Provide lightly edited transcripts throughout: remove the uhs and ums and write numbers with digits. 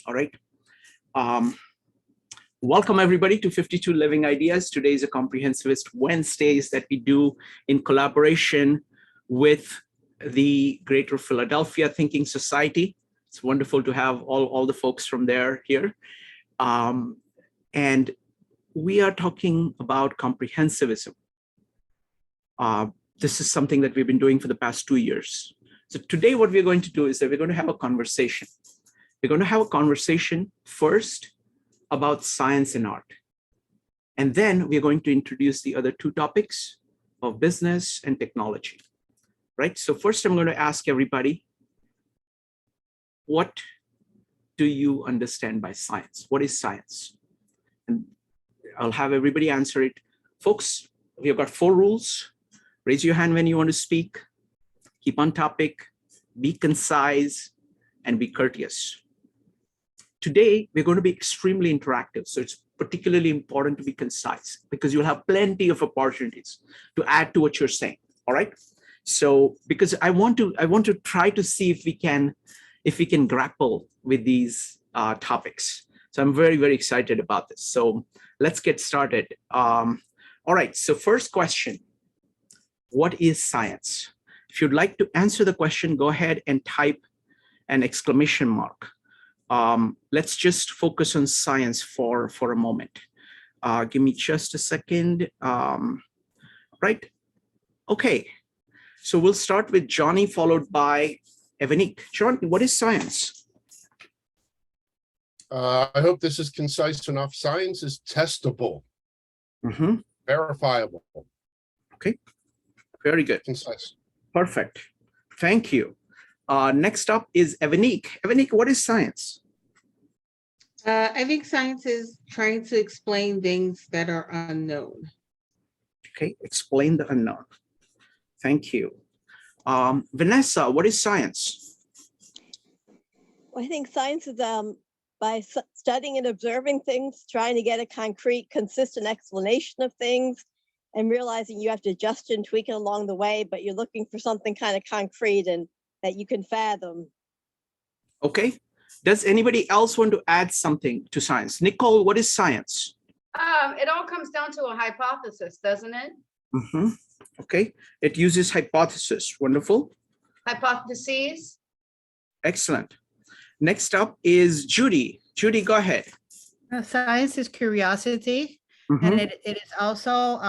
All right. Welcome everybody to 52 Living Ideas. Today is a Comprehensivist Wednesdays that we do in collaboration with the Greater Philadelphia Thinking Society. It's wonderful to have all the folks from there here. And we are talking about comprehensivism. This is something that we've been doing for the past 2 years. So today what we're going to do is that we're going to have a conversation. We're going to have a conversation first about science and art. And then we're going to introduce the other two topics of business and technology, right? So first I'm going to ask everybody, what do you understand by science? What is science? And I'll have everybody answer it. Folks, we've got 4 rules. Raise your hand when you want to speak. Keep on topic, be concise, and be courteous. Today, we're going to be extremely interactive. So it's particularly important to be concise because you'll have plenty of opportunities to add to what you're saying. All right. So because I want to try to see if we can grapple with these topics. So I'm very, very excited about this. So let's get started. All right. So first question, what is science? If you'd like to answer the question, go ahead and type an exclamation mark. Let's just focus on science for a moment. Give me just a second. Right. Okay. So we'll start with Johnny, followed by Evanik. Johnny, what is science? I hope this is concise enough. Science is testable, verifiable. Okay. Very good. Concise. Perfect. Thank you. Next up is Evanik. Evanik, what is science? I think science is trying to explain things that are unknown. Okay, explain the unknown. Thank you. Vanessa, what is science? Well, I think science is by studying and observing things, trying to get a concrete, consistent explanation of things, and realizing you have to adjust and tweak it along the way, but you're looking for something kind of concrete and that you can fathom. Okay. Does anybody else want to add something to science? Nicole, what is science? It all comes down to a hypothesis, doesn't it? Okay. It uses hypothesis. Wonderful. Hypotheses. Excellent. Next up is Judy. Judy, go ahead. Science is curiosity, and it is also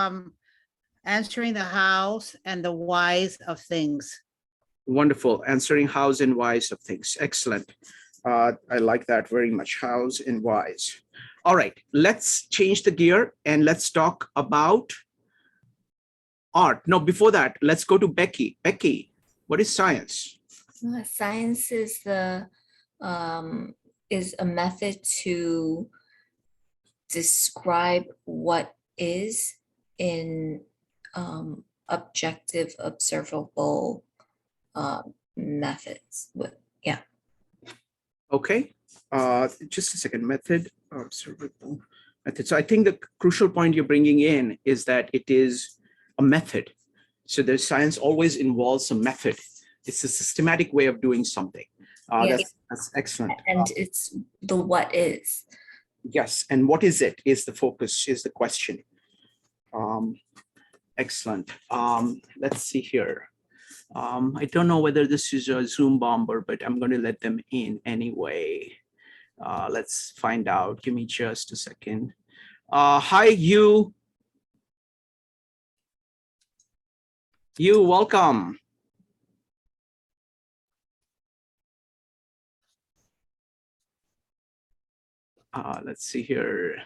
answering the hows and the whys of things. Wonderful. Answering hows and whys of things. Excellent. I like that very much. Hows and whys. All right. Let's change the gear and let's talk about art. No, before that, let's go to Becky. Becky, what is science? Science is a method to describe what is in objective, observable methods. Yeah. Okay. Just a second. Method, observable method. So I think the crucial point you're bringing in is that it is a method. So the science always involves some method. It's a systematic way of doing something. That's excellent. And it's the what is. Yes. And what is it is the focus, is the question. Excellent. Let's see here. I don't know whether this is a Zoom bomber, but I'm going to let them in anyway. Let's find out. Give me just a second. Hi, you. You, welcome. Let's see here.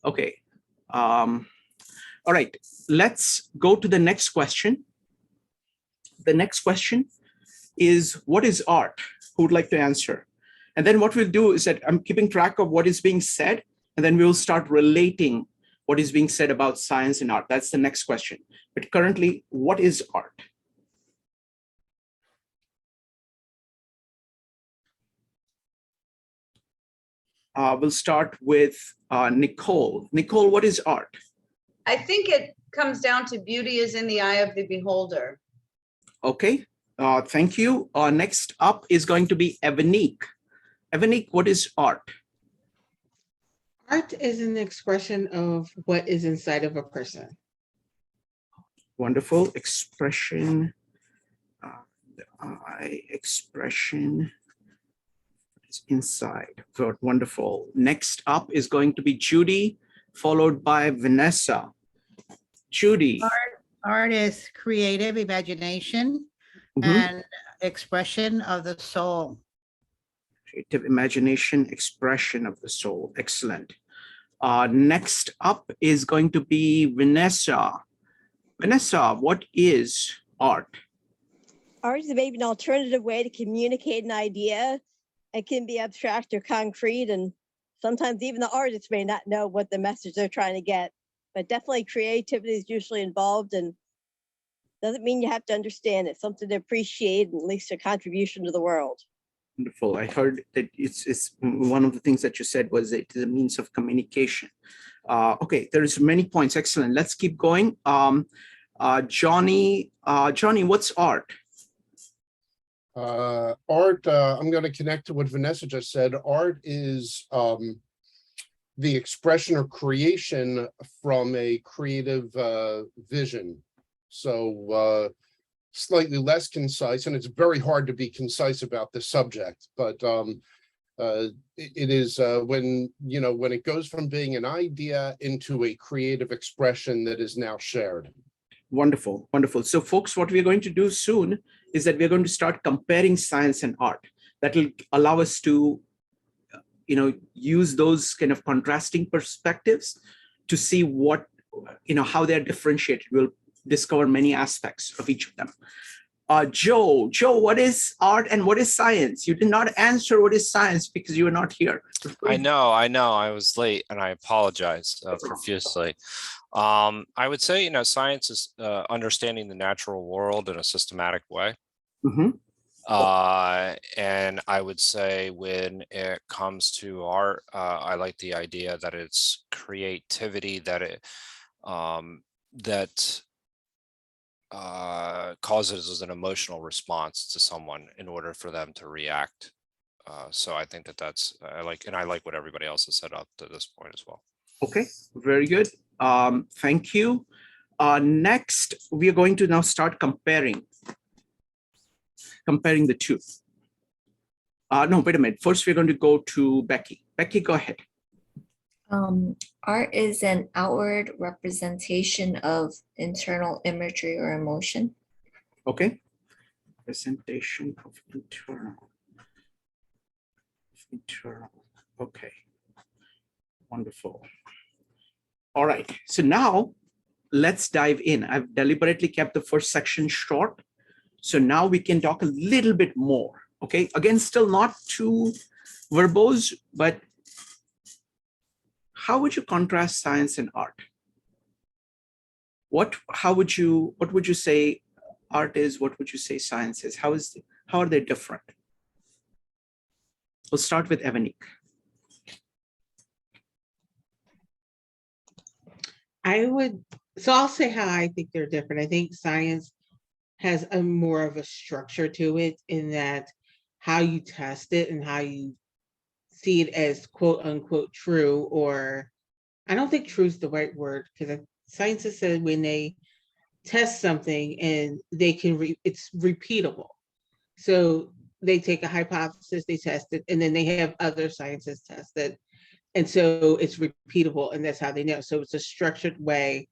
Okay. All right. Let's go to the next question. The next question is, what is art? Who would like to answer? And then what we'll do is that I'm keeping track of what is being said, and then we'll start relating what is being said about science and art. That's the next question. But currently, what is art? We'll start with Nicole. Nicole, what is art? I think it comes down to beauty is in the eye of the beholder. Okay, thank you. Next up is going to be Evanik. Evanik, what is art? Art is an expression of what is inside of a person. Wonderful. Expression. The eye expression is inside. Good. Wonderful. Next up is going to be Judy, followed by Vanessa. Judy. Art is creative imagination Mhm. and expression of the soul. Creative imagination, expression of the soul. Excellent. Next up is going to be Vanessa. Vanessa, what is art? Art is maybe an alternative way to communicate an idea. It can be abstract or concrete, and sometimes even the artists may not know what the message they're trying to get. But definitely creativity is usually involved, and doesn't mean you have to understand it. Something to appreciate and at least a contribution to the world. Wonderful. I heard that it's one of the things that you said was it is a means of communication. Okay, there's many points. Excellent. Let's keep going. Johnny, what's art? Art, I'm going to connect to what Vanessa just said. Art is the expression or creation from a creative vision. So slightly less concise, and it's very hard to be concise about this subject, but it is when it goes from being an idea into a creative expression that is now shared. Wonderful, wonderful. So folks, what we're going to do soon is that we're going to start comparing science and art. That will allow us to use those kind of contrasting perspectives to see what, how they're differentiated. We'll discover many aspects of each of them. Joe, what is art and what is science? You did not answer what is science because you were not here. I know, I was late and I apologize profusely. I would say, science is understanding the natural world in a systematic way. Mm-hmm. And I would say when it comes to art, I like the idea that it's creativity, that causes an emotional response to someone in order for them to react. So I think I like what everybody else has said up to this point as well. Okay, very good. Thank you. Next, we are going to now start comparing the two. No, wait a minute. First, we're going to go to Becky. Becky, go ahead. Art is an outward representation of internal imagery or emotion. Okay. Presentation of internal. Okay. Wonderful. All right. So now let's dive in. I've deliberately kept the first section short. So now we can talk a little bit more. Okay. Again, still not too verbose, but how would you contrast science and art? What would you say art is? What would you say science is? How are they different? We'll start with Evanik. I'll say how I think they're different. I think science has a more of a structure to it in that how you test it and how you see it as quote unquote true, or I don't think true is the right word, because scientists said when they test something and it's repeatable. So they take a hypothesis, they test it, and then they have other scientists test it. And so it's repeatable, and that's how they know. So it's a structured way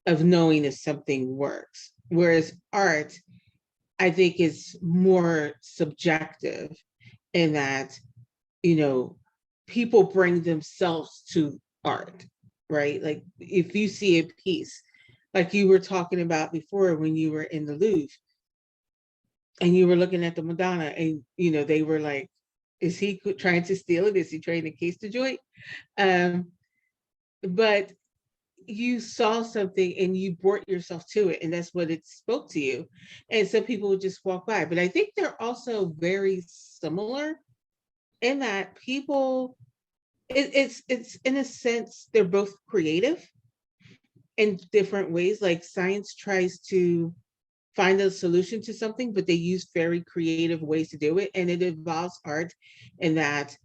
of knowing if something works. Whereas art, I think, is more subjective in that, people bring themselves to art, right? Like if you see a piece, like you were talking about before when you were in the Louvre and you were looking at the Madonna and, they were like, is he trying to steal it? Is he trying to case the joint? But you saw something and you brought yourself to it, and that's what it spoke to you. And some people would just walk by. But I think they're also very similar in that people, it's in a sense, they're both creative in different ways. Like science tries to find a solution to something, but they use very creative ways to do it. And it involves art in that,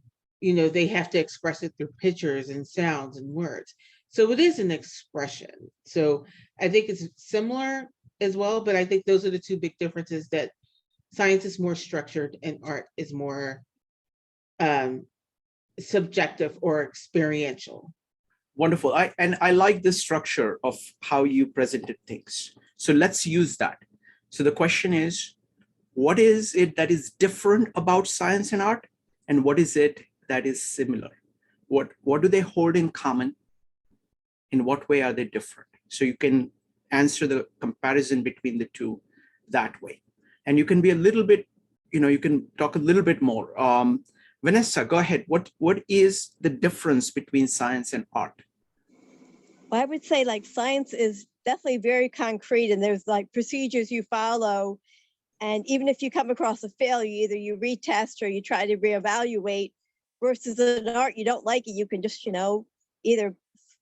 you know, they have to express it through pictures and sounds and words. So it is an expression. So I think it's similar as well, but I think those are the two big differences, that science is more structured and art is more subjective or experiential. Wonderful. I like the structure of how you presented things. So let's use that. So the question is, what is it that is different about science and art? And what is it that is similar? What do they hold in common? In what way are they different? So you can answer the comparison between the two that way. And you can be a little bit, you can talk a little bit more. Vanessa, go ahead. What is the difference between science and art? Well, I would say like science is definitely very concrete, and there's like procedures you follow. And even if you come across a failure, either you retest or you try to reevaluate, versus in art, you don't like it, you can just, either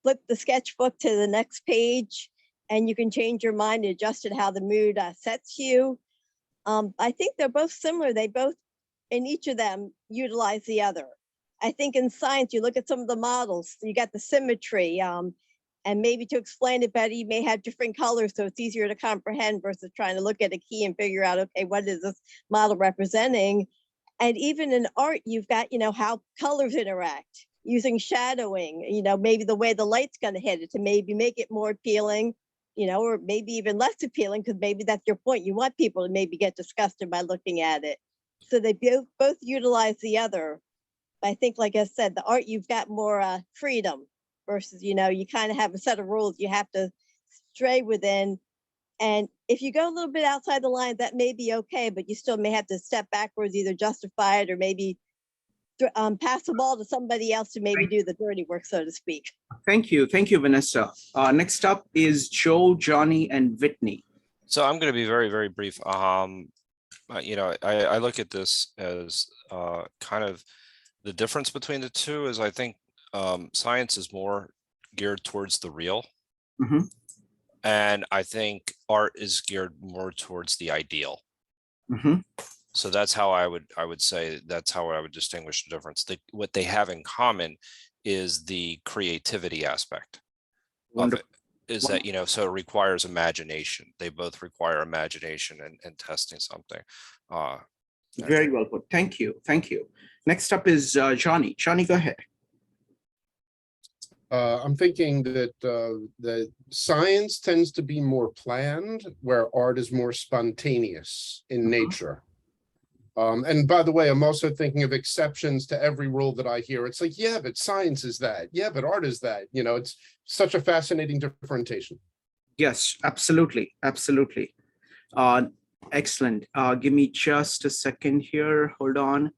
flip the sketchbook to the next page and you can change your mind and adjust it how the mood sets you. I think they're both similar. They both, in each of them, utilize the other. I think in science, you look at some of the models, you got the symmetry, and maybe to explain it better, you may have different colors, so it's easier to comprehend versus trying to look at a key and figure out, okay, what is this model representing? And even in art, you've got, how colors interact using shadowing, maybe the way the light's going to hit it to maybe make it more appealing, or maybe even less appealing, because maybe that's your point. You want people to maybe get disgusted by looking at it. So they both utilize the other. I think, like I said, the art, you've got more freedom versus, you kind of have a set of rules you have to stray within. And if you go a little bit outside the line, that may be okay, but you still may have to step backwards, either justify it or maybe pass the ball to somebody else to maybe do the dirty work, so to speak. Thank you. Thank you, Vanessa. Next up is Joe, Johnny, and Whitney. So I'm going to be very, very brief. I look at this as kind of the difference between the two is I think science is more geared towards the real. Mm-hmm. And I think art is geared more towards the ideal. Mm-hmm. So that's how I would say, that's how I would distinguish the difference. What they have in common is the creativity aspect of it, is that, so it requires imagination. They both require imagination and testing something. Very well put. Thank you. Thank you. Next up is Johnny. Johnny, go ahead. I'm thinking that science tends to be more planned, where art is more spontaneous in nature. And by the way, I'm also thinking of exceptions to every rule that I hear. It's like, yeah, but science is that. Yeah, but art is that. It's such a fascinating differentiation. Yes, absolutely. Absolutely. Excellent. Give me just a second here. Hold on.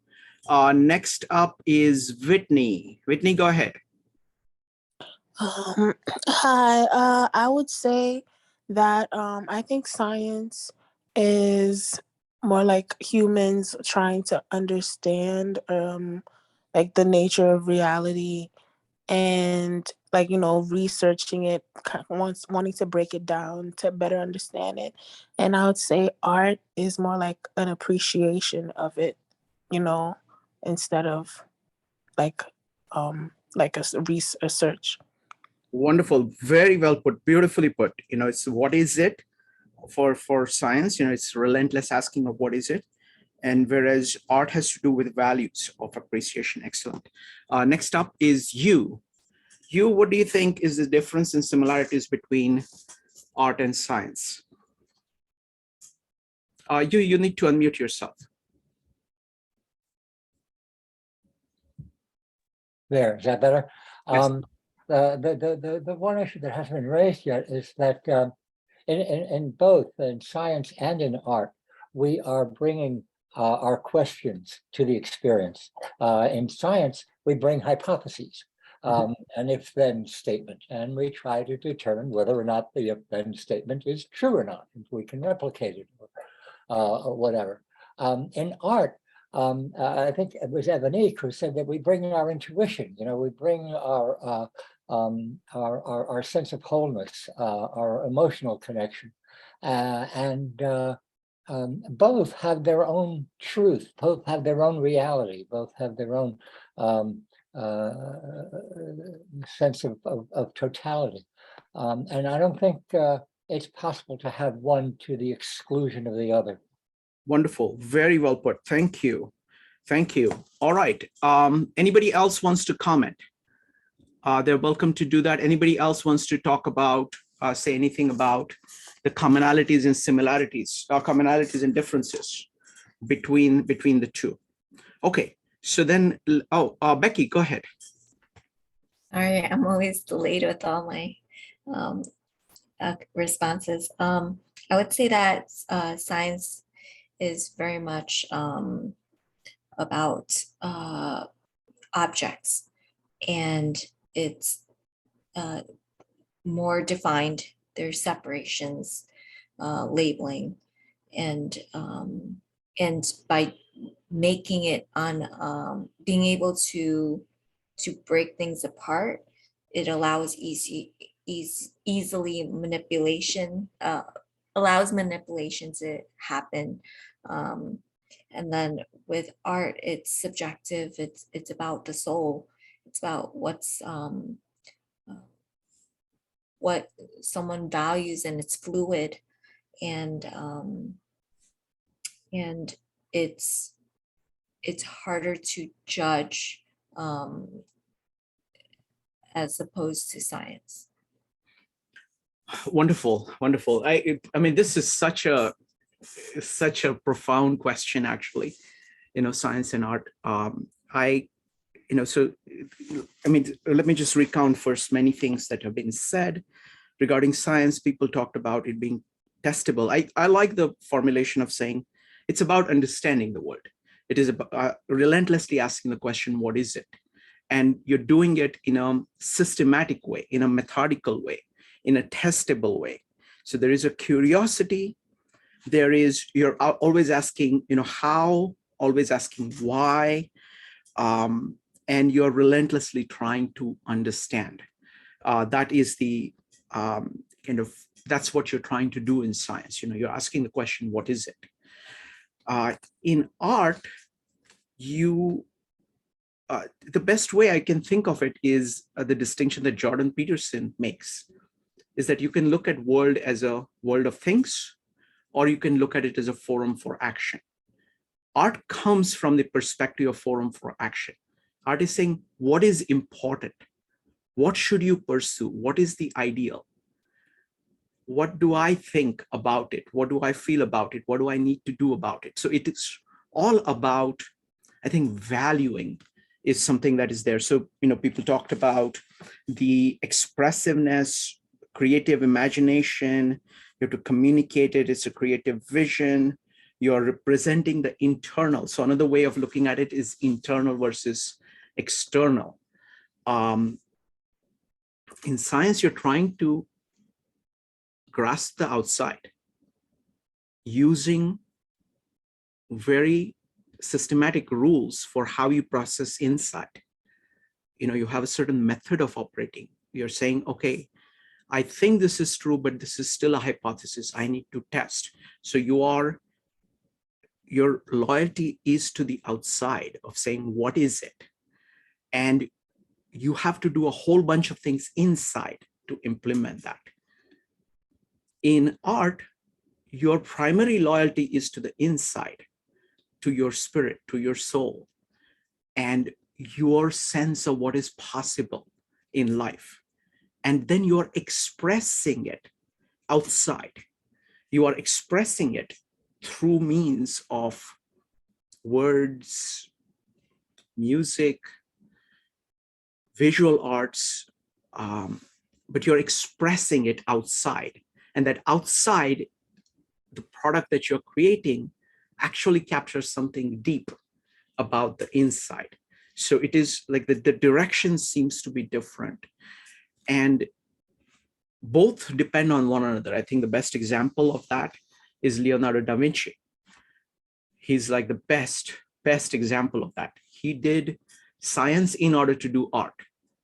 Next up is Whitney. Whitney, go ahead. Hi, I would say that I think science is more like humans trying to understand like the nature of reality and like, researching it, wanting to break it down to better understand it. And I would say art is more like an appreciation of it, instead of like a research. Wonderful. Very well put. Beautifully put. It's what is it for science? It's relentless asking of what is it. And whereas art has to do with values of appreciation. Excellent. Next up is you. You, what do you think is the difference and similarities between art and science? You need to unmute yourself. There, is that better? Yes. The one issue that hasn't been raised yet is that in both in science and in art, we are bringing our questions to the experience. In science, we bring hypotheses, an if-then statement, and we try to determine whether or not the if-then statement is true or not, if we can replicate it or whatever. In art, I think it was Evanique who said that we bring our intuition, we bring our sense of wholeness, our emotional connection. and both have their own truth, both have their own reality, both have their own sense of totality. And I don't think it's possible to have one to the exclusion of the other. Wonderful. Very well put. Thank you. Thank you. All right. Anybody else wants to comment? They're welcome to do that. Anybody else wants to talk about, say anything about the commonalities and similarities, commonalities and differences between the two? Okay. So then, Becky, go ahead. Sorry, I'm always delayed with all my responses. I would say that science is very much about objects, and it's more defined. There's separations, labeling, and by making it on being able to break things apart, it allows easily manipulation, allows manipulation to happen. And then with art, it's subjective. It's about the soul. It's about what's what someone values, and it's fluid, and it's harder to judge as opposed to science. Wonderful, wonderful. I mean, this is such a profound question, actually. Science and art. So I mean, let me just recount first many things that have been said regarding science. People talked about it being testable. I like the formulation of saying it's about understanding the world. It is about relentlessly asking the question, what is it? And you're doing it in a systematic way, in a methodical way, in a testable way. So there is a curiosity. You're always asking, how, always asking why, and you're relentlessly trying to understand. That is the that's what you're trying to do in science. You're asking the question, what is it? In art, the best way I can think of it is the distinction that Jordan Peterson makes, is that you can look at world as a world of things, or you can look at it as a forum for action. Art comes from the perspective of forum for action. Art is saying, what is important? What should you pursue? What is the ideal? What do I think about it? What do I feel about it? What do I need to do about it? So it is all about, I think, valuing is something that is there. So, people talked about the expressiveness, creative imagination. You have to communicate it. It's a creative vision. You're representing the internal. So another way of looking at it is internal versus external. In science, you're trying to grasp the outside using very systematic rules for how you process inside. You have a certain method of operating. You're saying, okay, I think this is true, but this is still a hypothesis I need to test. So your loyalty is to the outside of saying, what is it? And you have to do a whole bunch of things inside to implement that. In art, your primary loyalty is to the inside, to your spirit, to your soul, and your sense of what is possible in life. And then you are expressing it outside. You are expressing it through means of words, music, visual arts, but you're expressing it outside. And that outside, the product that you're creating actually captures something deep about the inside. So it is like the direction seems to be different. And both depend on one another. I think the best example of that is Leonardo da Vinci. He's like the best example of that. He did science in order to do art.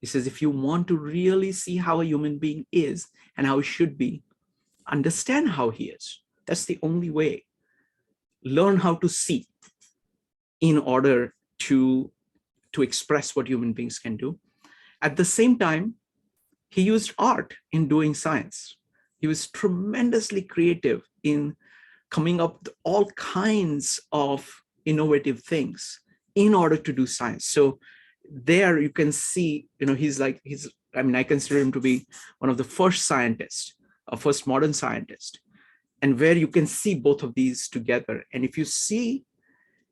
He says, if you want to really see how a human being is and how it should be, understand how he is. That's the only way. Learn how to see in order to express what human beings can do. At the same time, he used art in doing science. He was tremendously creative in coming up with all kinds of innovative things in order to do science. So there you can see, I mean, I consider him to be one of the first scientists, a first modern scientist, and where you can see both of these together. And if you see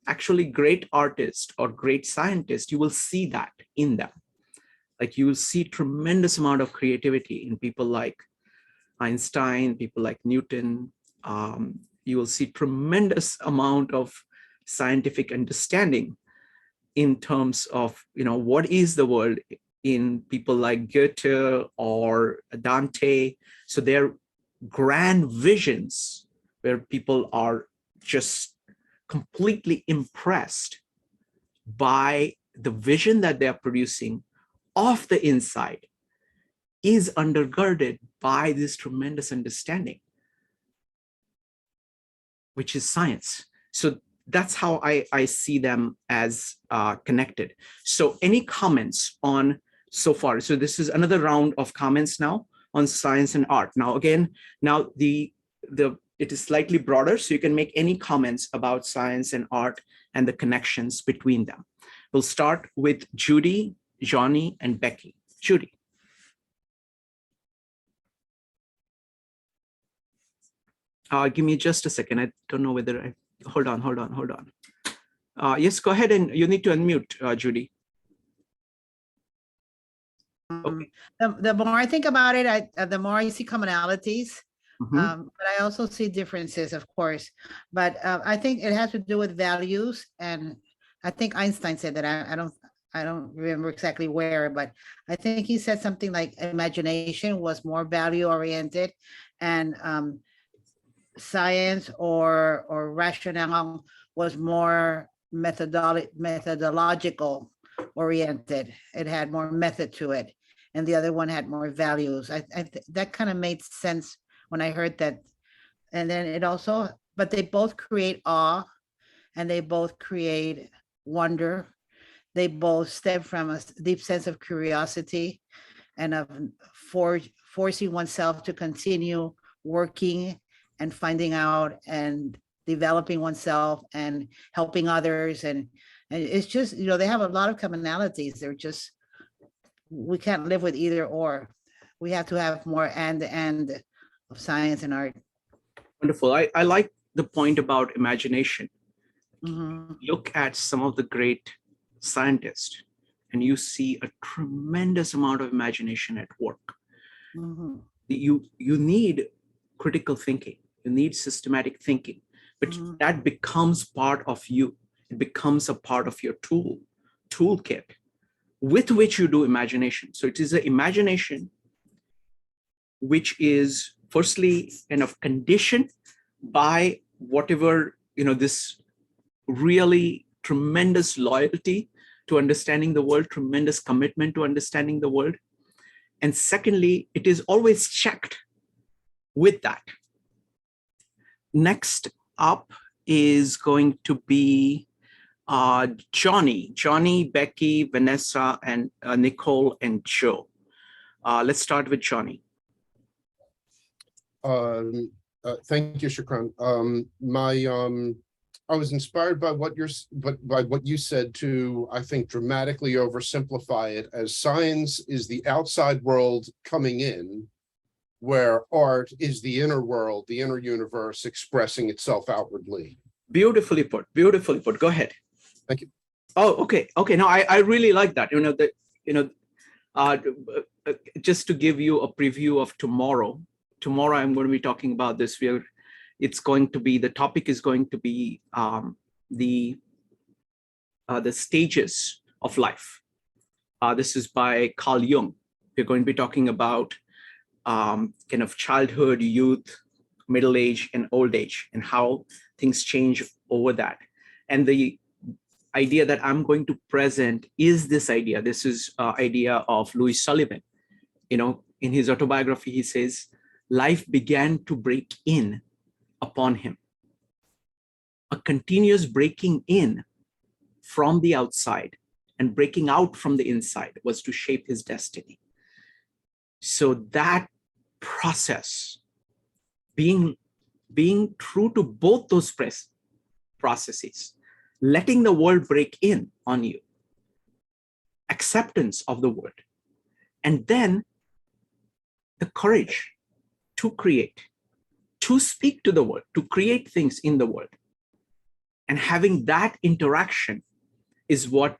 actually great artists or great scientists, you will see that in them. Like you will see tremendous amount of creativity in people like Einstein, people like Newton. You will see tremendous amount of scientific understanding in terms of, what is the world in people like Goethe or Dante. So they're grand visions where people are just completely impressed by the vision that they are producing of the inside is undergirded by this tremendous understanding, which is science. So that's how I see them as connected. So any comments on so far? So this is another round of comments now on science and art. Now again, now it is slightly broader, so you can make any comments about science and art and the connections between them. We'll start with Judy, Johnny, and Becky. Judy. Give me just a second. I don't know whether hold on. Yes, go ahead, and you need to unmute, Judy. Okay. The more I think about it, the more I see commonalities. Mhm. But I also see differences, of course. But I think it has to do with values, and I think Einstein said that. I don't remember exactly where, but I think he said something like imagination was more value oriented, and science or rationale was more methodological oriented. It had more method to it, and the other one had more values. That kind of made sense when I heard that. And then it also, but they both create awe, and they both create wonder. They both stem from a deep sense of curiosity and of forcing oneself to continue working and finding out and developing oneself and helping others. And it's just, they have a lot of commonalities. They're just, we can't live with either or. We have to have more and of science and art. Wonderful. I like the point about imagination. Mhm. Look at some of the great scientists, and you see a tremendous amount of imagination at work. Mhm. You need critical thinking. You need systematic thinking, but Mhm. that becomes part of you. It becomes a part of your toolkit with which you do imagination. So it is an imagination which is firstly kind of conditioned by whatever, this really tremendous loyalty to understanding the world, tremendous commitment to understanding the world. And secondly, it is always checked with that. Next up is going to be Johnny, Becky, Vanessa, and Nicole and Joe. Let's start with Johnny. Thank you, Shukran. I was inspired by what you said to, I think, dramatically oversimplify it as science is the outside world coming in, where art is the inner world, the inner universe expressing itself outwardly. Beautifully put. Beautifully put. Go ahead. Thank you. Oh, okay. Okay. No, I really like that. Just to give you a preview of tomorrow. Tomorrow, I'm going to be talking about this. The topic is going to be the stages of life. This is by Carl Jung. We're going to be talking about kind of childhood, youth, middle age, and old age, and how things change over that. And the idea that I'm going to present is this idea. This is idea of Louis Sullivan. In his autobiography, he says life began to break in upon him. A continuous breaking in from the outside and breaking out from the inside was to shape his destiny. So that process, being true to both those processes, letting the world break in on you, acceptance of the world, and then the courage to create, to speak to the world, to create things in the world. And having that interaction is what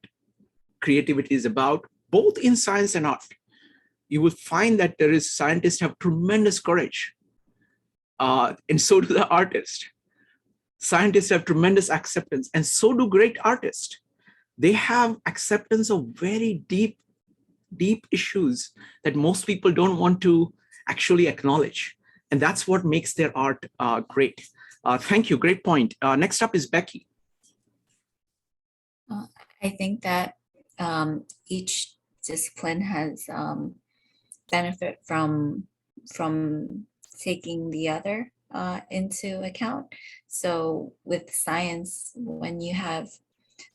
creativity is about, both in science and art. You will find that scientists have tremendous courage, and so do the artists. Scientists have tremendous acceptance, and so do great artists. They have acceptance of very deep issues that most people don't want to actually acknowledge. And that's what makes their art great. Thank you, great point. Next up is Becky. I think that each discipline has benefit from taking the other into account. So with science, when you have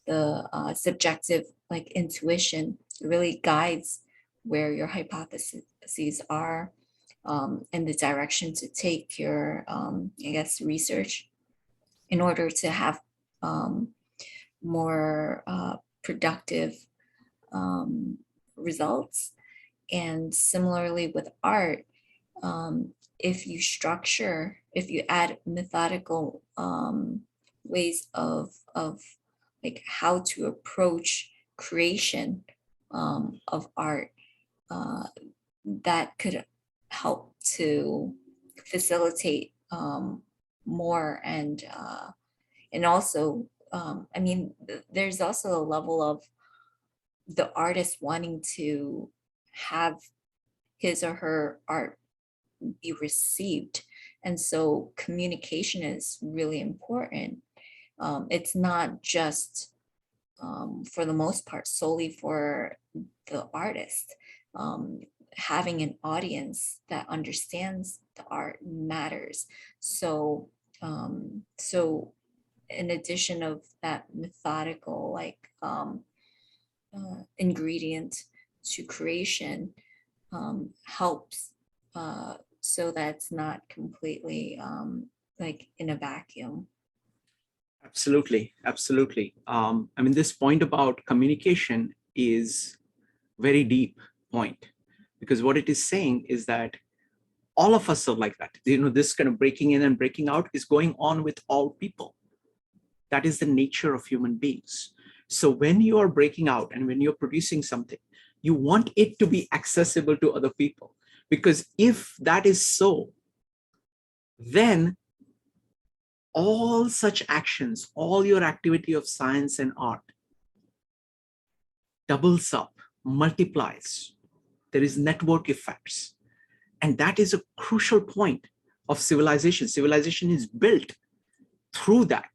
the subjective like intuition, it really guides where your hypotheses are and the direction to take your, I guess, research in order to have more productive results. And similarly with art, if you add methodical ways of like how to approach creation of art, that could help to facilitate more and also I mean, there's also a level of the artist wanting to have his or her art be received. And so communication is really important. It's not just for the most part solely for the artist. Having an audience that understands the art matters. So in addition of that methodical ingredient to creation, helps so that's not completely like in a vacuum. Absolutely. I mean, this point about communication is very deep point, because what it is saying is that all of us are like that. This kind of breaking in and breaking out is going on with all people. That is the nature of human beings. So when you are breaking out and when you're producing something, you want it to be accessible to other people. Because if that is so, then all such actions, all your activity of science and art doubles up, multiplies. There is network effects. And that is a crucial point of civilization. Civilization is built through that.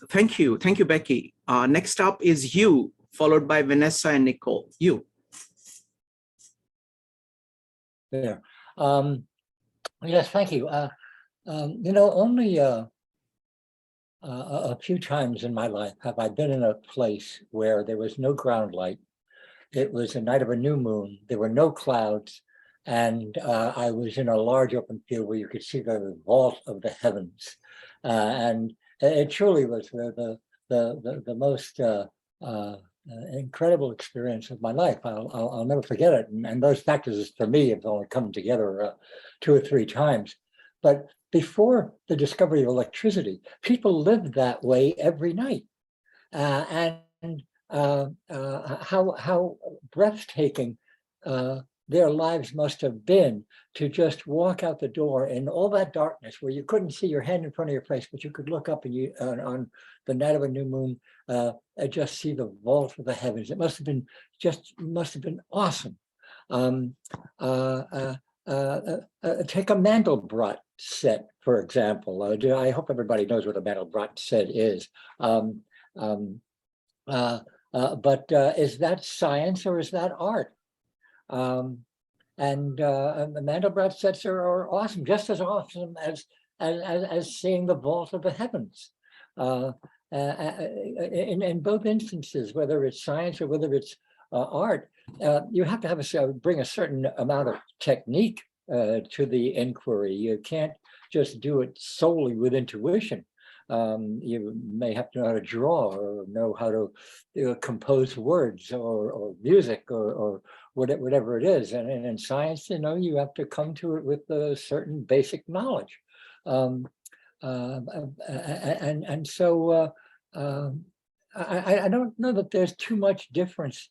Thank you, Becky. Next up is you, followed by Vanessa and Nicole. You. There. Yes, thank you. Only a few times in my life have I been in a place where there was no ground light. It was a night of a new moon. There were no clouds. And I was in a large open field where you could see the vault of the heavens. And it truly was the most incredible experience of my life. I'll never forget it. And those factors for me have only come together 2 or 3 times. But before the discovery of electricity, people lived that way every night. And how breathtaking their lives must have been to just walk out the door in all that darkness where you couldn't see your hand in front of your face, but you could look up and on the night of a new moon, and just see the vault of the heavens. It must have been awesome. Take a Mandelbrot set, for example. I hope everybody knows what a Mandelbrot set is. But is that science or is that art? And the Mandelbrot sets are awesome, just as awesome as seeing the vault of the heavens. In both instances, whether it's science or whether it's art, you have to have bring a certain amount of technique to the inquiry. You can't just do it solely with intuition. You may have to know how to draw or know how to compose words or music or whatever it is. And in science, you have to come to it with a certain basic knowledge. So I don't know that there's too much difference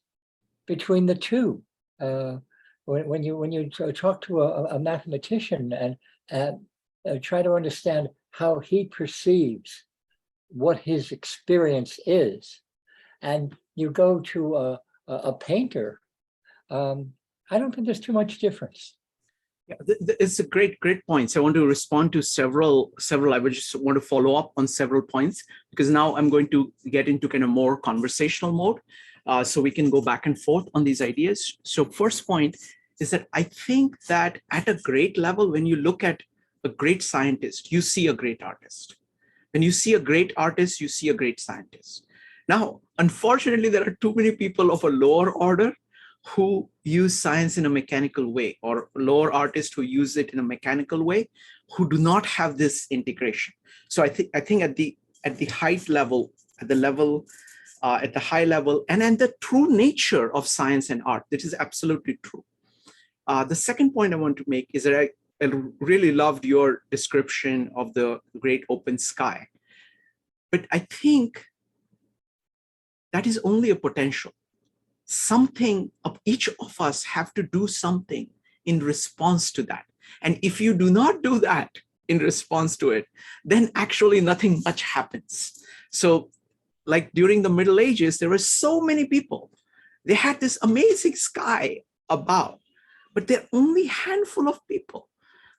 between the two. When you talk to a mathematician and try to understand how he perceives what his experience is, and you go to a painter, I don't think there's too much difference. Yeah, it's a great points. I want to respond to several. I would just want to follow up on several points, because now I'm going to get into kind of more conversational mode, so we can go back and forth on these ideas. So first point is that I think that at a great level, when you look at a great scientist, you see a great artist. When you see a great artist, you see a great scientist. Now, unfortunately, there are too many people of a lower order who use science in a mechanical way, or lower artists who use it in a mechanical way, who do not have this integration. So I think at the height level, at the high level, and at the true nature of science and art, this is absolutely true. The second point I want to make is that I really loved your description of the great open sky. But I think that is only a potential. Something of each of us have to do something in response to that. And if you do not do that in response to it, then actually nothing much happens. So like during the Middle Ages, there were so many people. They had this amazing sky above, but there are only a handful of people.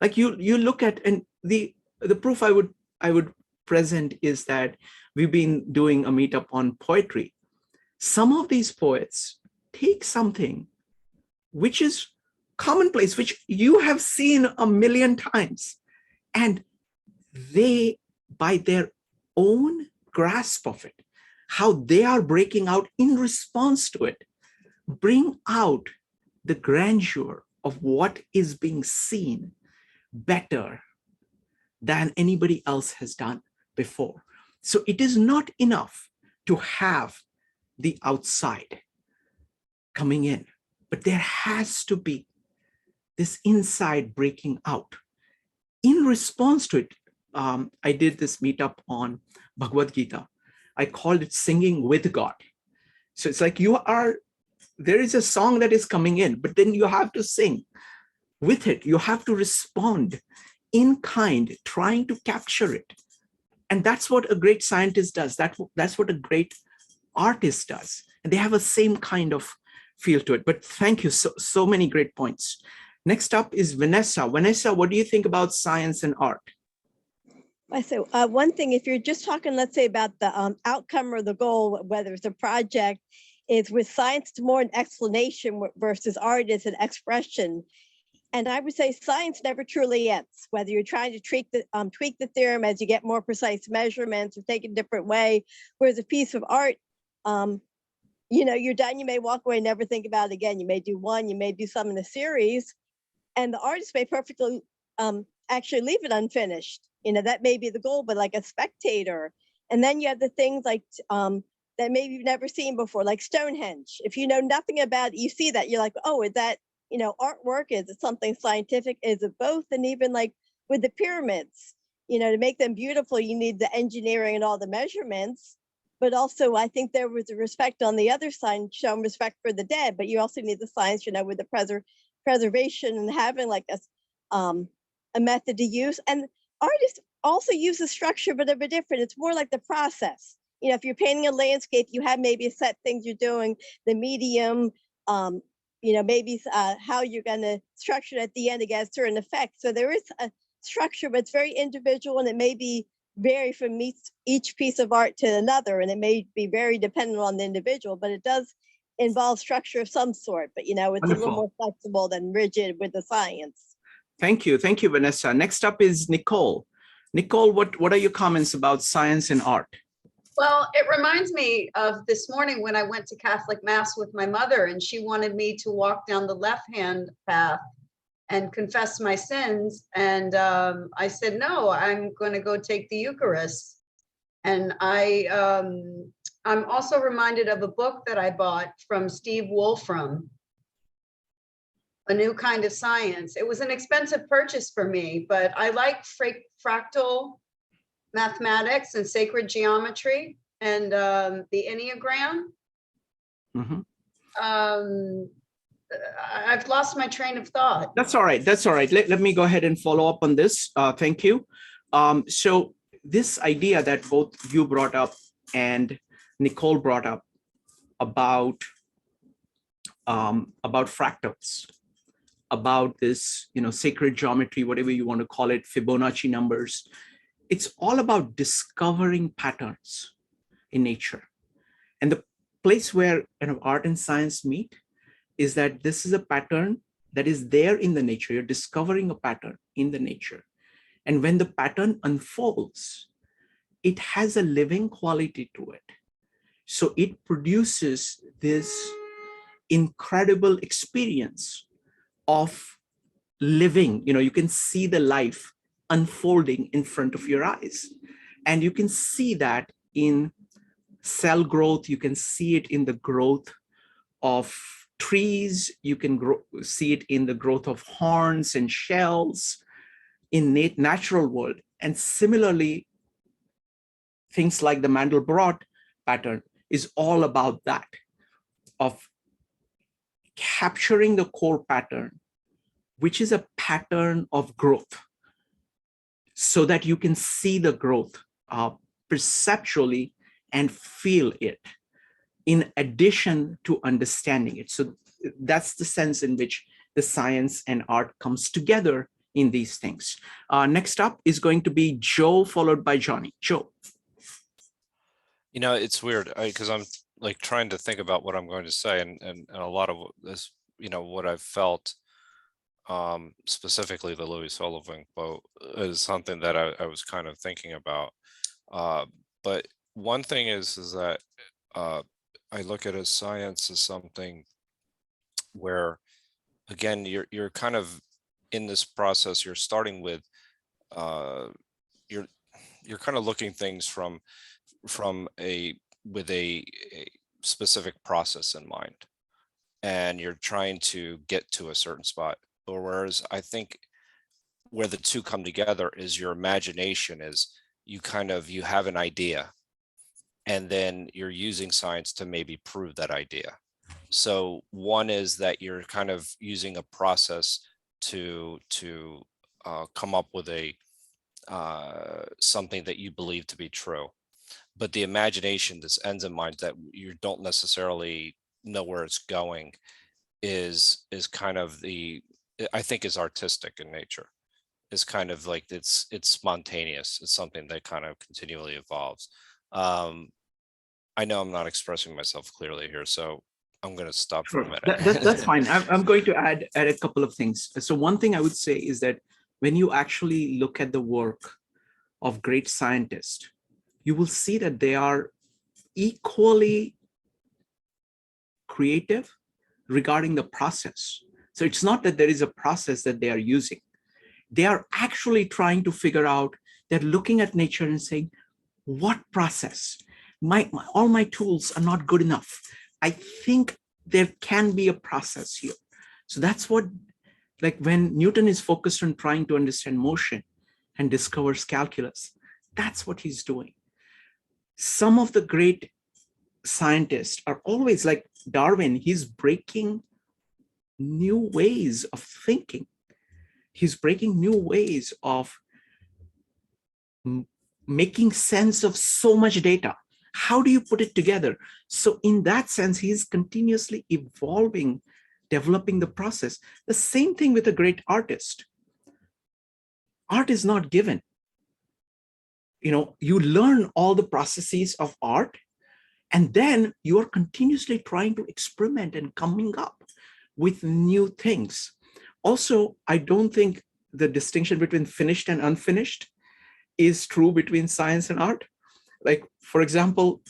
Like you look at, and the proof I would present is that we've been doing a meetup on poetry. Some of these poets take something which is commonplace, which you have seen a million times, and they, by their own grasp of it, how they are breaking out in response to it, bring out the grandeur of what is being seen better than anybody else has done before. So it is not enough to have the outside coming in, but there has to be this inside breaking out. In response to it, I did this meetup on Bhagavad Gita. I called it Singing with God. So it's like there is a song that is coming in, but then you have to sing with it. You have to respond in kind, trying to capture it. And that's what a great scientist does. That's what a great artist does. And they have a same kind of feel to it. But thank you, so many great points. Next up is Vanessa. Vanessa, what do you think about science and art? I say one thing, if you're just talking, let's say, about the outcome or the goal, whether it's a project, is with science it's more an explanation versus art is an expression. And I would say science never truly ends, whether you're trying to tweak the theorem as you get more precise measurements or take it a different way. Whereas a piece of art, you're done, you may walk away and never think about it again. You may do one, you may do some in a series, and the artist may perfectly actually leave it unfinished. That may be the goal, but like a spectator. And then you have the things like that maybe you've never seen before, like Stonehenge. If you know nothing about it, you see that, you're like, oh, is that, artwork? Is it something scientific? Is it both? And even like with the pyramids, to make them beautiful, you need the engineering and all the measurements. But also, I think there was a respect on the other side, showing respect for the dead, but you also need the science, with the preservation and having like a method to use. And artists also use the structure, but they're a bit different. It's more like the process. If you're painting a landscape, you have maybe a set things you're doing, the medium, maybe how you're going to structure it at the end to get a certain effect. So there is a structure, but it's very individual, and it may be vary from each piece of art to another, and it may be very dependent on the individual, but it does involves structure of some sort, but it's a little Wonderful. more flexible than rigid with the science. Thank you, Vanessa. Next up is Nicole. Nicole, what are your comments about science and art? Well, it reminds me of this morning when I went to Catholic Mass with my mother, and she wanted me to walk down the left-hand path and confess my sins. And I said, no, I'm going to go take the Eucharist. And I'm also reminded of a book that I bought from Steve Wolfram, A New Kind of Science. It was an expensive purchase for me, but I like fractal mathematics and sacred geometry and the Enneagram. Mm-hmm. I've lost my train of thought. That's all right. Let me go ahead and follow up on this. Thank you. So this idea that both you brought up and Nicole brought up about fractals, about this, sacred geometry, whatever you want to call it, Fibonacci numbers. It's all about discovering patterns in nature. And the place where art and science meet is that this is a pattern that is there in the nature. You're discovering a pattern in the nature. And when the pattern unfolds, it has a living quality to it. So it produces this incredible experience of living. You can see the life unfolding in front of your eyes. And you can see that in cell growth. You can see it in the growth of trees. You can see it in the growth of horns and shells in natural world. And similarly, things like the Mandelbrot pattern is all about that, of capturing the core pattern, which is a pattern of growth, so that you can see the growth perceptually and feel it, in addition to understanding it. So that's the sense in which the science and art comes together in these things. Next up is going to be Joe, followed by Johnny. Joe. It's weird because I'm like trying to think about what I'm going to say, and a lot of this, what I've felt, specifically the Louis Sullivan quote, is something that I was kind of thinking about. But one thing is that I look at as science as something where, again, you're kind of in this process. You're starting with you're kind of looking things from with a specific process in mind, and you're trying to get to a certain spot. Or whereas I think where the two come together is your imagination is you have an idea, and then you're using science to maybe prove that idea. So one is that you're kind of using a process to come up with a something that you believe to be true. But the imagination, this ends in mind that you don't necessarily know where it's going, is kind of I think is artistic in nature. It's kind of like it's spontaneous. It's something that kind of continually evolves. I know I'm not expressing myself clearly here, so I'm going to stop for a minute. That's fine. I'm going to add a couple of things. So one thing I would say is that when you actually look at the work of great scientists, you will see that they are equally creative regarding the process. So it's not that there is a process that they are using. They are actually trying to figure out, they're looking at nature and saying, what process? All my tools are not good enough. I think there can be a process here. So that's what, like when Newton is focused on trying to understand motion and discovers calculus, that's what he's doing. Some of the great scientists are always like Darwin. He's breaking new ways of thinking. He's breaking new ways of making sense of so much data. How do you put it together? So in that sense, he's continuously evolving, developing the process. The same thing with a great artist. Art is not given. You learn all the processes of art, And then you are continuously trying to experiment and coming up with new things. Also, I don't think the distinction between finished and unfinished is true between science and art. Like, for example,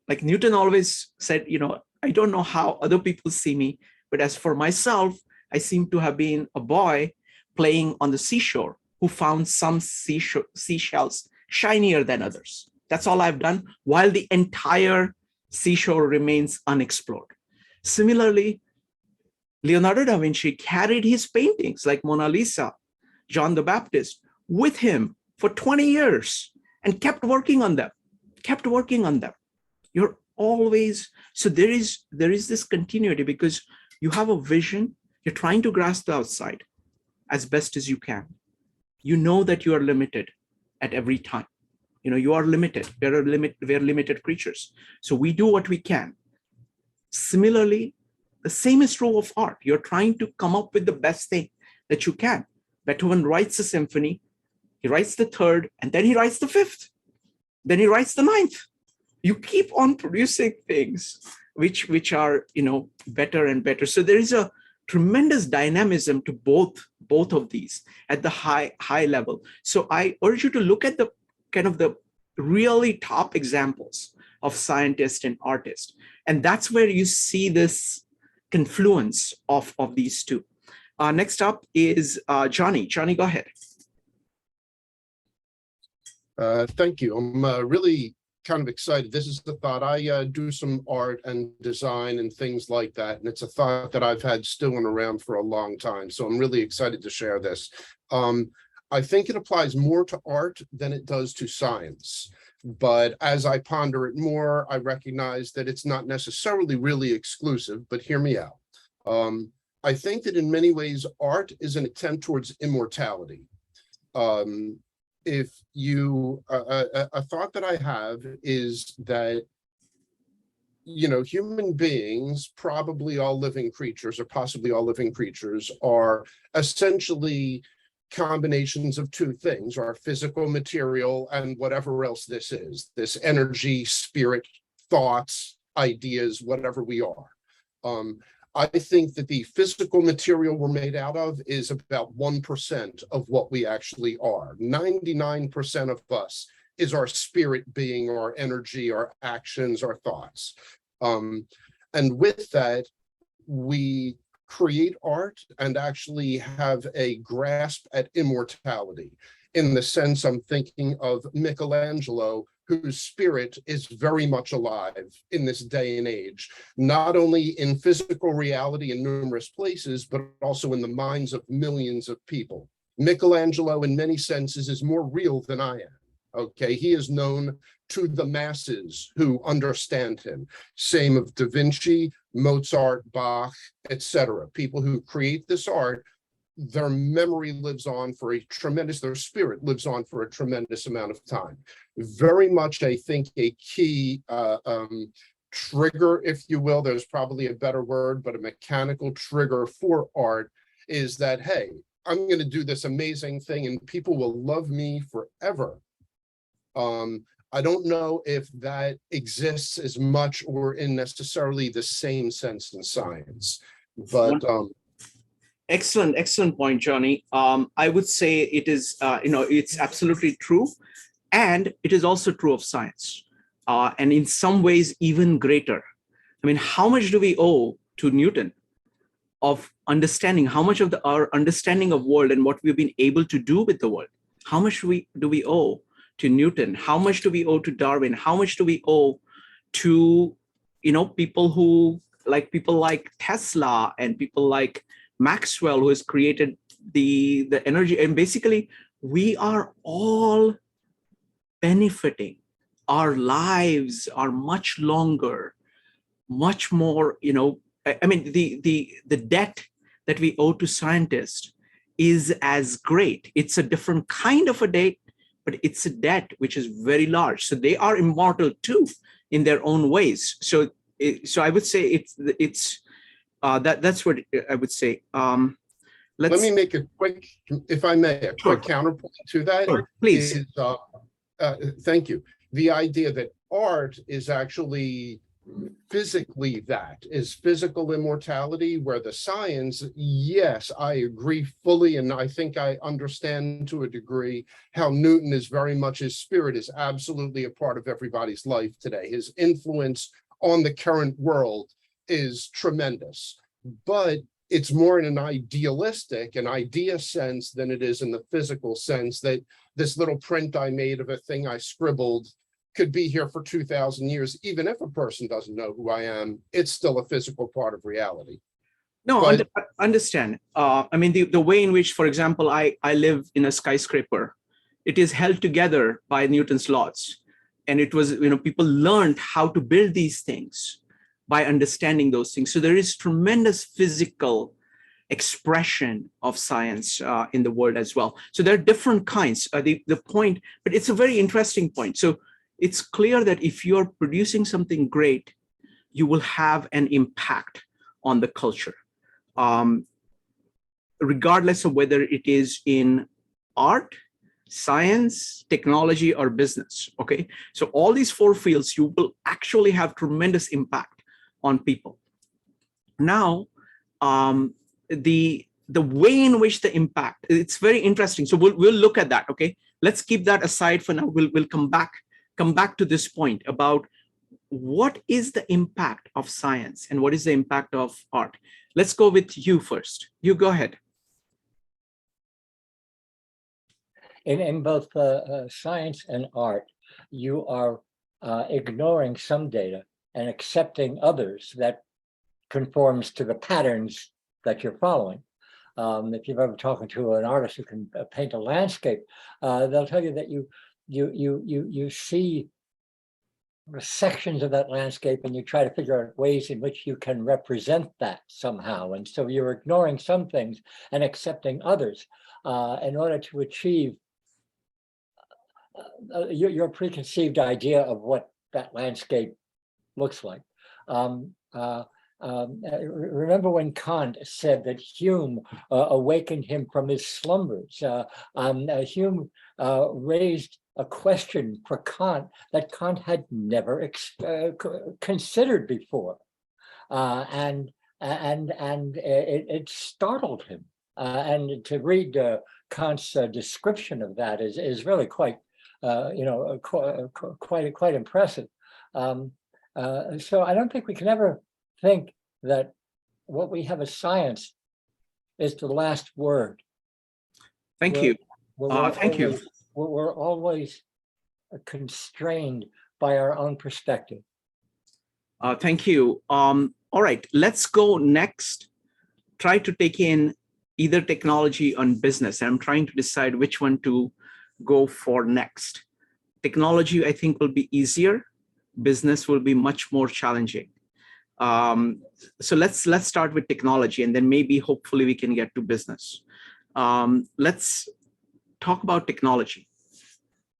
like Newton always said, I don't know how other people see me, but as for myself, I seem to have been a boy playing on the seashore who found some seashells shinier than others. That's all I've done, while the entire seashore remains unexplored. Similarly, Leonardo da Vinci carried his paintings like Mona Lisa, John the Baptist with him for 20 years and kept working on them. You're always, so there is this continuity because you have a vision, you're trying to grasp the outside as best as you can. You know that you are limited at every time. You are limited. We're limited creatures. So we do what we can. Similarly, the same is true of art. You're trying to come up with the best thing that you can. Beethoven writes a symphony, he writes the third, and then he writes the fifth. Then he writes the ninth. You keep on producing things which are, better and better. So there is a tremendous dynamism to both of these at the high level. So I urge you to look at the kind of the really top examples of scientists and artists. And that's where you see this confluence of these two. Next up is Johnny. Johnny, go ahead. Thank you. I'm really kind of excited. This is the thought. I do some art and design and things like that. And it's a thought that I've had stewing around for a long time. So I'm really excited to share this. I think it applies more to art than it does to science. But as I ponder it more, I recognize that it's not necessarily really exclusive, but hear me out. I think that in many ways, art is an attempt towards immortality. If you, a thought that I have is that, human beings, probably all living creatures, or possibly all living creatures, are essentially combinations of two things, our physical material and whatever else this is, this energy, spirit, thoughts, ideas, whatever we are. I think that the physical material we're made out of is about 1% of what we actually are. 99% of us is our spirit being, our energy, our actions, our thoughts. And with that, we create art and actually have a grasp at immortality. In the sense, I'm thinking of Michelangelo, whose spirit is very much alive in this day and age, not only in physical reality in numerous places, but also in the minds of millions of people. Michelangelo, in many senses, is more real than I am. Okay, he is known to the masses who understand him. Same of Da Vinci, Mozart, Bach, etc. People who create this art, their memory lives on for a tremendous, their spirit lives on for a tremendous amount of time. Very much, I think, a key trigger, if you will, there's probably a better word, but a mechanical trigger for art is that, hey, I'm going to do this amazing thing and people will love me forever. I don't know if that exists as much or in necessarily the same sense in science, but excellent point, Johnny. I would say it is, it's absolutely true. And it is also true of science. And in some ways, even greater. I mean, how much do we owe to Newton of understanding, how much of our understanding of world and what we've been able to do with the world? How much do we owe to Newton? How much do we owe to Darwin? How much do we owe to, people like Tesla and people like Maxwell, who has created the energy? And basically, we are all benefiting. Our lives are much longer, much more, I mean, the debt that we owe to scientists is as great. It's a different kind of a debt, but it's a debt which is very large. So they are immortal too in their own ways. So I would say that's what I would say. Let me make a quick, if I may, a quick counterpoint to that. Sure, please. Thank you. The idea that art is actually physically that, is physical immortality, where the science, yes, I agree fully, and I think I understand to a degree how Newton is very much, his spirit is absolutely a part of everybody's life today. His influence on the current world is tremendous, but it's more in an idealistic, an idea sense than it is in the physical sense that this little print I made of a thing I scribbled could be here for 2,000 years. Even if a person doesn't know who I am, it's still a physical part of reality. No, But- understand. I mean, the way in which, for example, I live in a skyscraper, it is held together by Newton's laws. And it was, people learned how to build these things by understanding those things. So there is tremendous physical expression of science in the world as well. So there are different kinds. The point, but it's a very interesting point. So it's clear that if you're producing something great, you will have an impact on the culture, regardless of whether it is in art, science, technology, or business. Okay, so all these four fields, you will actually have tremendous impact on people. Now, the way in which the impact, it's very interesting. So we'll look at that. Okay, let's keep that aside for now. We'll come back to this point about what is the impact of science and what is the impact of art. Let's go with you first. You go ahead. In both science and art, you are ignoring some data and accepting others that conforms to the patterns that you're following. If you've ever talked to an artist who can paint a landscape, they'll tell you that you see sections of that landscape and you try to figure out ways in which you can represent that somehow. And so you're ignoring some things and accepting others in order to achieve your preconceived idea of what that landscape looks like. Remember when Kant said that Hume awakened him from his slumbers? Hume raised a question for Kant that Kant had never considered before, and it startled him. And to read Kant's description of that is really quite, quite impressive. So I don't think we can ever think that what we have as science is the last word. Thank you. Thank you. We're always constrained by our own perspective. Thank you. All right, let's go next. Try to take in either technology or business. I'm trying to decide which one to go for next. Technology, I think, will be easier. Business will be much more challenging. So let's start with technology, and then maybe hopefully we can get to business. Let's talk about technology.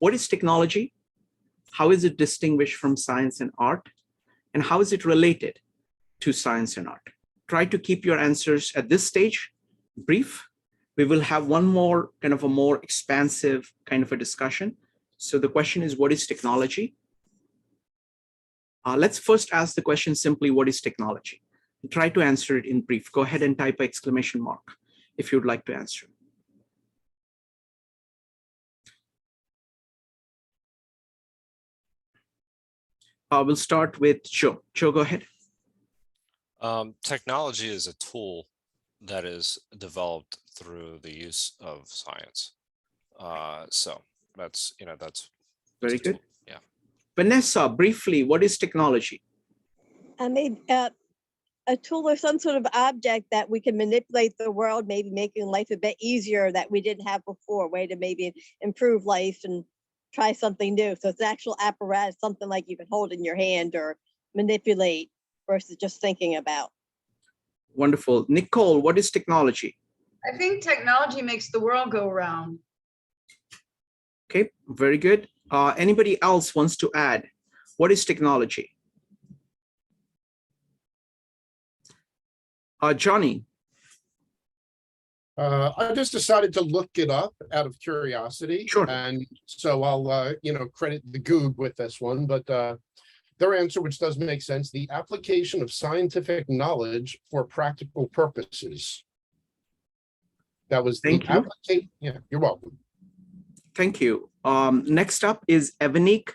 What is technology? How is it distinguished from science and art? And how is it related to science and art? Try to keep your answers at this stage brief. We will have one more kind of a more expansive kind of a discussion. So the question is, what is technology? Let's first ask the question simply, what is technology? Try to answer it in brief. Go ahead and type an exclamation mark if you'd like to answer. We'll start with Joe. Joe, go ahead. Technology is a tool that is developed through the use of science. So that's Very good. tool. Yeah. Vanessa, briefly, what is technology? I mean, a tool or some sort of object that we can manipulate the world, maybe making life a bit easier that we didn't have before, way to maybe improve life and try something new. So it's an actual apparatus, something like you can hold in your hand or manipulate versus just thinking about. Wonderful. Nicole, what is technology? I think technology makes the world go round. Okay, very good. Anybody else wants to add? What is technology? Johnny. I just decided to look it up out of curiosity. Sure. And so I'll, credit the Goog with this one, but their answer, which does make sense, the application of scientific knowledge for practical purposes. That was the Thank you. application. Yeah, you're welcome. Thank you. Next up is Evanique,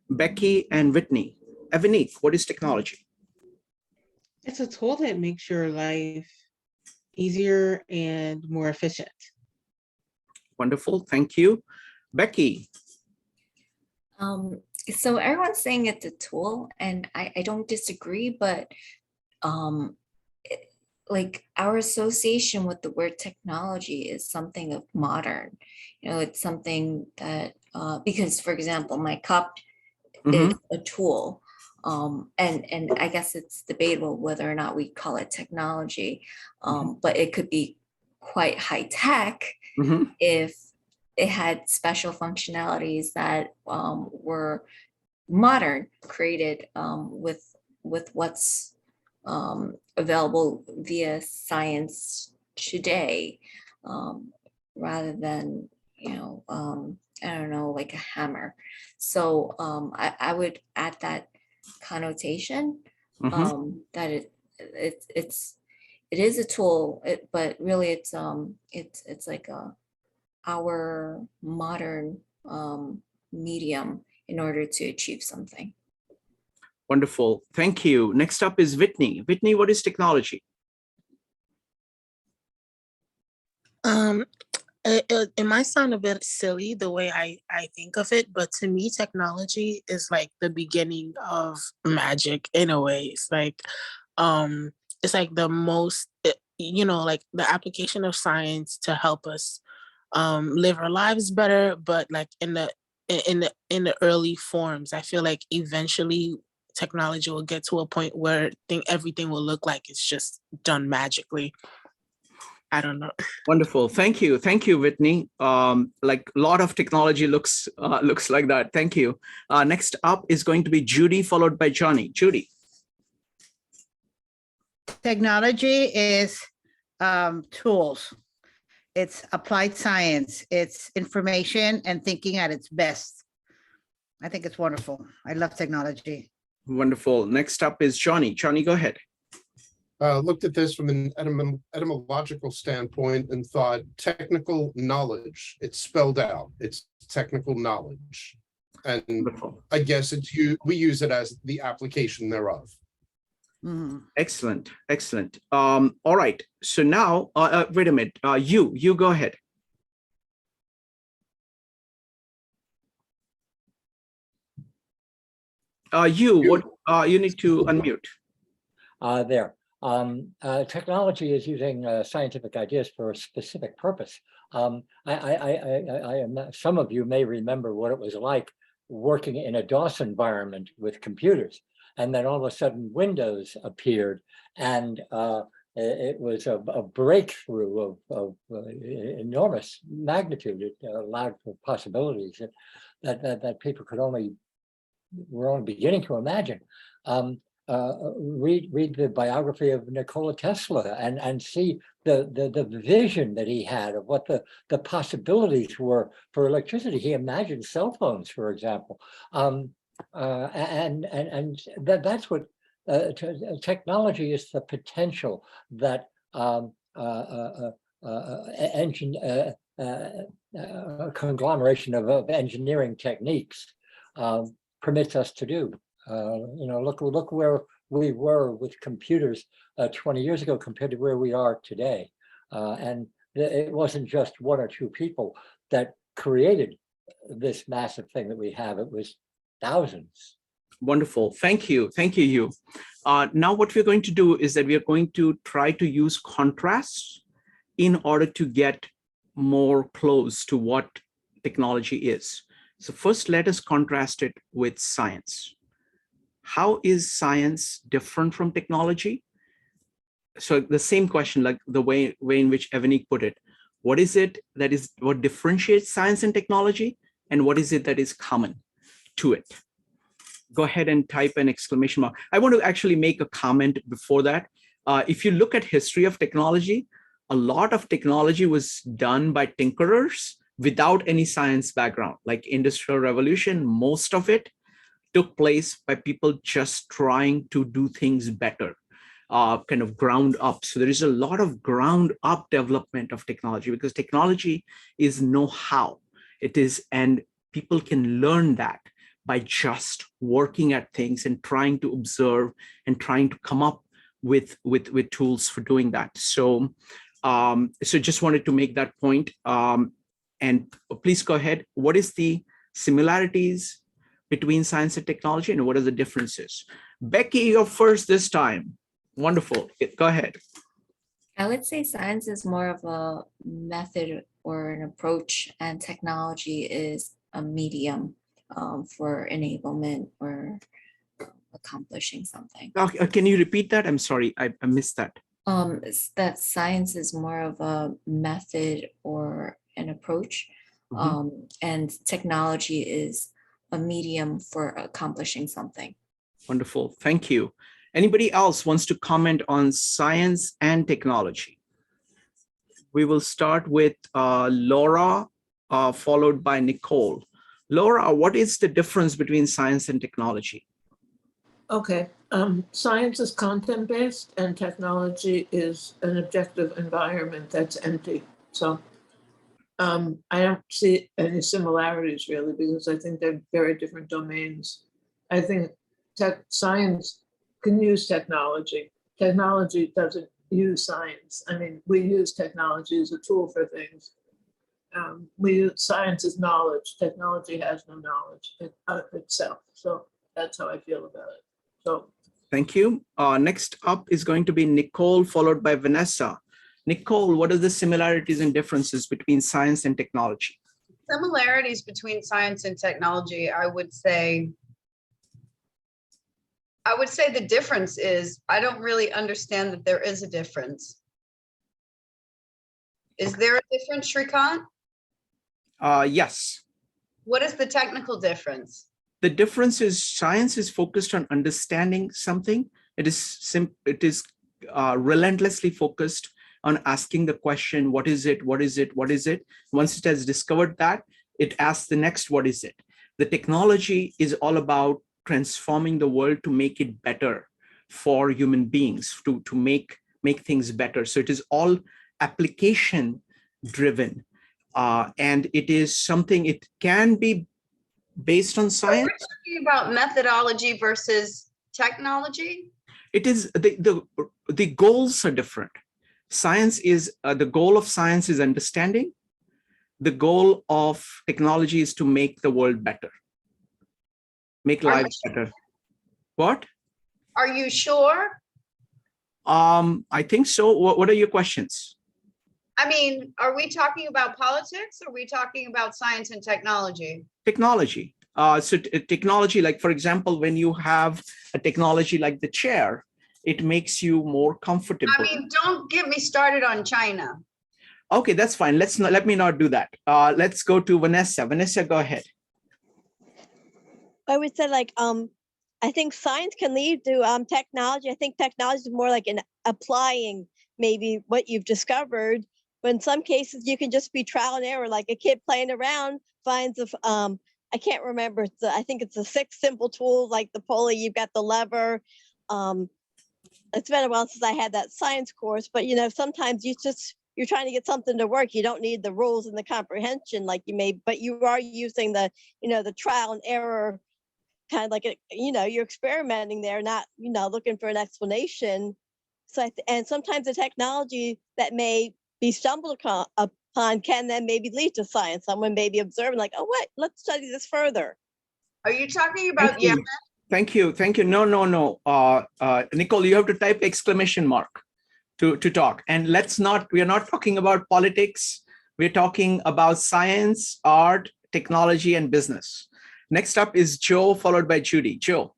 Becky, and Whitney. Evanique, what is technology? It's a tool that makes your life easier and more efficient. Wonderful. Thank you. Becky. So everyone's saying it's a tool, and I don't disagree, but like our association with the word technology is something of modern. It's something that because, for example, my cup is a tool. And I guess it's debatable whether or not we call it technology, but it could be quite high tech if it had special functionalities that were modern, created with what's available via science today, rather than I don't know, like a hammer. So I would add that connotation, that it is a tool, but really it's like our modern medium in order to achieve something. Wonderful. Thank you. Next up is Whitney. Whitney, what is technology? It might sound a bit silly the way I think of it, but to me, technology is like the beginning of magic in a way. It's like the most, like the application of science to help us live our lives better. But like in the early forms, I feel like eventually technology will get to a point where everything will look like it's just done magically. I don't know. Wonderful. Thank you. Thank you, Whitney. Like a lot of technology looks like that. Thank you. Next up is going to be Judy, followed by Johnny. Judy. Technology is tools. It's applied science. It's information and thinking at its best. I think it's wonderful. I love technology. Wonderful. Next up is Johnny. Johnny, go ahead. Looked at this from an etymological standpoint and thought technical knowledge. It's spelled out. It's technical knowledge. And Wonderful. I guess we use it as the application thereof. Excellent. Excellent. All right. So now, wait a minute. You go ahead. You need to unmute. There. Technology is using scientific ideas for a specific purpose. Some of you may remember what it was like working in a DOS environment with computers, and then all of a sudden Windows appeared, and it was a breakthrough of enormous magnitude. It allowed for possibilities that people were only beginning to imagine. Read the biography of Nikola Tesla and see the vision that he had of what the possibilities were for electricity. He imagined cell phones, for example, and that's what technology is. The potential that conglomeration of engineering techniques permits us to do. Look where we were with computers 20 years ago compared to where we are today. And it wasn't just one or two people that created this massive thing that we have. It was thousands. Wonderful. Thank you. Thank you, you. Now what we're going to do is that we are going to try to use contrasts in order to get more close to what technology is. So first, let us contrast it with science. How is science different from technology? So the same question, like the way in which Evanique put it, what is it that is what differentiates science and technology, and what is it that is common to it? Go ahead and type an exclamation mark. I want to actually make a comment before that. If you look at history of technology, a lot of technology was done by tinkerers without any science background. Like Industrial Revolution, most of it took place by people just trying to do things better, kind of ground up. So there is a lot of ground up development of technology, because technology is know-how. It is, and people can learn that by just working at things and trying to observe and trying to come up with tools for doing that. So so just wanted to make that point. And please go ahead. What is the similarities between science and technology, and what are the differences? Becky, you're first this time. Wonderful. Go ahead. I would say science is more of a method or an approach, and technology is a medium for enablement or accomplishing something. Can you repeat that? I'm sorry, I missed that. That science is more of a method or an approach, and technology is a medium for accomplishing something. Wonderful, thank you. Anybody else wants to comment on science and technology? We will start with Laura, followed by Nicole. Laura, what is the difference between science and technology? Okay, science is content-based and technology is an objective environment that's empty. So I don't see any similarities really, because I think they're very different domains. I think science can use technology. Technology doesn't use science. I mean, we use technology as a tool for things. Science is knowledge. Technology has no knowledge itself. So that's how I feel about it. So thank you. Next up is going to be Nicole, followed by Vanessa. Nicole, what are the similarities and differences between science and technology? Similarities between science and technology, I would say the difference is I don't really understand that there is a difference. Is there a difference, Shrikant? Yes. What is the technical difference? The difference is science is focused on understanding something. It is relentlessly focused on asking the question, what is it? What is it? What is it? Once it has discovered that, it asks the next, what is it? The technology is all about transforming the world to make it better for human beings, to make things better. So it is all application driven. And it is something, it can be based on science. So we're talking about methodology versus technology? It is, the goals are different. Science is, the goal of science is understanding. The goal of technology is to make the world better. Make lives better. What? Are you sure? I think so. What are your questions? I mean, are we talking about politics or are we talking about science and technology? Technology. So technology, like for example, when you have a technology like the chair, it makes you more comfortable. I mean, don't get me started on China. Okay, that's fine. Let me not do that. Let's go to Vanessa. Vanessa, go ahead. I would say I think science can lead to technology. I think technology is more like applying maybe what you've discovered. But in some cases, you can just be trial and error, like a kid playing around finds I can't remember. I think it's the 6 simple tools, like the pulley. You've got the lever. It's been a while since I had that science course, but sometimes you're trying to get something to work. You don't need the rules and the comprehension like you may, but you are using the the trial and error, kind of like you're experimenting there, not looking for an explanation. So and sometimes the technology that may be stumbled upon can then maybe lead to science. Someone may be observing like, oh wait, let's study this further. Are you talking about Yemen? Thank you. No. Nicole, you have to type exclamation mark to talk. And we are not talking about politics. We're talking about science, art, technology, and business. Next up is Joe, followed by Judy. Joe.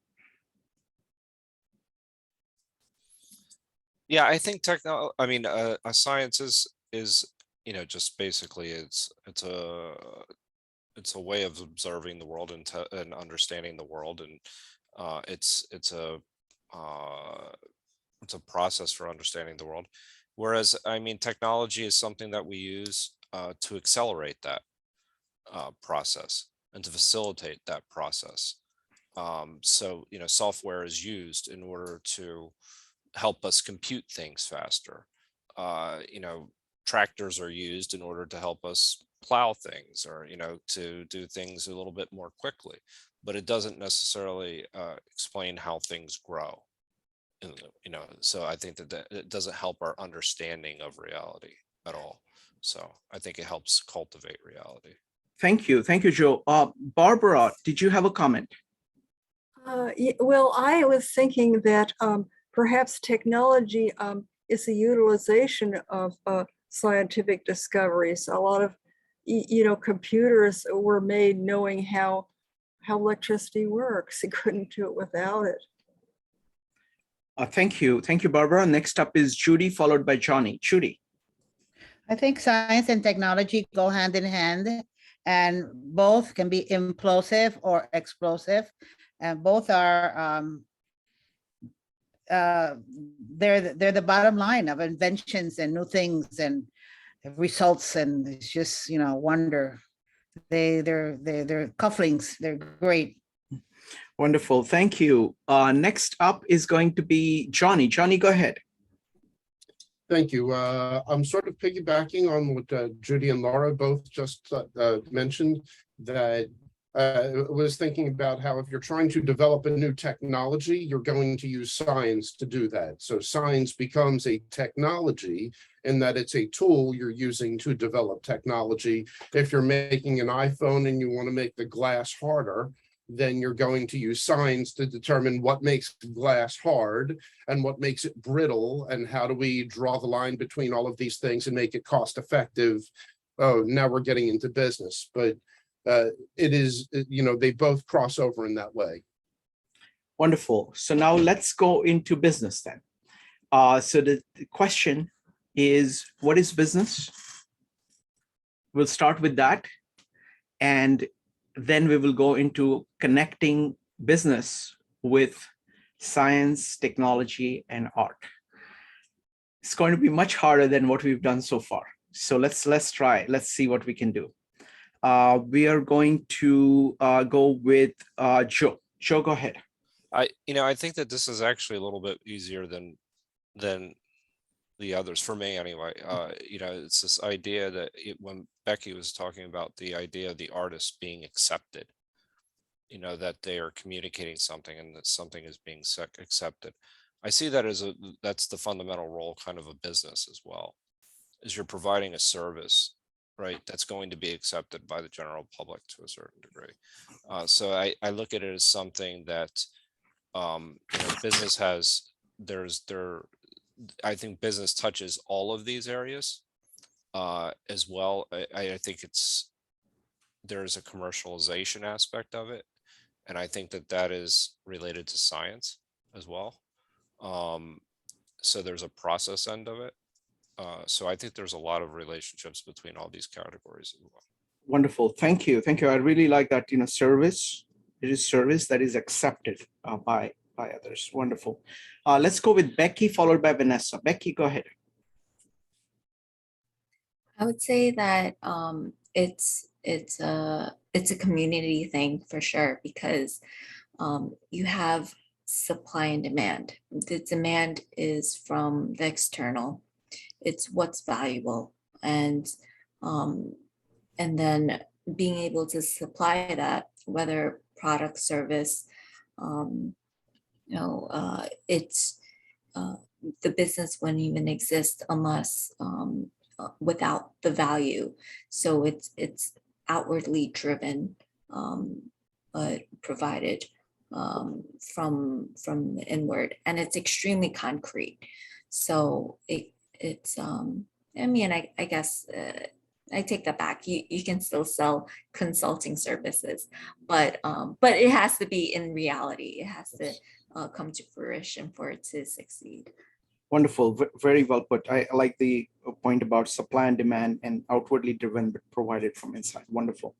Yeah, I think science is just basically it's a way of observing the world and understanding the world, and it's a process for understanding the world. Whereas, I mean, technology is something that we use to accelerate that process and to facilitate that process. So, you know, software is used in order to help us compute things faster. You know, tractors are used in order to help us plow things, or, you know, to do things a little bit more quickly, but it doesn't necessarily explain how things grow. And, you know, so I think that it doesn't help our understanding of reality at all. So I think it helps cultivate reality. Thank you. Thank you, Joe. Barbara, did you have a comment? Well, I was thinking that perhaps technology is the utilization of scientific discoveries. A lot of, computers were made knowing how electricity works. You couldn't do it without it. Thank you. Thank you, Barbara. Next up is Judy, followed by Johnny. Judy. I think science and technology go hand in hand, and both can be implosive or explosive, and both are they're the bottom line of inventions and new things and results, and it's just, you know, wonder. They're cufflinks. They're great. Wonderful. Thank you. Next up is going to be Johnny. Johnny, go ahead. Thank you. I'm sort of piggybacking on what Judy and Laura both just mentioned, that was thinking about how if you're trying to develop a new technology, you're going to use science to do that. So science becomes a technology in that it's a tool you're using to develop technology. If you're making an iPhone and you want to make the glass harder, then you're going to use science to determine what makes glass hard and what makes it brittle, and how do we draw the line between all of these things and make it cost effective. Oh, now we're getting into business, but it is, they both cross over in that way. Wonderful. So now let's go into business then. So the question is, what is business? We'll start with that, and then we will go into connecting business with science, technology, and art. It's going to be much harder than what we've done so far. So let's try. Let's see what we can do. We are going to go with Joe. Joe, go ahead. I think that this is actually a little bit easier than the others, for me anyway. It's this idea that when Becky was talking about the idea of the artist being accepted, that they are communicating something and that something is being accepted. I see that as that's the fundamental role kind of a business as well, is you're providing a service, right, that's going to be accepted by the general public to a certain degree. So I look at it as something that business has, I think business touches all of these areas as well. I think there's a commercialization aspect of it. And I think that is related to science as well. So there's a process end of it. So I think there's a lot of relationships between all these categories as well. Wonderful. Thank you. Thank you. I really like that, service. It is service that is accepted by others. Wonderful. Let's go with Becky, followed by Vanessa. Becky, go ahead. I would say that it's a community thing for sure, because you have supply and demand. The demand is from the external. It's what's valuable, and then being able to supply that, whether product, service, it's the business wouldn't even exist unless without the value. So it's outwardly driven, but provided from the inward, and it's extremely concrete. So it's I guess I take that back. You can still sell consulting services, but it has to be in reality. It has to come to fruition for it to succeed. Wonderful. Very well put. I like the point about supply and demand and outwardly driven, but provided from inside. Wonderful.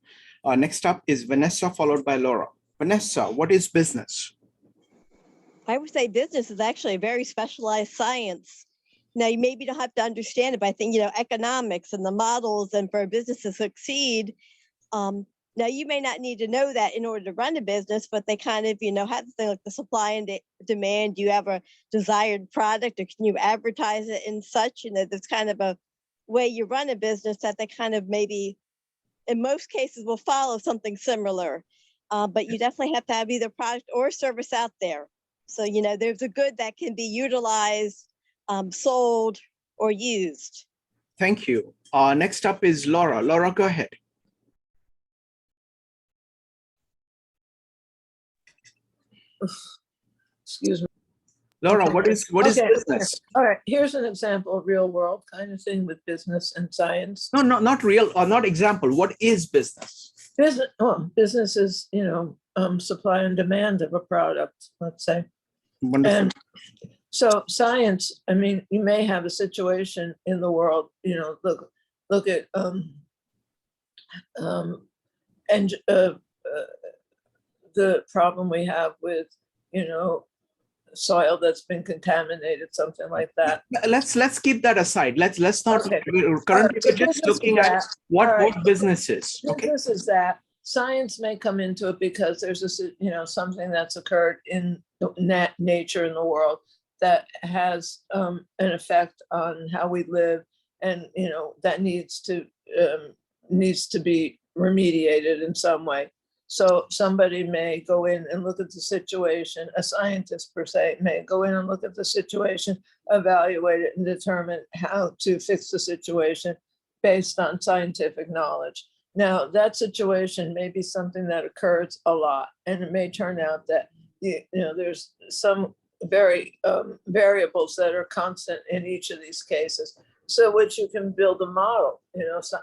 Next up is Vanessa, followed by Laura. Vanessa, what is business? I would say business is actually a very specialized science. Now, you maybe don't have to understand it, but I think, economics and the models and for a business to succeed, now you may not need to know that in order to run a business, but they kind of, have the thing like the supply and demand. Do you have a desired product, or can you advertise it in such, there's kind of a way you run a business that they kind of maybe, in most cases, will follow something similar. But you definitely have to have either product or service out there. So, there's a good that can be utilized, sold, or used. Thank you. Next up is Laura. Laura, go ahead. Excuse me. Laura, what is Okay. business? All right, here's an example of real world kind of thing with business and science. No, not real or not example. What is business? Business is, supply and demand of a product, let's say. Wonderful. And so science, I mean, you may have a situation in the world, look at the problem we have with, soil that's been contaminated, something like that. Let's keep that aside. Let's not. Okay. Currently, we're just Business looking is at that. what All right. business is. Okay. Business is that. Science may come into it because there's something that's occurred in nature in the world that has an effect on how we live, and that needs to be remediated in some way. So somebody may go in and look at the situation. A scientist per se may go in and look at the situation, evaluate it, and determine how to fix the situation based on scientific knowledge. Now, that situation may be something that occurs a lot, and it may turn out that there's some very variables that are constant in each of these cases. So, which you can build a model.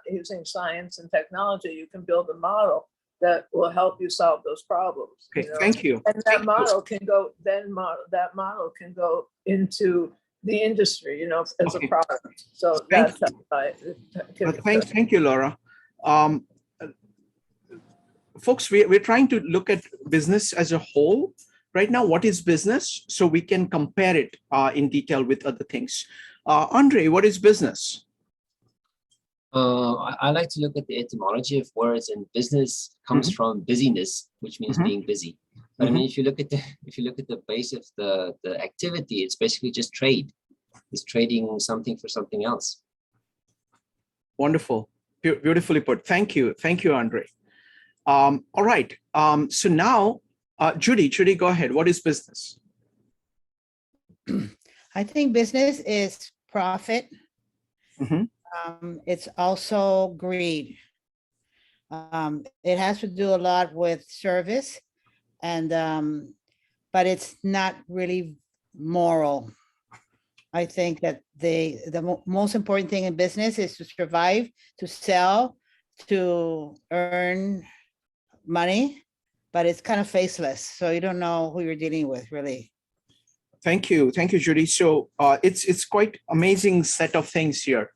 Using science and technology, you can build a model that will help you solve those problems. Okay. Thank you. And that model can go. That model can go into the industry, as a product. So that's thank you, Laura. Folks, we're trying to look at business as a whole right now. What is business? So we can compare it in detail with other things. Andre, what is business? I like to look at the etymology of words, and business comes from busyness, which means being busy. But I mean, if you look at the base of the activity, it's basically just trade. It's trading something for something else. Wonderful, beautifully put. Thank you, Andre. All right. So now, Judy, go ahead. What is business? I think business is profit. It's also greed. It has to do a lot with service, and but it's not really moral. I think that the most important thing in business is to survive, to sell, to earn money, but it's kind of faceless. So you don't know who you're dealing with, really. Thank you, Judy. So it's quite amazing set of things here.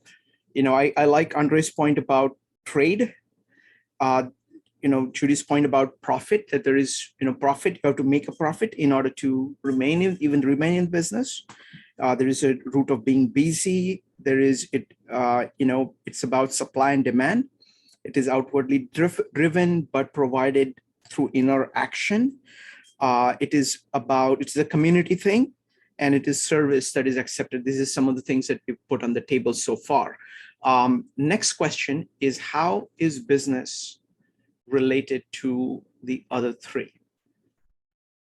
I like Andre's point about trade. Judy's point about profit, that there is, profit, you have to make a profit in order to remain in business. There is a root of being busy. There is it's about supply and demand. It is outwardly driven, but provided through inner action. It's a community thing, and it is service that is accepted. This is some of the things that we've put on the table so far. Next question is, how is business related to the other three?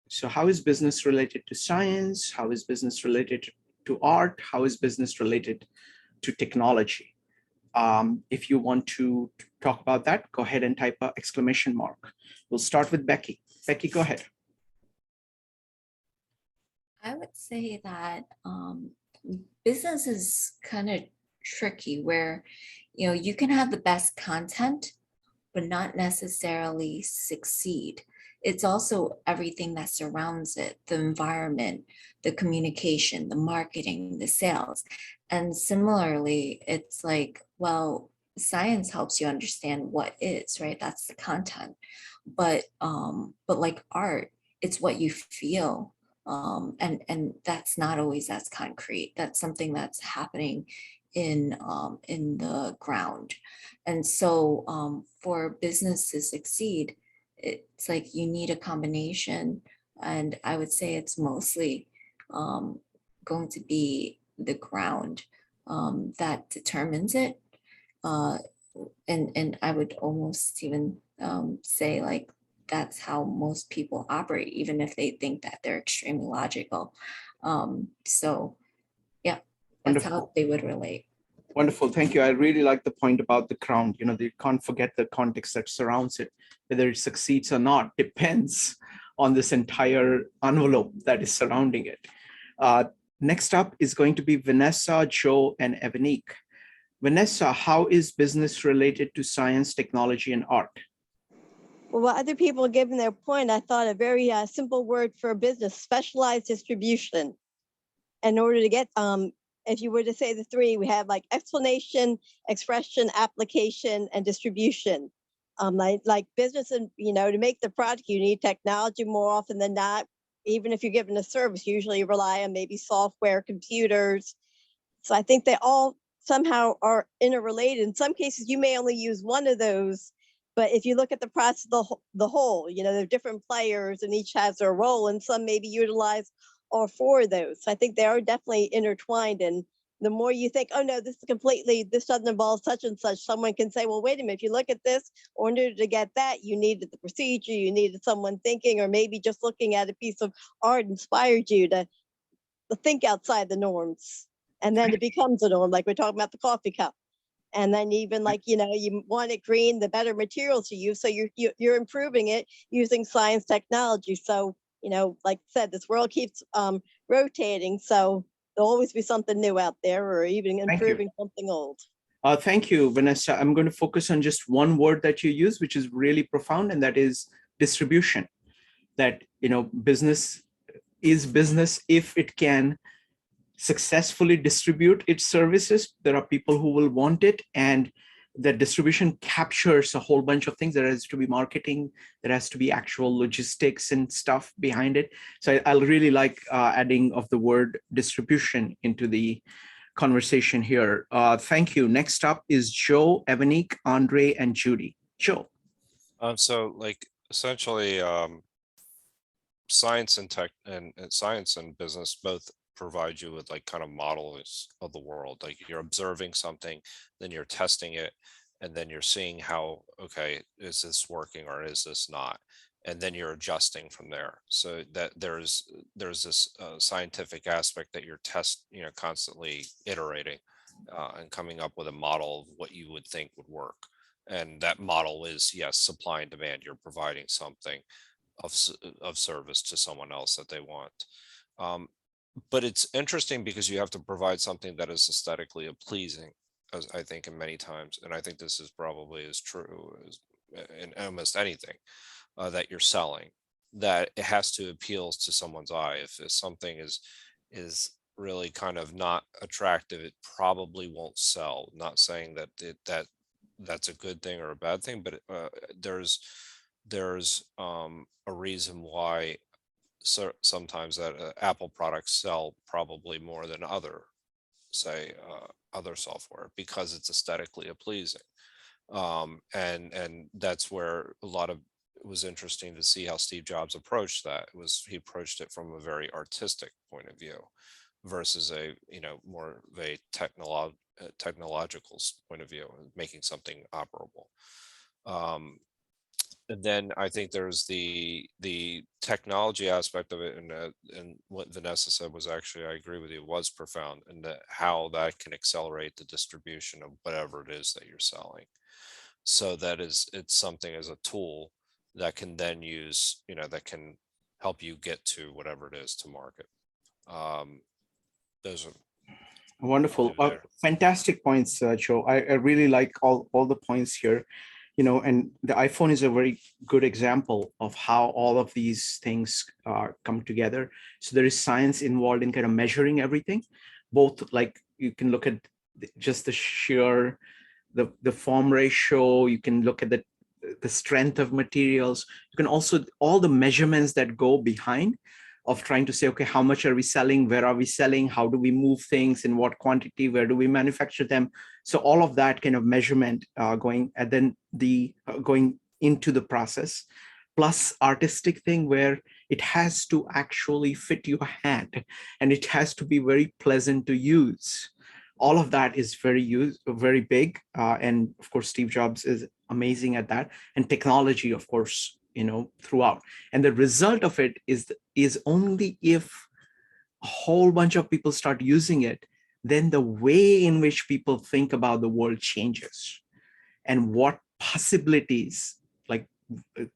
So how is business related to science? How is business related to art? How is business related to technology? If you want to talk about that, go ahead and type an exclamation mark. We'll start with Becky. Becky, go ahead. I would say that business is kind of tricky, where you can have the best content but not necessarily succeed. It's also everything that surrounds it, the environment, the communication, the marketing, the sales. And similarly, it's like, well, science helps you understand what is, right? That's the content. But like art, it's what you feel. And that's not always as concrete. That's something that's happening in the ground. And so for business to succeed, it's like you need a combination. And I would say it's mostly going to be the ground that determines it. And I would almost even say like that's how most people operate, even if they think that they're extremely logical. So yeah, that's Wonderful. how they would relate. Wonderful. Thank you. I really like the point about the ground. You know, you can't forget the context that surrounds it. Whether it succeeds or not depends on this entire envelope that is surrounding it. Next up is going to be Vanessa, Joe, and Evanique. Vanessa, how is business related to science, technology, and art? Well, while other people are giving their point, I thought a very simple word for business: specialized distribution. In order to get, if you were to say the three, we have like explanation, expression, application, and distribution. Like business, and to make the product, you need technology more often than not. Even if you're given a service, usually you rely on maybe software, computers. So I think they all somehow are interrelated. In some cases, you may only use one of those, but if you look at the process, the whole, there are different players and each has their role, and some maybe utilize all four of those. So I think they are definitely intertwined. And the more you think, oh no, this doesn't involve such and such, someone can say, well, wait a minute, if you look at this, in order to get that, you needed the procedure, you needed someone thinking, or maybe just looking at a piece of art inspired you to think outside the norms. And then it becomes a norm, like we're talking about the coffee cup. And then even like, you want it green, the better materials you use. So you're improving it using science, technology. So, like I said, this world keeps rotating. So there'll always be something new out there, or even improving something old. Thank you, Vanessa. I'm going to focus on just one word that you use, which is really profound, and that is distribution. That, business is business if it can successfully distribute its services. There are people who will want it, and that distribution captures a whole bunch of things. There has to be marketing, there has to be actual logistics and stuff behind it. So I'll really like adding of the word distribution into the conversation here. Thank you. Next up is Joe, Evanique, Andre, and Judy. Joe. So like essentially science and tech and science and business both provide you with like kind of models of the world. Like you're observing something, then you're testing it, and then you're seeing how, okay, is this working or is this not? And then you're adjusting from there. So that there's this scientific aspect that you're constantly iterating and coming up with a model of what you would think would work. And that model is, yes, supply and demand. You're providing something of service to someone else that they want. But it's interesting because you have to provide something that is aesthetically pleasing, as I think in many times. And I think this is probably as true as in almost anything that you're selling, that it has to appeal to someone's eye. If something is really kind of not attractive, it probably won't sell. Not saying that that's a good thing or a bad thing, but there's a reason why sometimes that Apple products sell probably more than other software, because it's aesthetically pleasing. And that's where it was interesting to see how Steve Jobs approached that. He approached it from a very artistic point of view versus a more of a technological point of view, making something operable. And then I think there's the technology aspect of it, and what Vanessa said was actually, I agree with you, was profound, and how that can accelerate the distribution of whatever it is that you're selling. So it's something as a tool that can then use, that can help you get to whatever it is to market. Those are wonderful. Fantastic points, Joe. I really like all the points here. And the iPhone is a very good example of how all of these things come together. So there is science involved in kind of measuring everything, both like you can look at just the sheer, the form ratio, you can look at the strength of materials. You can also, all the measurements that go behind of trying to say, okay, how much are we selling? Where are we selling? How do we move things? In what quantity? Where do we manufacture them? So all of that kind of measurement going, and then the going into the process, plus artistic thing where it has to actually fit your hand and it has to be very pleasant to use. All of that is very big. And of course, Steve Jobs is amazing at that. And technology, of course, throughout. And the result of it is only if a whole bunch of people start using it, then the way in which people think about the world changes. And what possibilities, like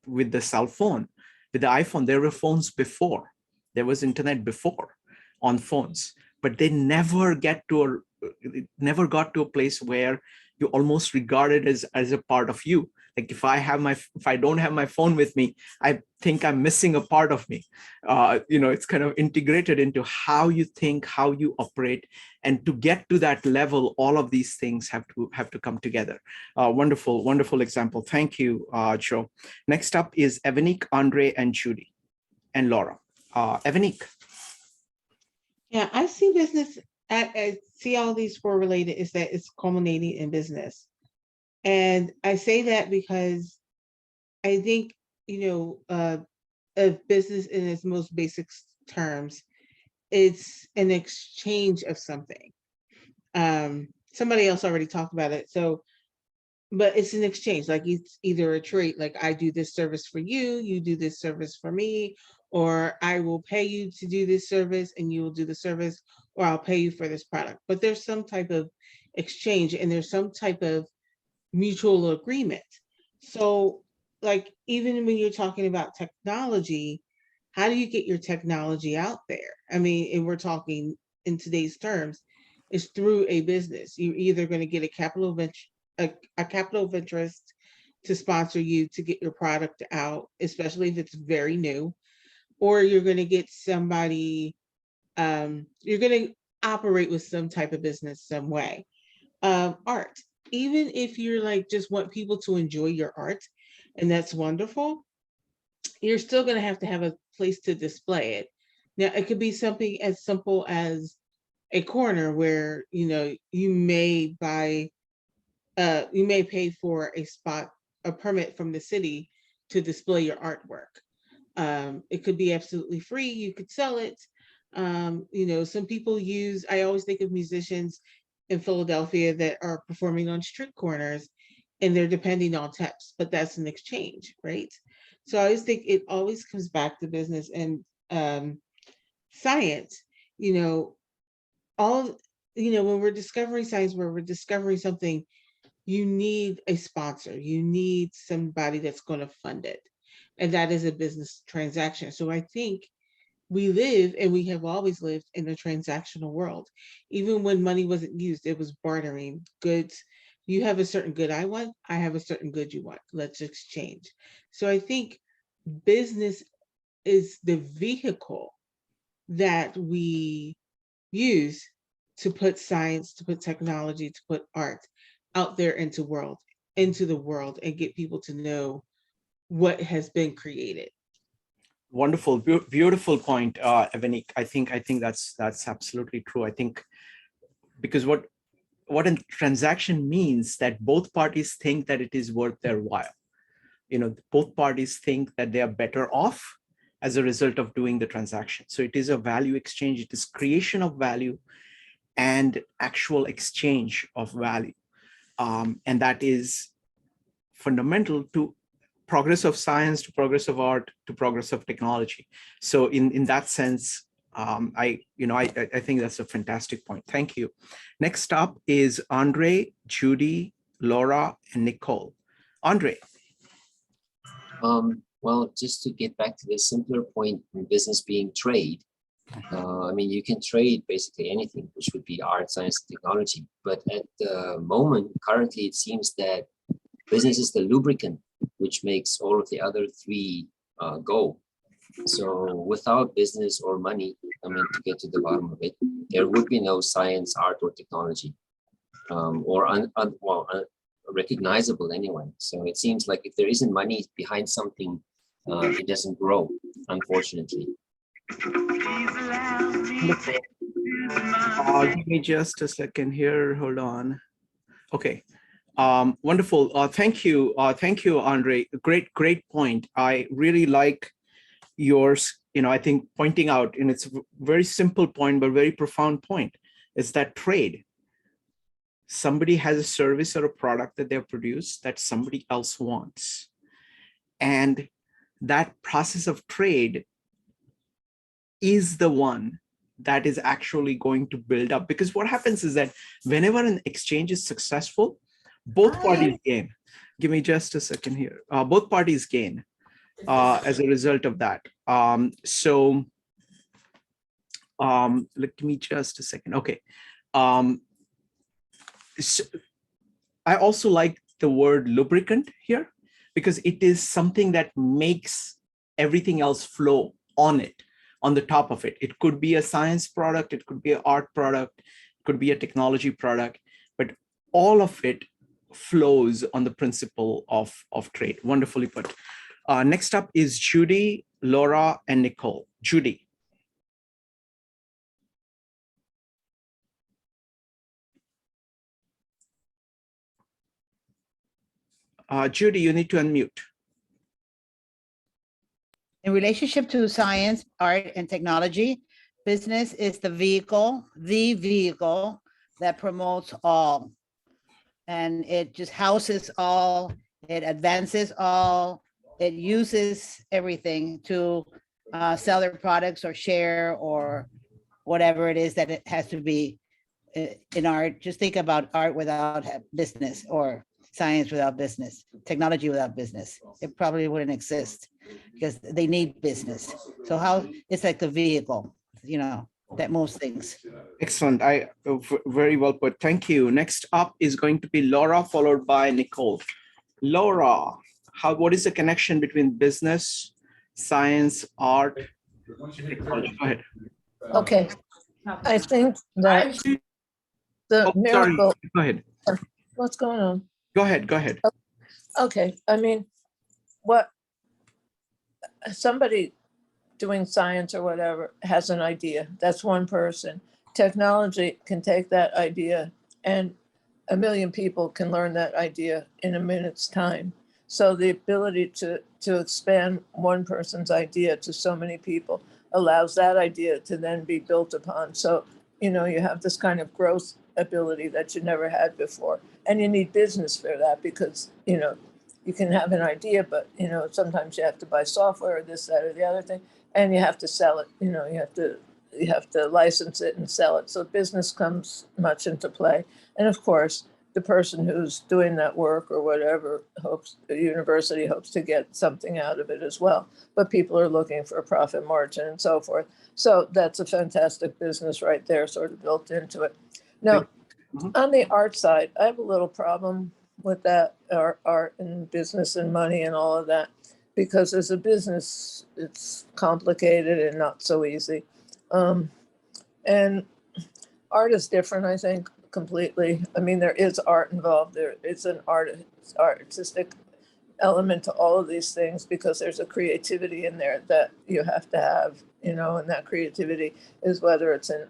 with the cell phone, with the iPhone, there were phones before, there was internet before on phones, but they never got to a place where you almost regard it as a part of you. Like if I don't have my phone with me, I think I'm missing a part of me. It's kind of integrated into how you think, how you operate, and to get to that level, all of these things have to come together. Wonderful example. Thank you, Joe. Next up is Evanik, Andre, and Judy, and Laura. Evanik. Yeah, I see business. I see all these four related is that it's culminating in business. And I say that because I think, of business in its most basic terms, it's an exchange of something. Somebody else already talked about it. But it's an exchange, like it's either a trade, like I do this service for you, you do this service for me, or I will pay you to do this service and you will do the service, or I'll pay you for this product. But there's some type of exchange and there's some type of mutual agreement. So like, even when you're talking about technology, how do you get your technology out there? I mean, and we're talking in today's terms, it's through a business. You're either going to get a capital of interest to sponsor you to get your product out, especially if it's very new, or you're going to get somebody, you're going to operate with some type of business some way. Art, even if you're like just want people to enjoy your art, and that's wonderful, you're still going to have a place to display it. Now, it could be something as simple as a corner where you may pay for a permit from the city to display your artwork. It could be absolutely free. You could sell it. Some people I always think of musicians in Philadelphia that are performing on street corners and they're depending on tips, but that's an exchange, right? So I always think it always comes back to business and science. When we're discovering science, where we're discovering something, you need a sponsor, you need somebody that's going to fund it. And that is a business transaction. So I think we live, and we have always lived, in a transactional world. Even when money wasn't used, it was bartering goods. You have a certain good I want, I have a certain good you want. Let's exchange. So I think business is the vehicle that we use to put science, to put technology, to put art out there into the world and get people to know what has been created. Wonderful, beautiful point, Evanik. I think that's absolutely true. I think because what a transaction means, that both parties think that it is worth their while. Both parties think that they are better off as a result of doing the transaction. So it is a value exchange. It is creation of value and actual exchange of value. And that is fundamental to progress of science, to progress of art, to progress of technology. So in that sense, I think that's a fantastic point. Thank you. Next up is Andre, Judy, Laura, and Nicole. Andre. Well, just to get back to the simpler point in business being trade, you can trade basically anything, which would be art, science, and technology. But at the moment, currently, it seems that business is the lubricant, which makes all of the other three go. So without business or money, to get to the bottom of it, there would be no science, art, or technology, recognizable anyway. So it seems like if there isn't money behind something, it doesn't grow, unfortunately. Wonderful. Give me just a second here. Hold on. Okay. Wonderful. Thank you. Thank you, Andre. Great point. I really like yours. I think pointing out, and it's a very simple point, but very profound point, is that trade. Somebody has a service or a product that they've produced that somebody else wants. And that process of trade is the one that is actually going to build up. Because what happens is that whenever an exchange is successful, both parties gain. Give me just a second here. Both parties gain as a result of that. Let me just a second. Okay. So I also like the word lubricant here, because it is something that makes everything else flow on it, on the top of it. It could be a science product, it could be an art product, it could be a technology product, but all of it flows on the principle of trade. Wonderfully put. Next up is Judy, Laura, and Nicole. Judy. Judy, you need to unmute. In relationship to science, art, and technology, business is the vehicle that promotes all. And it just houses all, it advances all, it uses everything to sell their products or share or whatever it is that it has to be in art. Just think about art without business, or science without business, technology without business. It probably wouldn't exist because they need business. So how it's like a vehicle, that moves things. Excellent. Very well put. Thank you. Next up is going to be Laura, followed by Nicole. Laura, what is the connection between business, science, art, and technology? Go ahead. Okay. I think that the miracle. Sorry. Go ahead. What's going on? Go ahead. Go ahead. Okay. I mean, somebody doing science or whatever has an idea. That's one person. Technology can take that idea and 1 million people can learn that idea in a minute's time. So the ability to expand one person's idea to so many people allows that idea to then be built upon. So, you have this kind of growth ability that you never had before. And you need business for that because, you can have an idea, but, sometimes you have to buy software or this, that, or the other thing, and you have to sell it. You have to license it and sell it. So business comes much into play. And of course, the person who's doing that work or whatever the university hopes to get something out of it as well. But people are looking for a profit margin and so forth. So that's a fantastic business right there, sort of built into it. Now, on the art side, I have a little problem with that, art and business and money and all of that, because as a business, it's complicated and not so easy. And art is different, I think, completely. I mean, there is art involved. There is an artistic element to all of these things because there's a creativity in there that you have to have, and that creativity is whether it's in,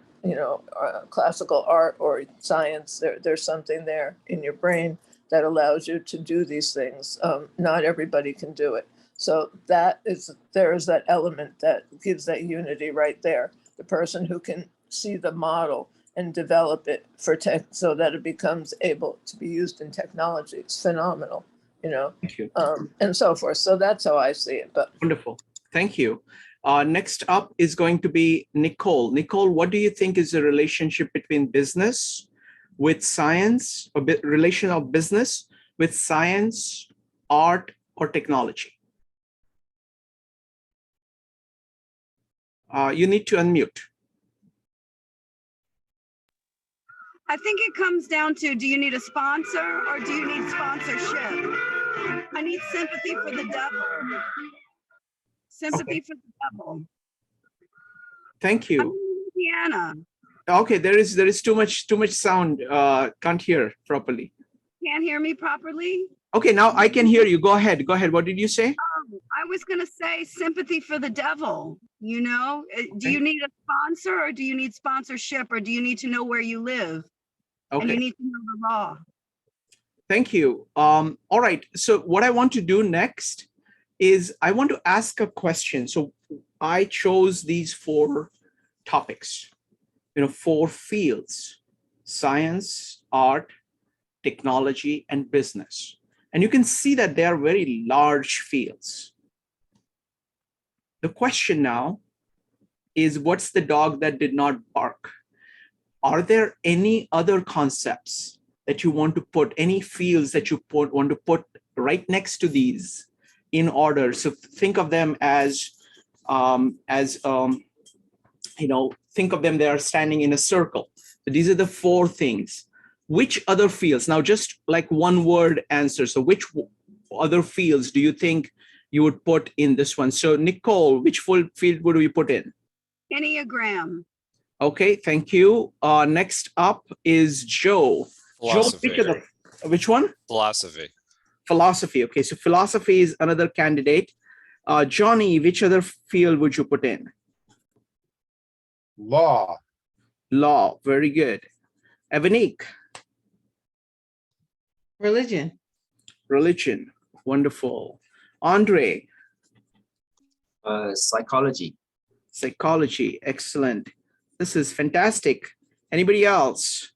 classical art or science, there's something there in your brain that allows you to do these things. Not everybody can do it. So there is that element that gives that unity right there. The person who can see the model and develop it for tech so that it becomes able to be used in technology. It's phenomenal, Thank you. And so forth. So that's how I see it. But wonderful. Thank you. Next up is going to be Nicole. Nicole, what do you think is the relationship between business with science, or relation of business with science, art, or technology? You need to unmute. I think it comes down to, do you need a sponsor or do you need sponsorship? I need sympathy for the devil. Sympathy for the devil. Thank you. I'm in Indiana. Okay, there is too much sound. Can't hear properly. Can't hear me properly? Okay, now I can hear you. Go ahead. Go ahead. What did you say? I was going to say sympathy for the devil. You know, do you need a sponsor, or do you need sponsorship, or do you need to know where you live? And you Okay, need to know the law. thank you. All right, so what I want to do next is I want to ask a question. So I chose these 4 topics, 4 fields: science, art, technology, and business. And you can see that they are very large fields. The question now is, what's the dog that did not bark? Are there any other concepts that you want to put, any fields that you want to put right next to these in order? So think of them as think of them, they are standing in a circle. So these are the 4 things. Which other fields? Now, just like one word answer. So which other fields do you think you would put in this one? So Nicole, which full field would we put in? Enneagram. Okay, thank you. Next up is Joe. Joe, which one? Philosophy. Philosophy. Okay, so philosophy is another candidate. Johnny, which other field would you put in? Law. Law. Very good. Evanique. Religion. Religion. Wonderful. Andre. Psychology. Psychology. Excellent. This is fantastic. Anybody else?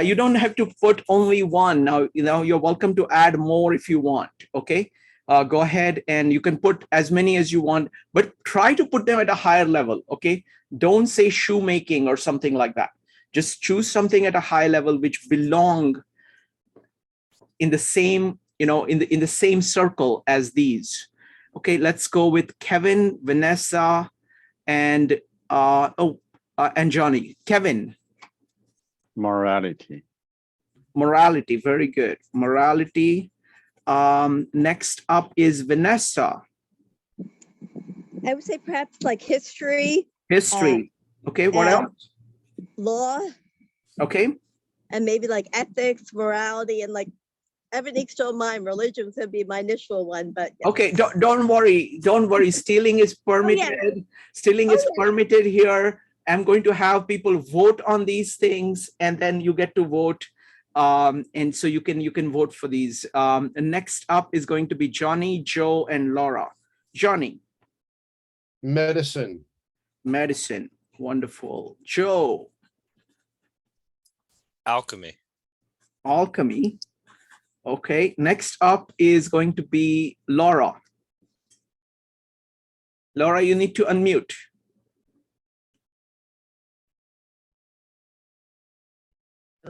You don't have to put only one. Now, you're welcome to add more if you want. Okay. Go ahead and you can put as many as you want, but try to put them at a higher level. Okay. Don't say shoemaking or something like that. Just choose something at a high level which belong in the same, in the same circle as these. Okay, let's go with Kevin, Vanessa, and Johnny. Kevin. Morality. Morality, very good. Morality. Next up is Vanessa. I would say perhaps like history. History. Okay, what else? Law. Okay. And maybe like ethics, morality, and like Evanique stole mine. Religion was gonna be my initial one, but yeah. Okay, don't worry. Don't worry. Stealing is permitted. Oh, yeah. Stealing is permitted here. I'm going to have people vote on these things, and then you get to vote. And so you can vote for these. And next up is going to be Johnny, Joe, and Laura. Johnny. Medicine. Medicine. Wonderful. Joe. Alchemy. Alchemy. Okay. Next up is going to be Laura. Laura, you need to unmute.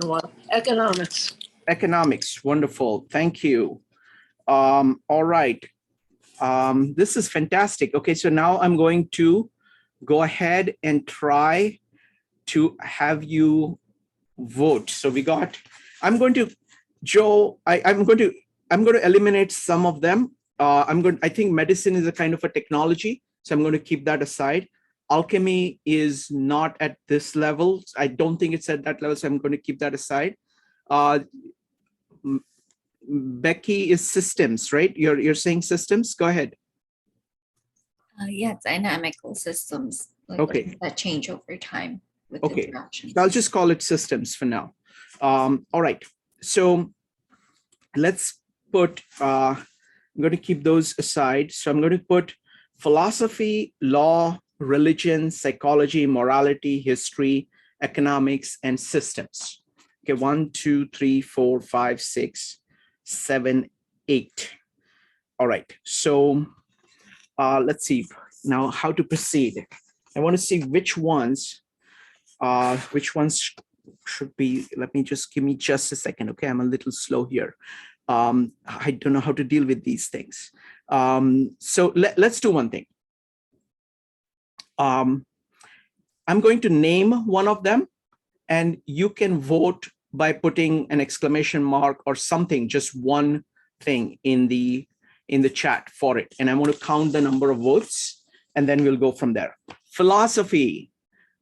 Well, economics. Economics. Wonderful. Thank you. All right. This is fantastic. Okay, so now I'm going to go ahead and try to have you vote. So we got, I'm going to, Joe, I'm going to eliminate some of them. I think medicine is a kind of a technology, so I'm going to keep that aside. Alchemy is not at this level. I don't think it's at that level, so I'm going to keep that aside. Becky is systems, right? You're saying systems? Go ahead. Yeah, dynamical systems. Like Okay. that change over time with Okay. interactions. I'll just call it systems for now. All right. So let's put, I'm going to keep those aside. So I'm going to put philosophy, law, religion, psychology, morality, history, economics, and systems. Okay, 1, 2, 3, 4, 5, 6, 7, 8. All right. So let's see now how to proceed. I want to see which ones should be. Let me give me just a second. Okay, I'm a little slow here. I don't know how to deal with these things. So let's do one thing. I'm going to name one of them, and you can vote by putting an exclamation mark or something, just one thing in the chat for it. And I want to count the number of votes, and then we'll go from there. Philosophy,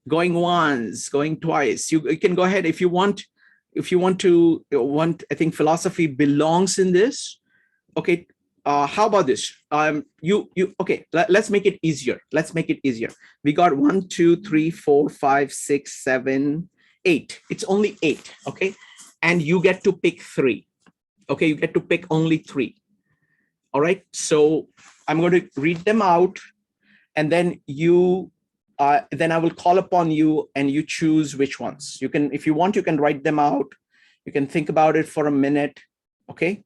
going once, going twice. You can go ahead if you want. If you want, I think philosophy belongs in this. Okay, how about this? Okay, let's make it easier. Let's make it easier. We got 1, 2, 3, 4, 5, 6, 7, 8. It's only 8, okay? And you get to pick 3. Okay, you get to pick only 3. All right, so I'm going to read them out, and then then I will call upon you and you choose which ones. You can, if you want, you can write them out. You can think about it for a minute, okay?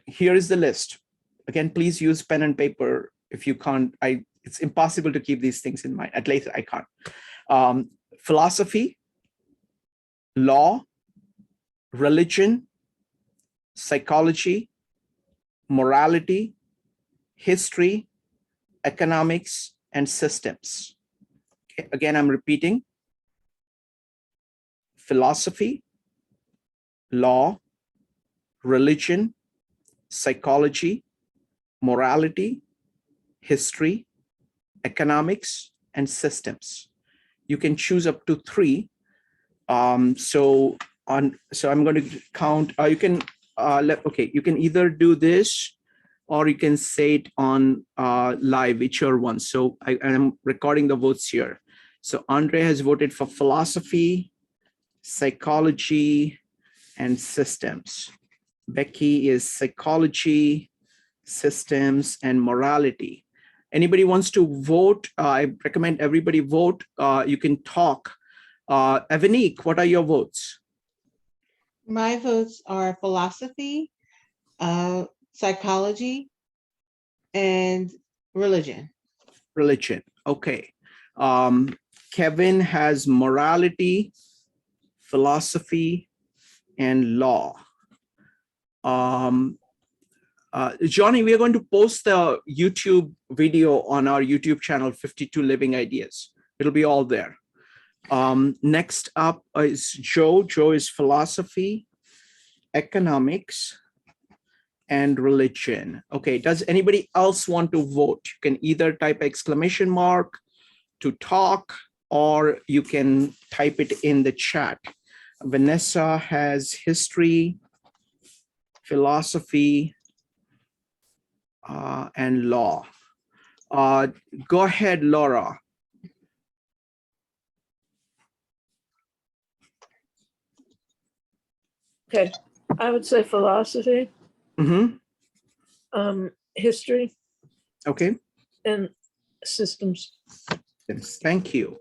Here is the list. Again, please use pen and paper. If you can't, it's impossible to keep these things in mind. At least I can't. Philosophy, law, religion, psychology, morality, history, economics, and systems. Okay, again, I'm repeating. Philosophy, law, religion, psychology, morality, history, economics, and systems. You can choose up to 3. So I'm going to count. You can you can either do this or you can say it on live, whichever one. So I'm recording the votes here. So Andre has voted for philosophy, psychology, and systems. Becky is psychology, systems, and morality. Anybody wants to vote? I recommend everybody vote. You can talk. Evanique, what are your votes? My votes are philosophy, psychology, and religion. Religion, okay. Kevin has morality, philosophy, and law. Johnny, we are going to post the YouTube video on our YouTube channel, 52 Living Ideas. It'll be all there. Next up is Joe. Joe is philosophy, economics, and religion. Okay, does anybody else want to vote? You can either type exclamation mark to talk, or you can type it in the chat. Vanessa has history, philosophy, and law. Go ahead, Laura. Okay, I would say philosophy, history, Okay. and systems. Yes, thank you.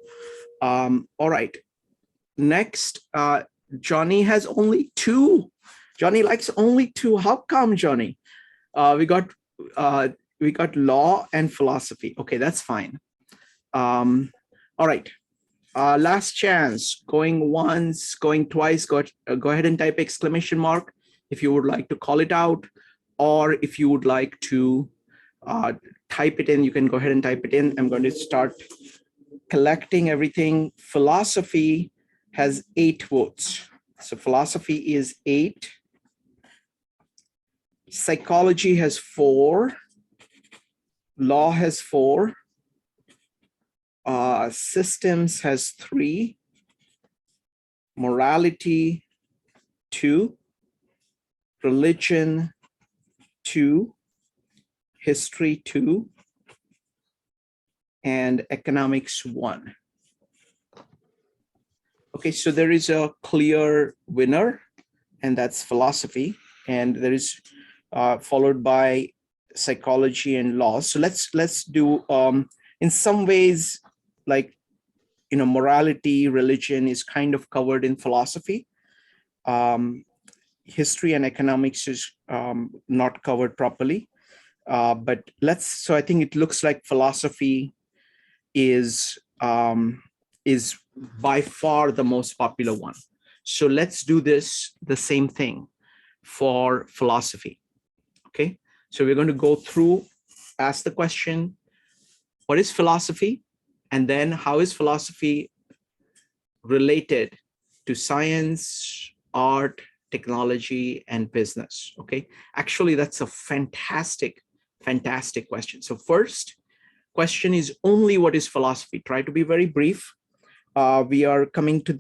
All right. Next, Johnny has only 2. Johnny likes only 2. How come, Johnny? We got law and philosophy. Okay, that's fine. All right. Last chance. Going once, going twice. Go ahead and type exclamation mark if you would like to call it out, or if you would like to type it in, you can go ahead and type it in. I'm going to start collecting everything. Philosophy has 8 votes. So philosophy is 8. Psychology has 4. Law has 4. Systems has 3. Morality 2. Religion 2. History 2. And economics 1. Okay, so there is a clear winner, and that's philosophy, and there is followed by psychology and law. So let's do in some ways, like, morality, religion is kind of covered in philosophy. History and economics is not covered properly. But so I think it looks like philosophy is by far the most popular one. So let's do the same thing for philosophy. Okay, so we're going to go through, ask the question, what is philosophy? And then how is philosophy related to science, art, technology, and business? Okay, actually, that's a fantastic question. So first question is only what is philosophy? Try to be very brief. We are coming to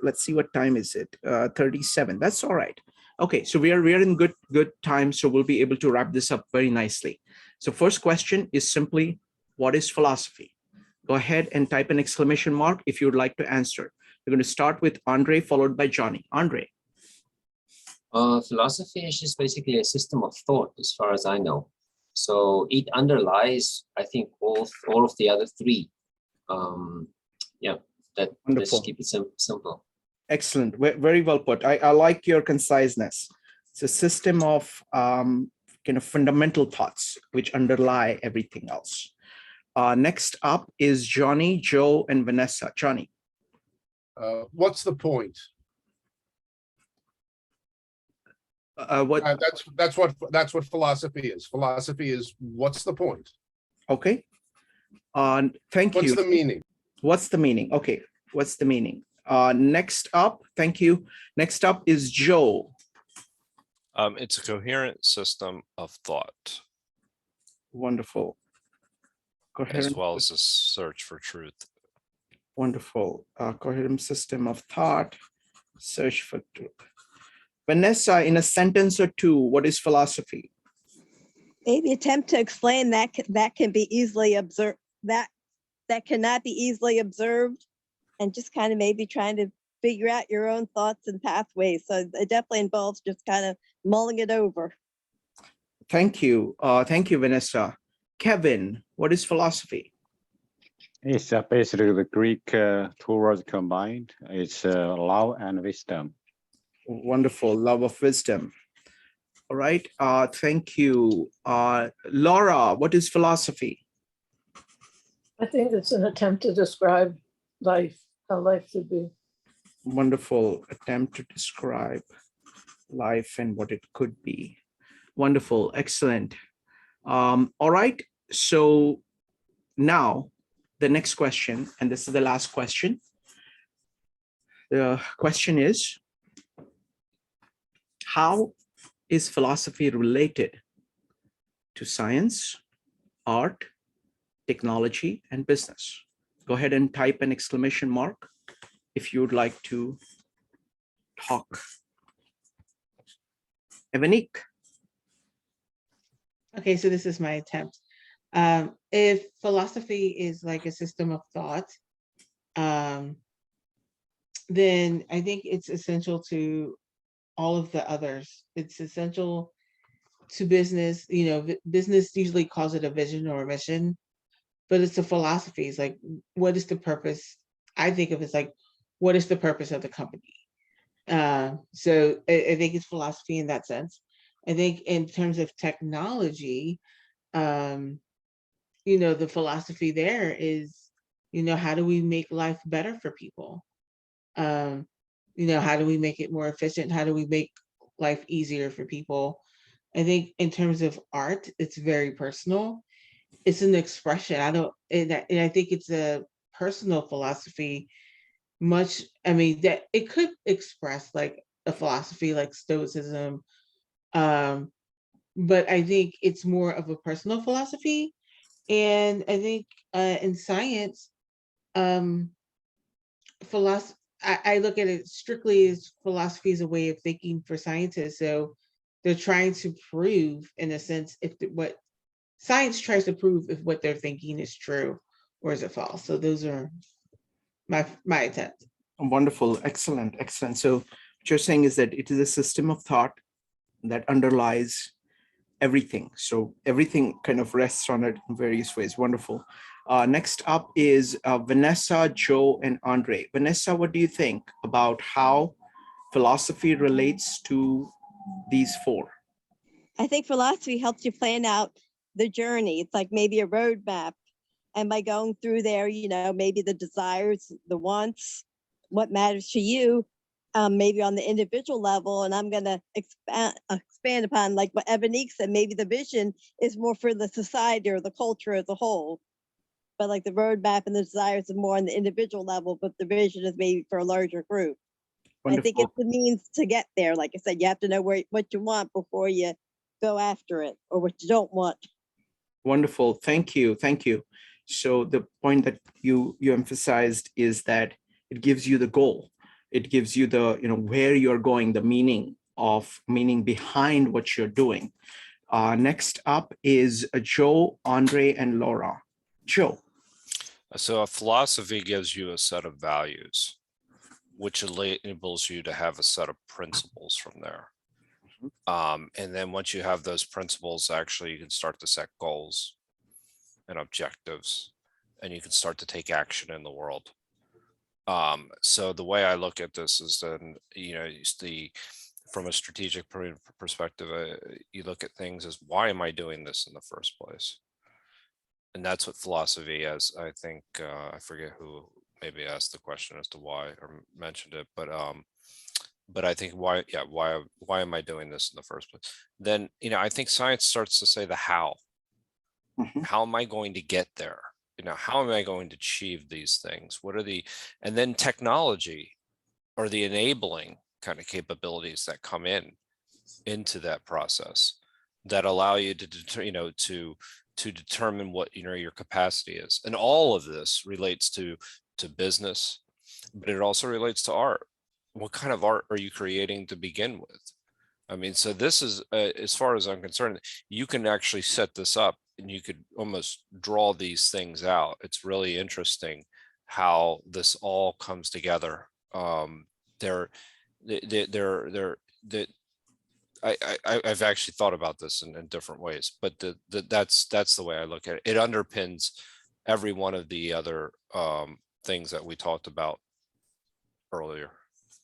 let's see, what time is it? 37. That's all right. Okay, so we are in good time, so we'll be able to wrap this up very nicely. So first question is simply, what is philosophy? Go ahead and type an exclamation mark if you would like to answer. We're going to start with Andre, followed by Johnny. Andre. Philosophy is just basically a system of thought, as far as I know. So it underlies, I think, all of the other three. Yeah, let's Wonderful. keep it simple. Excellent. Very well put. I like your conciseness. It's a system of kind of fundamental thoughts which underlie everything else. Next up is Johnny, Joe, and Vanessa. Johnny. What's the point? What? That's what philosophy is. Philosophy is, what's the point? Okay. Thank you. What's the meaning? What's the meaning? Okay. What's the meaning? Next up, thank you. Next up is Joe. It's a coherent system of thought. Wonderful. Coherent, as well as a search for truth. Wonderful. Coherent system of thought, search for truth. Vanessa, in a sentence or two, what is philosophy? Maybe attempt to explain that can be easily observed, that cannot be easily observed, and just kind of maybe trying to figure out your own thoughts and pathways. So it definitely involves just kind of mulling it over. Thank you. Thank you, Vanessa. Kevin, what is philosophy? It's basically the Greek two words combined. It's love and wisdom. Wonderful. Love of wisdom. All right. Thank you. Laura, what is philosophy? I think it's an attempt to describe life, how life should be. Wonderful. Attempt to describe life and what it could be. Wonderful. Excellent. All right. So now the next question, and this is the last question. The question is, how is philosophy related to science, art, technology, and business? Go ahead and type an exclamation mark if you would like to talk. Evanique. Okay, so this is my attempt. If philosophy is like a system of thought, then I think it's essential to all of the others. It's essential to business. You know, business usually calls it a vision or a mission, but it's a philosophy. It's like, what is the purpose? I think of it as like, what is the purpose of the company? So I think it's philosophy in that sense. I think in terms of technology, you know, the philosophy there is, you know, how do we make life better for people? You know, how do we make it more efficient? How do we make life easier for people? I think in terms of art, it's very personal. It's an expression. And I think it's a personal philosophy. I mean, that it could express like a philosophy like Stoicism, but I think it's more of a personal philosophy. And I think in science, philosophy, I look at it strictly as philosophy is a way of thinking for scientists. So they're trying to prove, in a sense, what science tries to prove if what they're thinking is true or is it false. So those are my attempt. Wonderful. Excellent. Excellent. So what you're saying is that it is a system of thought that underlies everything. So everything kind of rests on it in various ways. Wonderful. Next up is Vanessa, Joe, and Andre. Vanessa, what do you think about how philosophy relates to these four? I think philosophy helps you plan out the journey. It's like maybe a roadmap. And by going through there, you know, maybe the desires, the wants, what matters to you, maybe on the individual level. And I'm going to expand upon like what Evanique said, maybe the vision is more for the society or the culture as a whole. But like the roadmap and the desires are more on the individual level, but the vision is maybe for a larger group. I think it's the means to get there. Like I said, you have to know what you want before you go after it, or what you don't want. Wonderful. Thank you. Thank you. So the point that you emphasized is that it gives you the goal. It gives you the, you know, where you're going, the meaning, of meaning behind what you're doing. Next up is Joe, Andre, and Laura. Joe. So a philosophy gives you a set of values, which enables you to have a set of principles from there. And then once you have those principles, actually, you can start to set goals and objectives, and you can start to take action in the world. So the way I look at this is then, from a strategic perspective, you look at things as, why am I doing this in the first place? And that's what philosophy is. I think, I forget who maybe asked the question as to why or mentioned it, but I think why am I doing this in the first place? Then, I think science starts to say the how. How am I going to get there? How am I going to achieve these things? And then technology or the enabling kind of capabilities that come into that process that allow you to determine what your capacity is. And all of this relates to business, but it also relates to art. What kind of art are you creating to begin with? I mean, so this is, as far as I'm concerned, you can actually set this up and you could almost draw these things out. It's really interesting how this all comes together. I've actually thought about this in different ways, but that's the way I look at it. It underpins every one of the other things that we talked about earlier.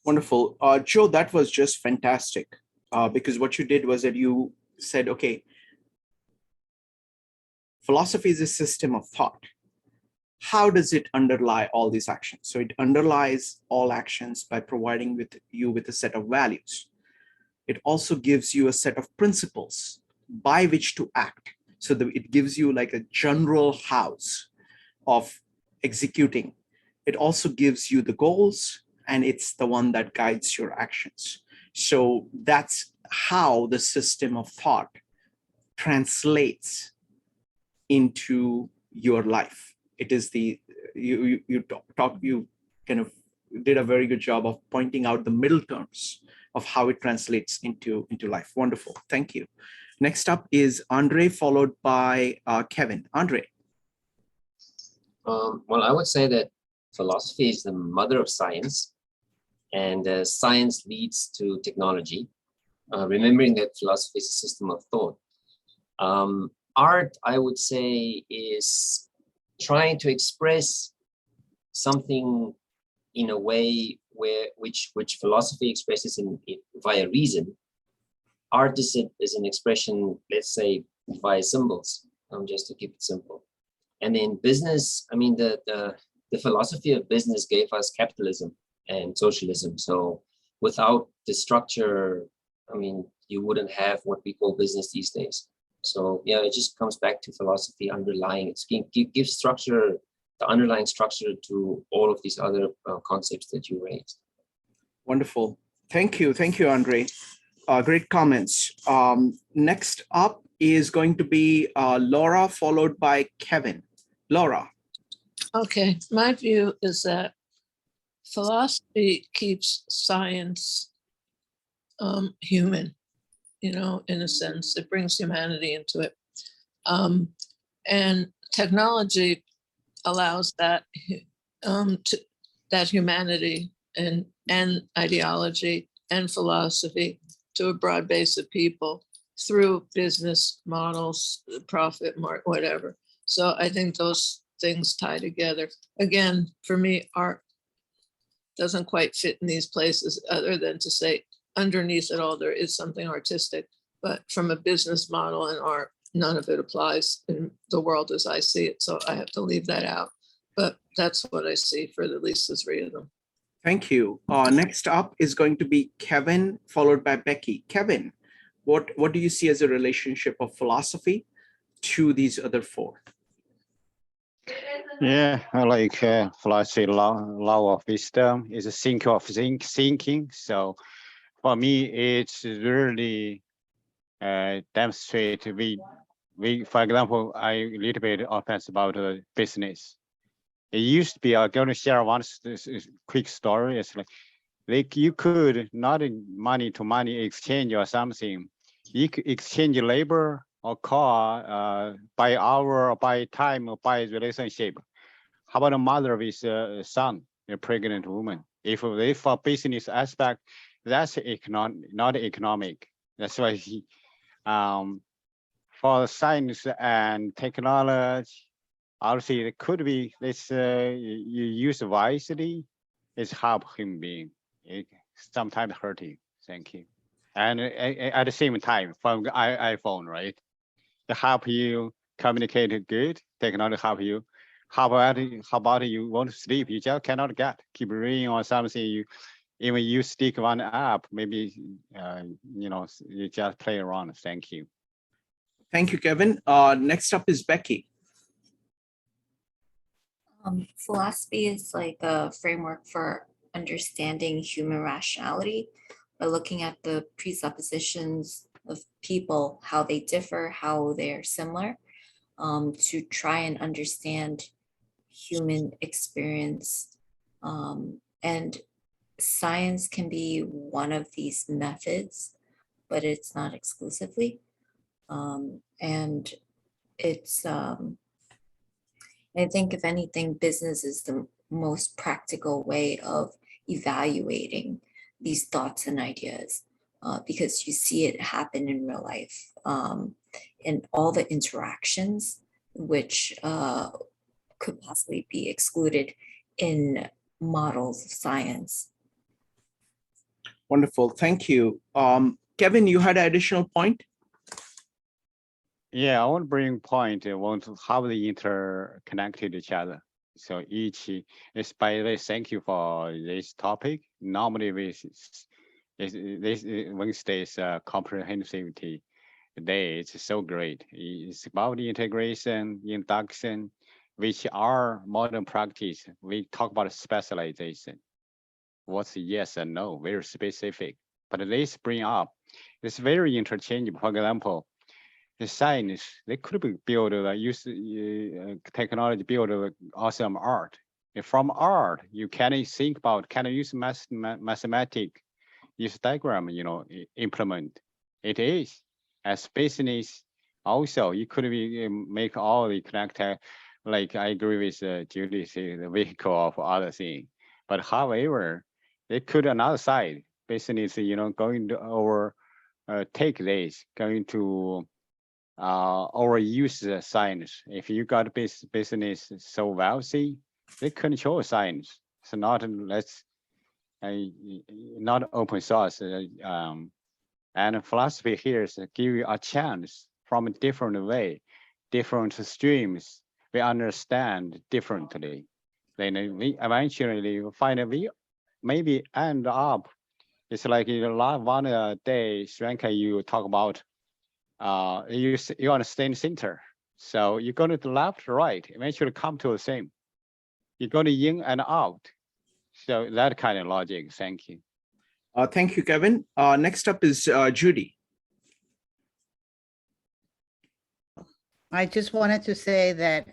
Wonderful. Joe, that was just fantastic, because what you did was that you said, okay, philosophy is a system of thought. How does it underlie all these actions? So it underlies all actions by providing you with a set of values. It also gives you a set of principles by which to act. So that it gives you like a general house of executing. It also gives you the goals, and it's the one that guides your actions. So that's how the system of thought translates into your life. It is you kind of did a very good job of pointing out the middle terms of how it translates into life. Wonderful. Thank you. Next up is Andre, followed by Kevin. Andre. Well, I would say that philosophy is the mother of science, and science leads to technology. Remembering that philosophy is a system of thought. Art, I would say, is trying to express something in a way which philosophy expresses via reason. Art is an expression, let's say, via symbols, just to keep it simple. And in business, I mean, the philosophy of business gave us capitalism and socialism. So without the structure, I mean, you wouldn't have what we call business these days. So yeah, it just comes back to philosophy underlying it. Give structure, the underlying structure to all of these other concepts that you raised. Wonderful. Thank you, Andre. Great comments. Next up is going to be Laura, followed by Kevin. Laura. Okay, my view is that philosophy keeps science human, in a sense. It brings humanity into it. And technology allows that that humanity and ideology and philosophy to a broad base of people through business models, profit, whatever. So I think those things tie together. Again, for me, art doesn't quite fit in these places, other than to say underneath it all, there is something artistic, but from a business model and art, none of it applies in the world as I see it. So I have to leave that out. But that's what I see for at least the three of them. Thank you. Next up is going to be Kevin, followed by Becky. Kevin, what do you see as a relationship of philosophy to these other four? Yeah, I like philosophy, law of wisdom is a thinking of thinking. So for me, it's really demonstrate we, for example, I a little bit offense about business. It used to be, I'm going to share one quick story. It's like Like you could not in money to money exchange or something. You could exchange labor or car by hour or by time or by relationship. How about a mother with a son, a pregnant woman? If they for business aspect, that's not economic. That's why for science and technology, obviously it could be this you use wisely, it's help human being. It sometimes hurting. Thank you. And at the same time, from iPhone, right? To help you communicate good, technology help you. How about you want to sleep? You just cannot get. Keep reading or something. You even you stick one app, maybe you just play around. Thank you. Thank you, Kevin. Next up is Becky. Philosophy is like a framework for understanding human rationality by looking at the presuppositions of people, how they differ, how they're similar, to try and understand human experience. And science can be one of these methods, but it's not exclusively. And it's, I think if anything, business is the most practical way of evaluating these thoughts and ideas, because you see it happen in real life, and all the interactions which could possibly be excluded in models of science. Wonderful, thank you. Kevin, you had an additional point? Yeah, I want to bring point. I want to how they interconnected each other. So each is by the way, thank you for this topic. Normally this Wednesday's comprehensivity day. It's so great. It's about the integration, induction, which are modern practice. We talk about specialization. What's yes and no, very specific. But this bring up, it's very interchangeable. For example, the science, they could be build, use technology, build awesome art. And from art, you can think about, can use mathematics, use diagram, implement. It is. As business, also, you could be make all the connector, like I agree with Judy, the vehicle of other thing. But however, it could another side, business, going to over, take this, going to overuse the science. If you got business so wealthy, they control science. So not not open source. And philosophy here is give you a chance from a different way, different streams. We understand differently. Then we eventually find we maybe end up. It's like one day, Sranka, you talk about you understand center. So you go to the left, right, eventually come to the same. You go to in and out. So that kind of logic. Thank you. Thank you, Kevin. Next up is Judy. I just wanted to say that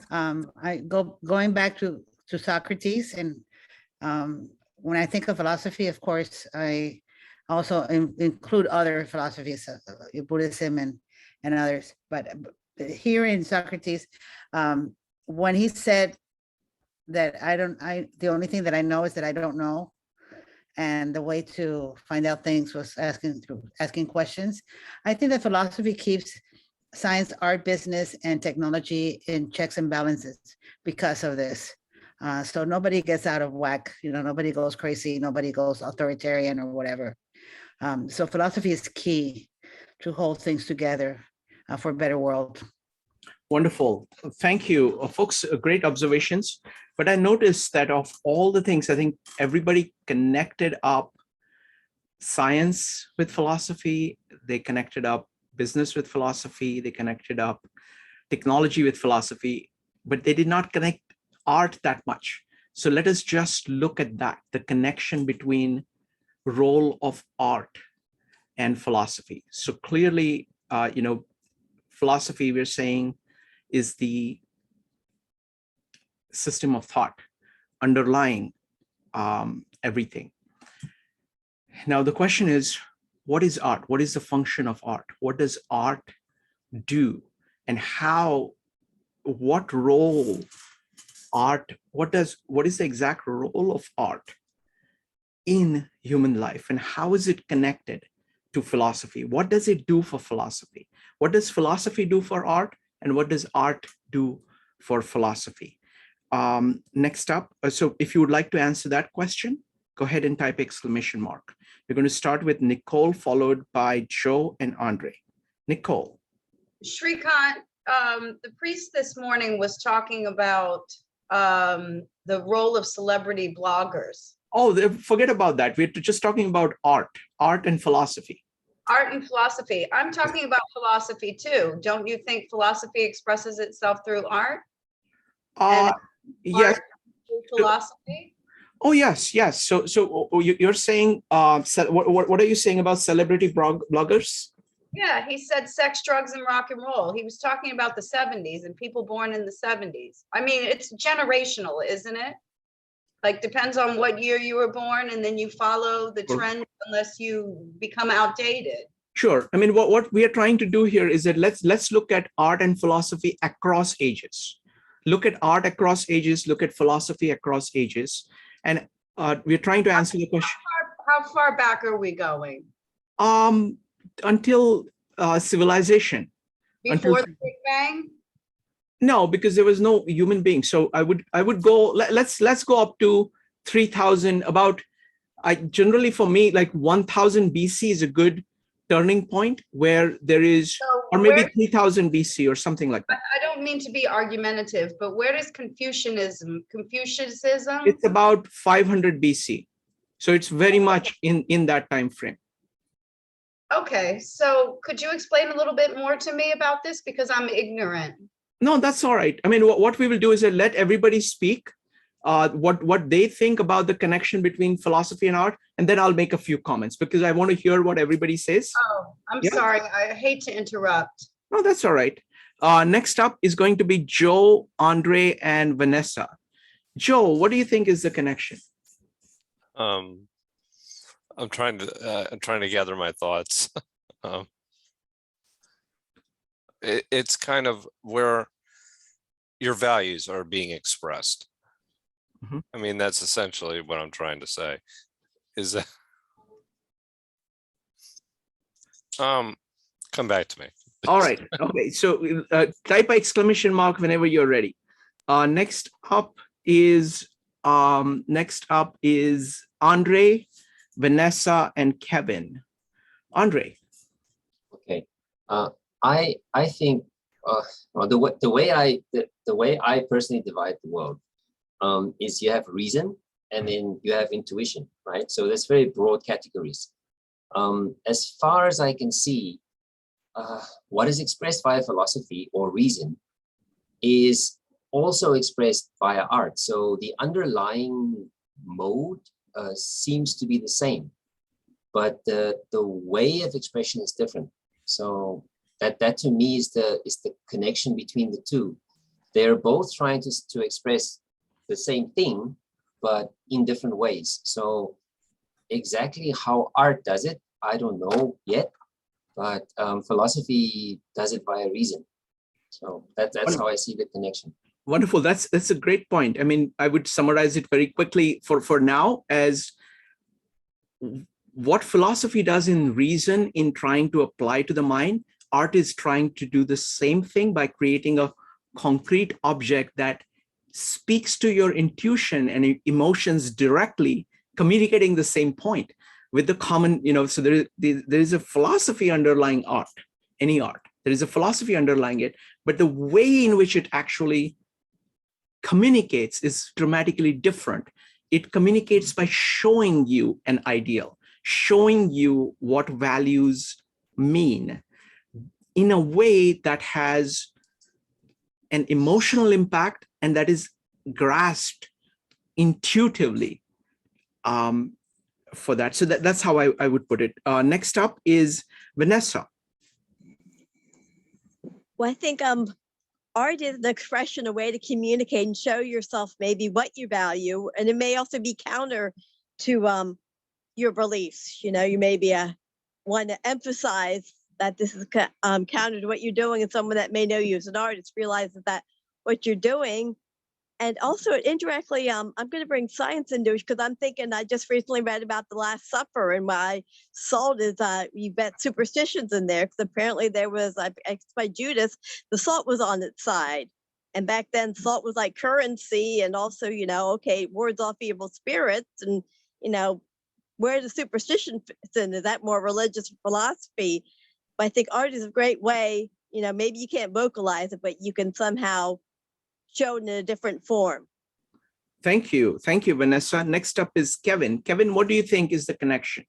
going back to Socrates, and when I think of philosophy, of course, I also include other philosophies, Buddhism and others. But here in Socrates, when he said that the only thing that I know is that I don't know, and the way to find out things was asking questions. I think that philosophy keeps science, art, business, and technology in checks and balances because of this. So nobody gets out of whack, nobody goes crazy, nobody goes authoritarian or whatever. So philosophy is key to hold things together for a better world. Wonderful. Thank you, folks. Great observations. But I noticed that of all the things, I think everybody connected up science with philosophy. They connected up business with philosophy. They connected up technology with philosophy, but they did not connect art that much. So let us just look at that, the connection between role of art and philosophy. So clearly, philosophy, we're saying, is the system of thought underlying everything. Now, the question is, what is art? What is the function of art? What does art do? And what role what is the exact role of art in human life? And how is it connected to philosophy? What does it do for philosophy? What does philosophy do for art? And what does art do for philosophy? Next up, so if you would like to answer that question, go ahead and type exclamation mark. We're going to start with Nicole, followed by Joe and Andre. Nicole. Shrikant, the priest this morning was talking about the role of celebrity bloggers. Oh, forget about that. We're just talking about art and philosophy. Art and philosophy. I'm talking about philosophy too. Don't you think philosophy expresses itself through art? Yes. Art through philosophy? Oh, yes. So you're saying, what are you saying about celebrity bloggers? Yeah, he said sex, drugs, and rock and roll. He was talking about the 70s and people born in the 70s. I mean, it's generational, isn't it? Like, depends on what year you were born, and then you follow the trend unless you become outdated. Sure. I mean, what we are trying to do here is that let's look at art and philosophy across ages. Look at art across ages, look at philosophy across ages. And we're trying to answer the question. How far back are we going? Until civilization. Before the Big Bang? No, because there was no human being. So I would go, let's go up to 3000, generally for me, like 1000 BC is a good turning point where there is, or maybe 3000 BC or something like that. I don't mean to be argumentative, but where does Confucianism? It's about 500 BC. So it's very much in that time frame. Okay, so could you explain a little bit more to me about this? Because I'm ignorant. No, that's all right. I mean, what we will do is that let everybody speak what they think about the connection between philosophy and art, and then I'll make a few comments because I want to hear what everybody says. Oh, I'm sorry. I hate to interrupt. No, that's all right. Next up is going to be Joe, Andre, and Vanessa. Joe, what do you think is the connection? I'm trying to gather my thoughts. It's kind of where your values are being expressed. Mm-hmm. I mean, that's essentially what I'm trying to say. Is that come back to me. All right. Okay. So type exclamation mark whenever you're ready. Next up is Andre, Vanessa, and Kevin. Andre. Okay. I think the way I personally divide the world is you have reason and then you have intuition, right? So that's very broad categories. As far as I can see, what is expressed via philosophy or reason is also expressed via art. So the underlying mode seems to be the same, but the way of expression is different. So that to me is the connection between the two. They're both trying to express the same thing, but in different ways. So exactly how art does it, I don't know yet, but philosophy does it via reason. So that's how I see the connection. Wonderful. That's a great point. I mean, I would summarize it very quickly for now as what philosophy does in reason in trying to apply to the mind, art is trying to do the same thing by creating a concrete object that speaks to your intuition and emotions directly, communicating the same point with the common, so there is a philosophy underlying art, any art. There is a philosophy underlying it, but the way in which it actually communicates is dramatically different. It communicates by showing you an ideal, showing you what values mean in a way that has an emotional impact and that is grasped intuitively for that. So that's how I would put it. Next up is Vanessa. Well, I think art is an expression, a way to communicate and show yourself maybe what you value. And it may also be counter to your beliefs. You know, you maybe want to emphasize that this is counter to what you're doing, and someone that may know you as an artist realizes that what you're doing. And also indirectly, I'm going to bring science into it, because I'm thinking, I just recently read about the Last Supper, and why salt is, you've got superstitions in there, because apparently there was, by Judas, the salt was on its side. And back then salt was like currency, and also, you know, okay, wards off evil spirits, and, you know, where the superstition fits in, is that more religious philosophy? But I think art is a great way, you know, maybe you can't vocalize it, but you can somehow show it in a different form. Thank you. Thank you, Vanessa. Next up is Kevin. Kevin, what do you think is the connection?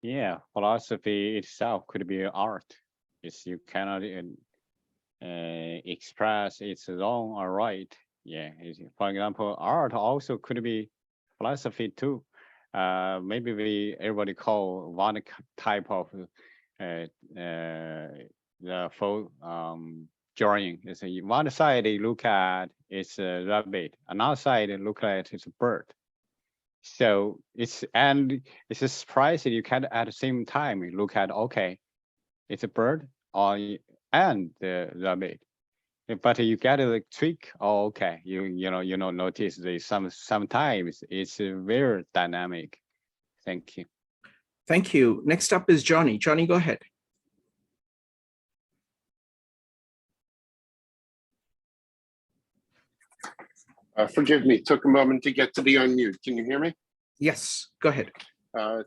Yeah, philosophy itself could be art. It's you cannot express its wrong or right. Yeah, for example, art also could be philosophy too. Maybe everybody call one type of the full drawing. Is one side they look at it's a rabbit, another side they look at it's a bird. So it's a surprise that you can at the same time look at, okay, it's a bird and the rabbit. But you get a trick. Oh, okay. You know notice sometimes it's very dynamic. Thank you. Thank you. Next up is Johnny. Johnny, go ahead. Forgive me, took a moment to get to the unmute. Can you hear me? Yes, go ahead.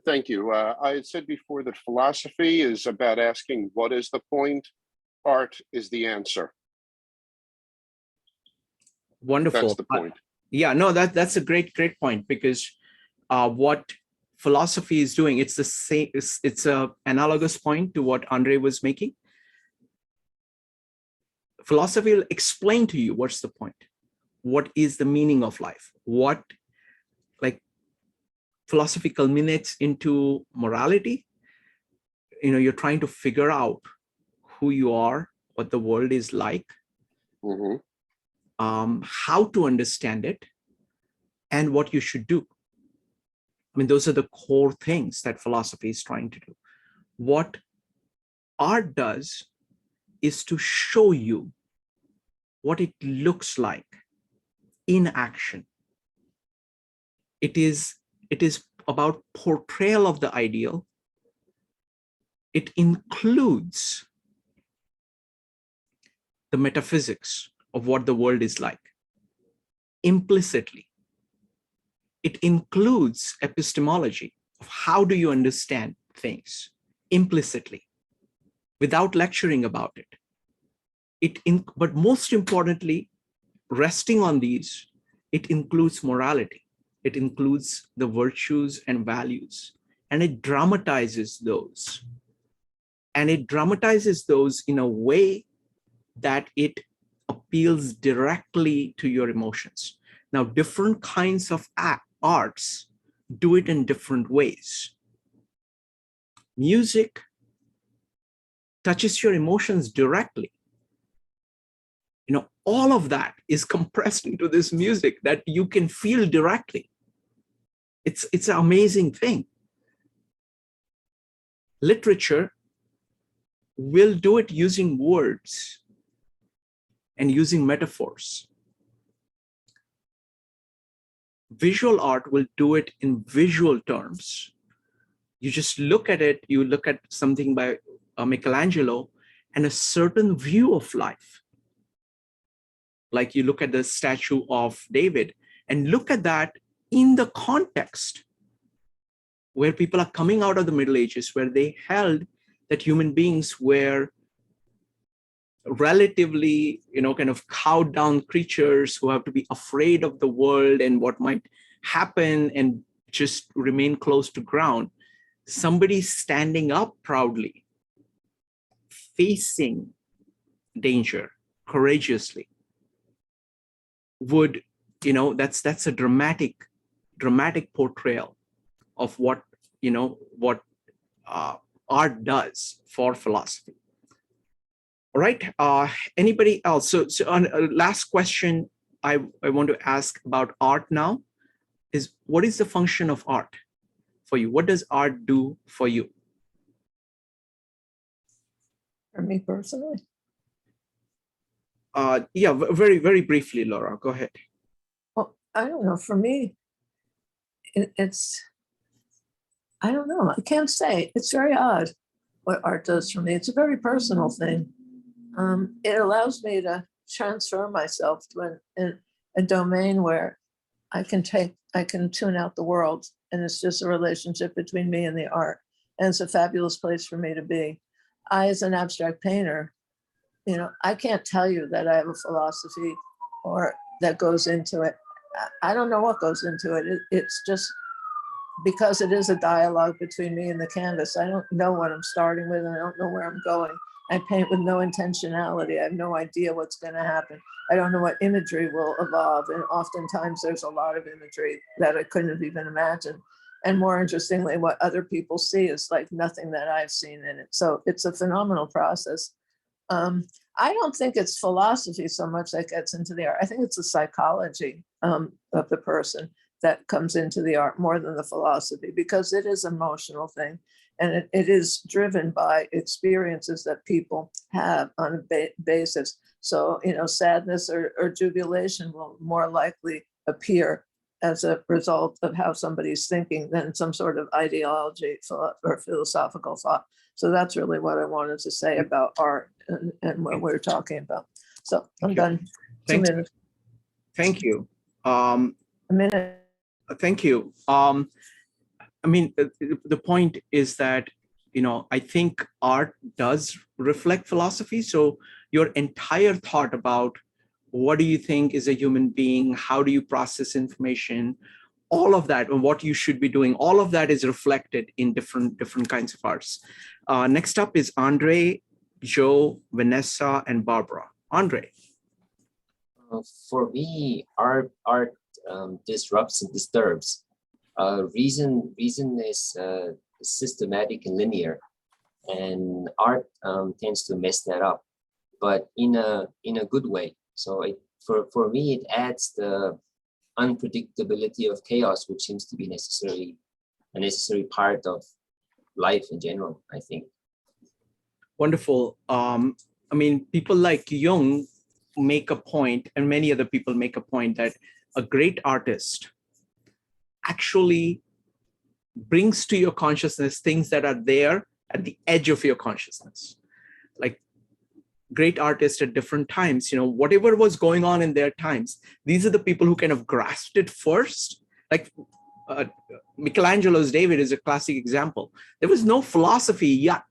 Thank you. I had said before that philosophy is about asking what is the point. Art is the answer. Wonderful. That's the point. Yeah, no, that's a great point, because what philosophy is doing, it's the same. It's a analogous point to what Andre was making. Philosophy will explain to you what's the point. What is the meaning of life? What, like, philosophy culminates into morality. You know, you're trying to figure out who you are, what the world is like, how to understand it, and what you should do. I mean, those are the core things that philosophy is trying to do. What art does is to show you what it looks like in action. It is about portrayal of the ideal. It includes the metaphysics of what the world is like implicitly. It includes epistemology of how do you understand things implicitly without lecturing about it. But most importantly, resting on these, it includes morality. It includes the virtues and values, and it dramatizes those. And it dramatizes those in a way that it appeals directly to your emotions. Now, different kinds of arts do it in different ways. Music touches your emotions directly. You know, all of that is compressed into this music that you can feel directly. It's an amazing thing. Literature will do it using words and using metaphors. Visual art will do it in visual terms. You just look at it, you look at something by Michelangelo and a certain view of life. Like you look at the statue of David and look at that in the context where people are coming out of the Middle Ages, where they held that human beings were relatively, you know, kind of cowed down creatures who have to be afraid of the world and what might happen and just remain close to ground. Somebody standing up proudly, facing danger courageously would, you know, that's a dramatic portrayal of what, you know, what art does for philosophy. All right, anybody else? So on last question I want to ask about art now is, what is the function of art? for you? What does art do for you? For me personally, Yeah, very, very briefly, Laura, go ahead. well, I don't know. For me, it's, I don't know. I can't say. It's very odd what art does for me. It's a very personal thing. It allows me to transfer myself to a domain where I can tune out the world, and it's just a relationship between me and the art. And it's a fabulous place for me to be. I, as an abstract painter, you know, I can't tell you that I have a philosophy or that goes into it. I don't know what goes into it. It's just because it is a dialogue between me and the canvas. I don't know what I'm starting with, and I don't know where I'm going. I paint with no intentionality. I have no idea what's going to happen. I don't know what imagery will evolve. And oftentimes there's a lot of imagery that I couldn't have even imagined. And more interestingly, what other people see is like nothing that I've seen in it. So it's a phenomenal process. I don't think it's philosophy so much that gets into the art. I think it's the psychology of the person that comes into the art more than the philosophy, because it is an emotional thing. And it is driven by experiences that people have on a basis. So, you know, sadness or jubilation will more likely appear as a result of how somebody's thinking than some sort of ideology or philosophical thought. So that's really what I wanted to say about art and what we're talking about. So I'm done. 2 minutes. Thank you. A minute. Thank you. I mean, the point is that, you know, I think art does reflect philosophy. So your entire thought about what do you think is a human being, how do you process information, all of that, and what you should be doing, all of that is reflected in different kinds of arts. Next up is Andre, Joe, Vanessa, and Barbara. Andre. For me, art disrupts and disturbs. Reason is systematic and linear, and art tends to mess that up, but in a good way. So for me, it adds the unpredictability of chaos, which seems to be a necessary part of life in general, I think. Wonderful. I mean, people like Jung make a point, and many other people make a point, that a great artist actually brings to your consciousness things that are there at the edge of your consciousness. Like great artists at different times, you know, whatever was going on in their times, these are the people who kind of grasped it first. Like Michelangelo's David is a classic example. There was no philosophy yet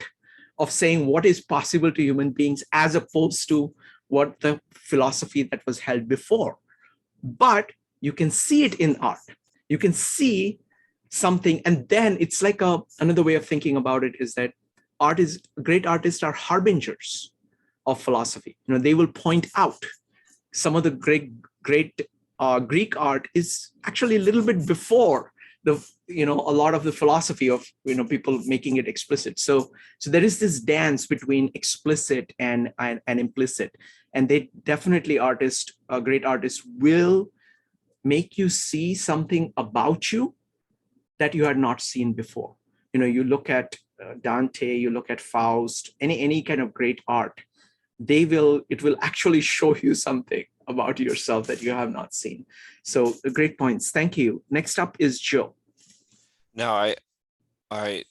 of saying what is possible to human beings as opposed to what the philosophy that was held before. But you can see it in art. You can see something, and then it's like another way of thinking about it is that great artists are harbingers of philosophy. You know, they will point out some of the great Greek art is actually a little bit before a lot of the philosophy of, people making it explicit. So there is this dance between explicit and implicit, and they definitely great artists will make you see something about you that you had not seen before. You look at Dante, you look at Faust, any kind of great art, it will actually show you something about yourself that you have not seen. So great points. Thank you. Next up is Joe. No, I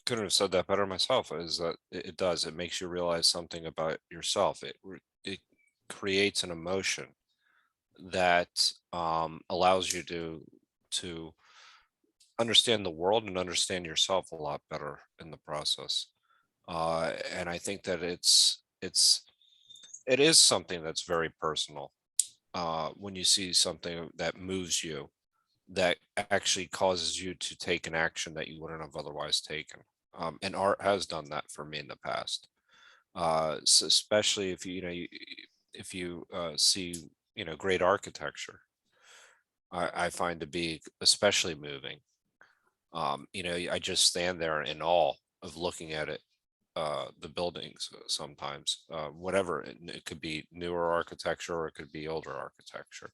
couldn't have said that better myself. Is that it makes you realize something about yourself. It creates an emotion that allows you to understand the world and understand yourself a lot better in the process. And I think that it is something that's very personal. When you see something that moves you, that actually causes you to take an action that you wouldn't have otherwise taken. And art has done that for me in the past. So especially if you see great architecture, I find to be especially moving. I just stand there in awe of looking at it, the buildings sometimes, whatever. It could be newer architecture or it could be older architecture.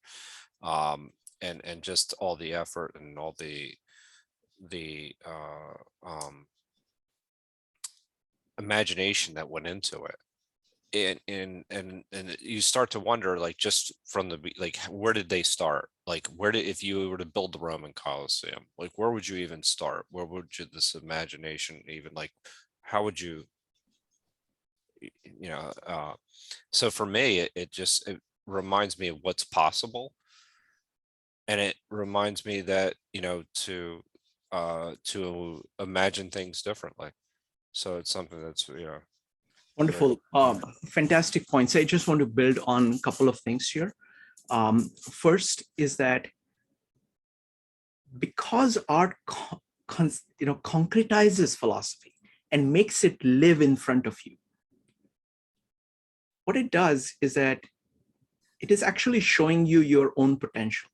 And just all the effort and all the the imagination that went into it. And you start to wonder, like, just from the like, where did they start? Like, if you were to build the Roman Colosseum, like, where would you even start? Where would you this imagination even, like, how would you, you know? So for me, it reminds me of what's possible, and it reminds me that, to imagine things differently. So it's something that's, Wonderful. Fantastic points. I just want to build on a couple of things here. First is that because art concretizes philosophy and makes it live in front of you, what it does is that it is actually showing you your own potential.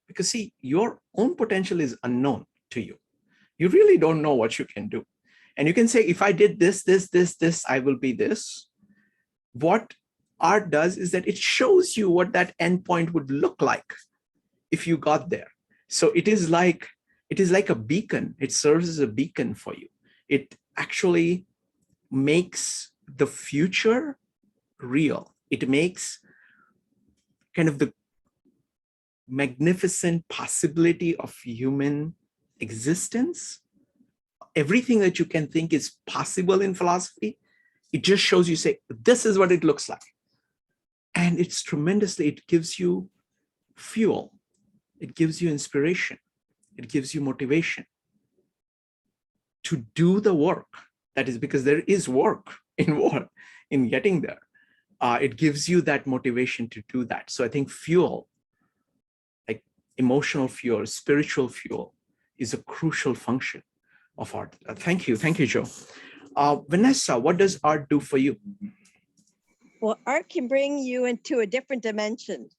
Because see, your own potential is unknown to you. You really don't know what you can do. And you can say, if I did this, I will be this. What art does is that it shows you what that endpoint would look like if you got there. So it is like a beacon. It serves as a beacon for you. It actually makes the future real. It makes kind of the magnificent possibility of human existence. Everything that you can think is possible in philosophy, it just shows you, say, this is what it looks like. And it's tremendously, it gives you fuel. It gives you inspiration. It gives you motivation to do the work. That is because there is work in getting there. It gives you that motivation to do that. So I think fuel, like emotional fuel, spiritual fuel, is a crucial function of art. Thank you, Joe. Vanessa, what does art do for you? Well, art can bring you into a different dimension.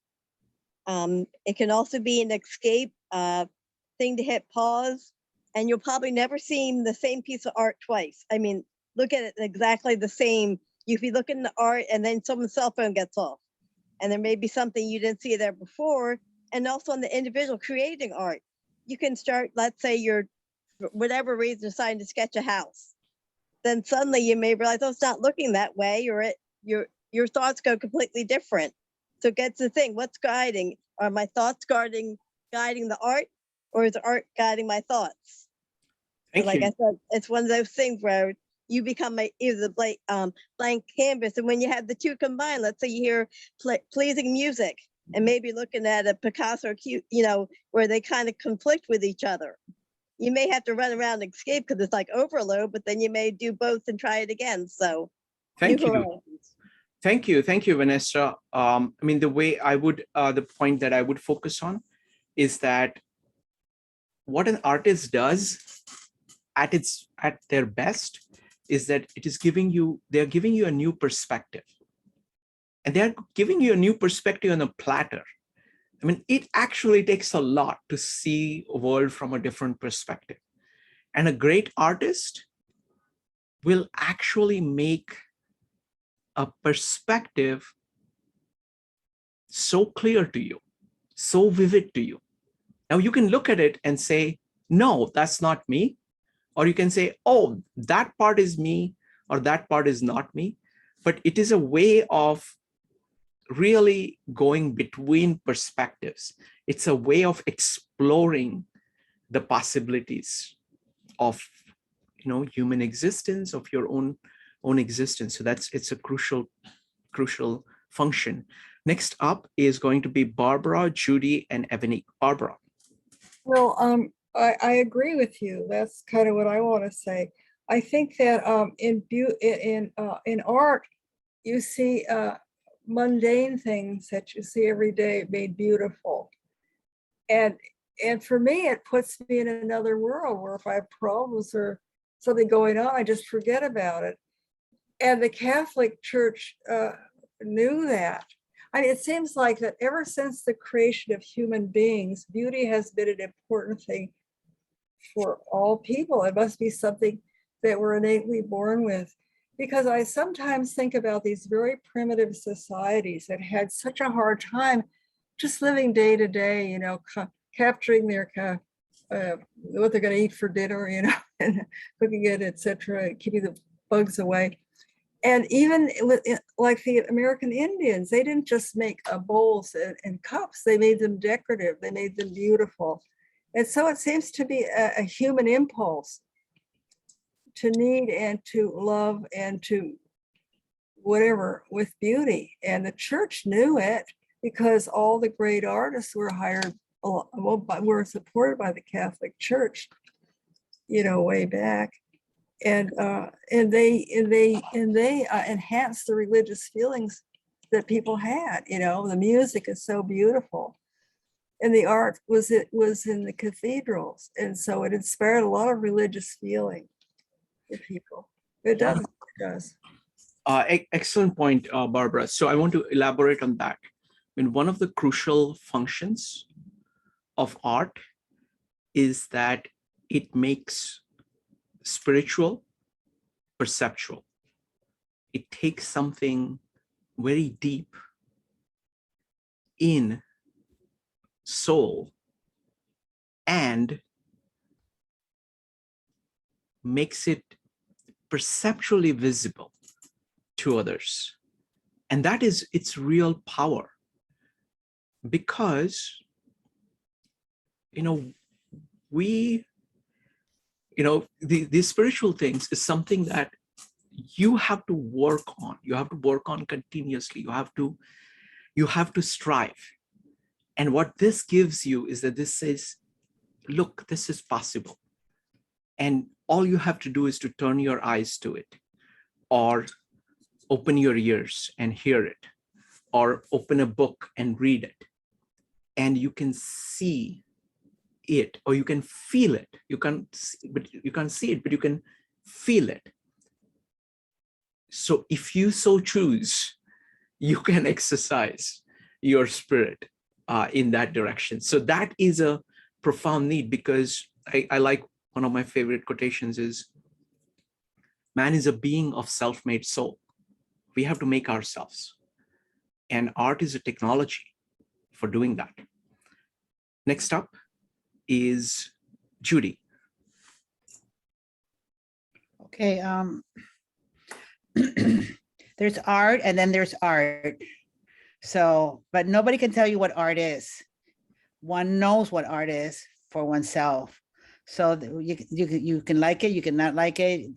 It can also be an escape thing to hit pause, and you'll probably never see the same piece of art twice. I mean, look at it exactly the same. You could be looking at the art and then someone's cell phone gets off, and there may be something you didn't see there before. And also on the individual creating art, you can start, let's say you're, for whatever reason, deciding to sketch a house. Then suddenly you may realize, oh, it's not looking that way, or your thoughts go completely different. So it gets the thing, what's guiding? Are my thoughts guiding the art, or is the art guiding my thoughts? Thank like you. I said, it's one of those things where you become either blank canvas, and when you have the two combined, let's say you hear pleasing music, and maybe looking at a Picasso or where they kind of conflict with each other. You may have to run around and escape because it's like overload, but then you may do both and try it again. So Thank you. Thank you, Vanessa. I mean, the way I would, the point that I would focus on is that what an artist does at their best is that they're giving you a new perspective. And they're giving you a new perspective on a platter. I mean, it actually takes a lot to see a world from a different perspective. And a great artist will actually make a perspective so clear to you, so vivid to you. Now you can look at it and say, no, that's not me. Or you can say, oh, that part is me, or that part is not me. But it is a way of really going between perspectives. It's a way of exploring the possibilities of human existence, of your own existence. So it's a crucial function. Next up is going to be Barbara, Judy, and Ebony. Barbara. Well, I agree with you. That's kind of what I want to say. I think that in art, you see mundane things that you see every day made beautiful. And for me, it puts me in another world where if I have problems or something going on, I just forget about it. And the Catholic Church knew that. I mean, it seems like that ever since the creation of human beings, beauty has been an important thing for all people. It must be something that we're innately born with. Because I sometimes think about these very primitive societies that had such a hard time just living day to day, capturing their what they're going to eat for dinner, you know, and cooking it, etc., keeping the bugs away. And even like the American Indians, they didn't just make bowls and cups, they made them decorative, they made them beautiful. And so it seems to be a human impulse to need and to love and to whatever with beauty. And the church knew it because all the great artists were hired, well, were supported by the Catholic Church, you know, way back. And they enhanced the religious feelings that people had. You know, the music is so beautiful, and the art was in the cathedrals, and so it inspired a lot of religious feeling for people. It does. It does. Excellent point, Barbara. So I want to elaborate on that. I mean, one of the crucial functions of art is that it makes spiritual perceptual. It takes something very deep in soul and makes it perceptually visible to others. And that is its real power, because, you know, these spiritual things is something that you have to work on. You have to work on continuously. You have to strive. And what this gives you is that this says, look, this is possible. And all you have to do is to turn your eyes to it, or open your ears and hear it, or open a book and read it. And you can see it, or you can feel it. You can't see it, but you can feel it. So if you so choose, you can exercise your spirit in that direction. So that is a profound need, because I like, one of my favorite quotations is, man is a being of self-made soul. We have to make ourselves. And art is a technology for doing that. Next up is Judy. Okay, there's art and then there's art. So, but nobody can tell you what art is. One knows what art is for oneself. So you can like it, you can not like it,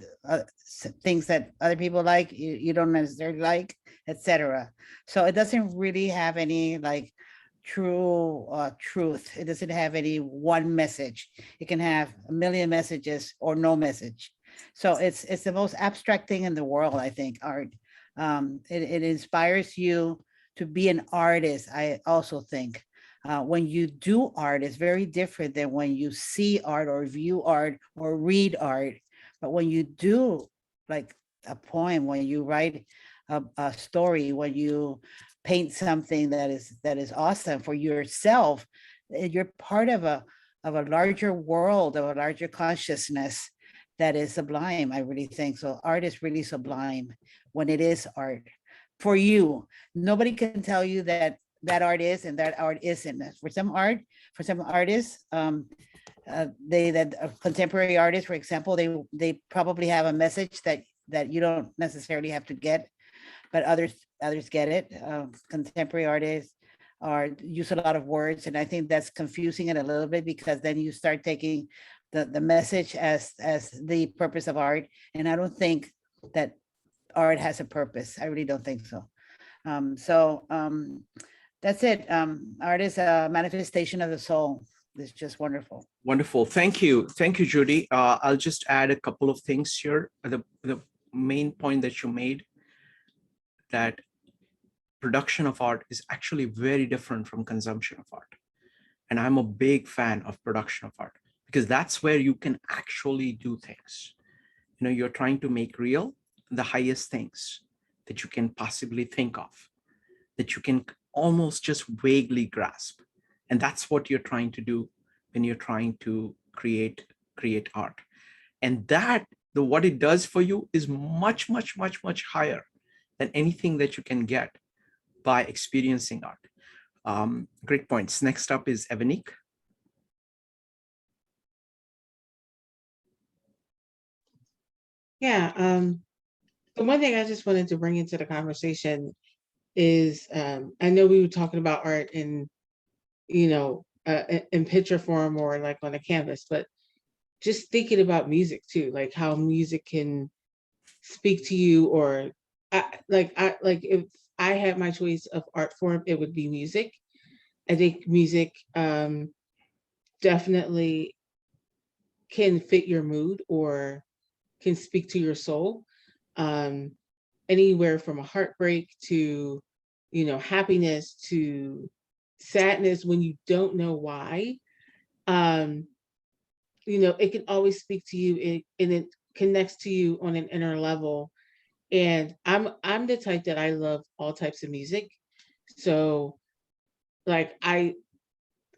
things that other people like, you don't necessarily like, etc. So it doesn't really have any like truth. It doesn't have any one message. It can have a million messages or no message. So it's the most abstract thing in the world, I think, art. It inspires you to be an artist, I also think. When you do art, it's very different than when you see art or view art or read art. But when you do like a poem, when you write a story, when you paint something that is awesome for yourself, you're part of a larger world, of a larger consciousness that is sublime, I really think. So art is really sublime when it is art. For you, nobody can tell you that art is and that art isn't. For some artists, contemporary artists, for example, they probably have a message that you don't necessarily have to get, but others get it. Contemporary artists use a lot of words, and I think that's confusing it a little bit, because then you start taking the message as the purpose of art, and I don't think that art has a purpose. I really don't think so. That's it. Art is a manifestation of the soul. It's just wonderful. Wonderful. Thank you, Judy. I'll just add a couple of things here. The main point that you made, that production of art is actually very different from consumption of art. And I'm a big fan of production of art, because that's where you can actually do things. You know, you're trying to make real the highest things that you can possibly think of, that you can almost just vaguely grasp. And that's what you're trying to do when you're trying to create art. And that, what it does for you is much, much, much, much higher than anything that you can get by experiencing art. Great points. Next up is Evanik. Yeah. The one thing I just wanted to bring into the conversation is I know we were talking about art in, in picture form or like on a canvas, but just thinking about music too, like how music can speak to you, or I if I had my choice of art form, it would be music. I think music definitely can fit your mood or can speak to your soul. Um, Anywhere from a heartbreak to, happiness to sadness when you don't know why. Um, it can always speak to you, and it connects to you on an inner level. And I'm the type that I love all types of music. So like I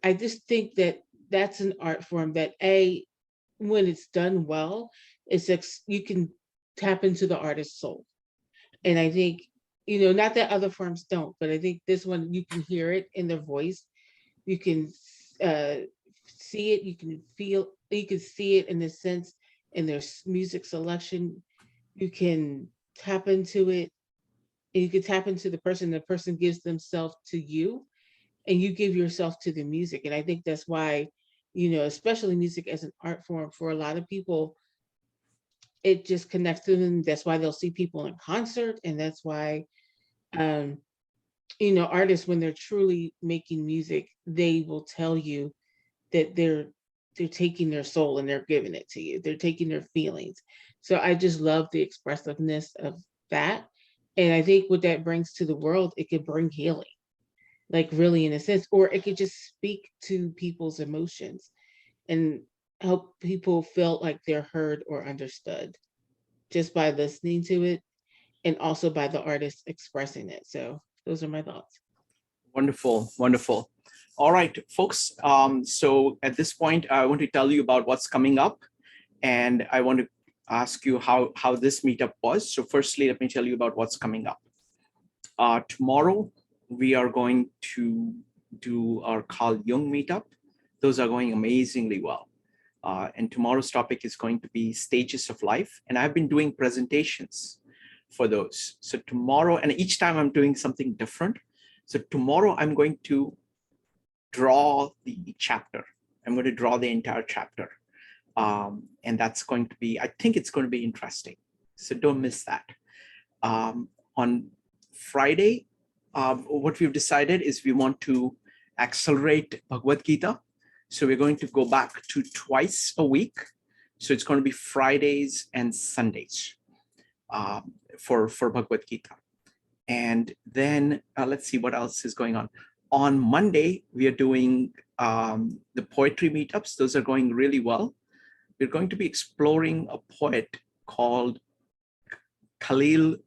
just think that that's an art form that when it's done well, you can tap into the artist's soul. And I think, not that other forms don't, but I think this one, you can hear it in their voice. You can see it, you can see it in the sense in their music selection. You can tap into it, and you can tap into the person gives themselves to you, and you give yourself to the music. And I think that's why, especially music as an art form for a lot of people, it just connects to them. That's why they'll see people in concert, and that's why um, artists, when they're truly making music, they will tell you that they're taking their soul and they're giving it to you. They're taking their feelings. So I just love the expressiveness of that. And I think what that brings to the world, it could bring healing, like really in a sense, or it could just speak to people's emotions and help people feel like they're heard or understood just by listening to it, and also by the artist expressing it. So those are my thoughts. Wonderful, wonderful. All right, folks. So at this point, I want to tell you about what's coming up, and I want to ask you how this meetup was. So firstly, let me tell you about what's coming up. Tomorrow, we are going to do our Carl Jung meetup. Those are going amazingly well. And tomorrow's topic is going to be stages of life. And I've been doing presentations for those. So tomorrow, and each time I'm doing something different. So tomorrow I'm going to draw the chapter. I'm going to draw the entire chapter. And that's going to be, I think it's going to be interesting. So don't miss that. On Friday, what we've decided is we want to accelerate Bhagavad Gita. So we're going to go back to twice a week. So it's going to be Fridays and Sundays for Bhagavad Gita. And then let's see what else is going on. On Monday, we are doing the poetry meetups. Those are going really well. We're going to be exploring a poet called Khalil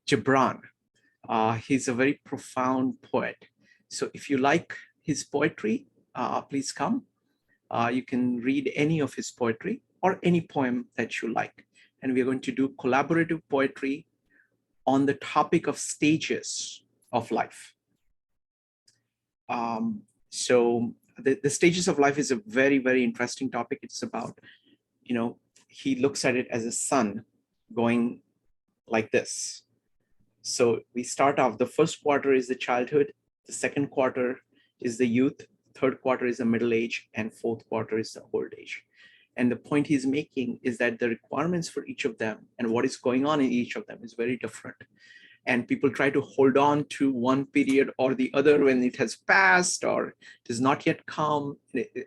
Gibran. He's a very profound poet. So if you like his poetry, please come. You can read any of his poetry or any poem that you like. And we're going to do collaborative poetry on the topic of stages of life. So the stages of life is a very, very interesting topic. It's about, he looks at it as a sun going like this. So we start off, the first quarter is the childhood, the second quarter is the youth, third quarter is the middle age, and fourth quarter is the old age. And the point he's making is that the requirements for each of them and what is going on in each of them is very different. And people try to hold on to one period or the other when it has passed or it has not yet come.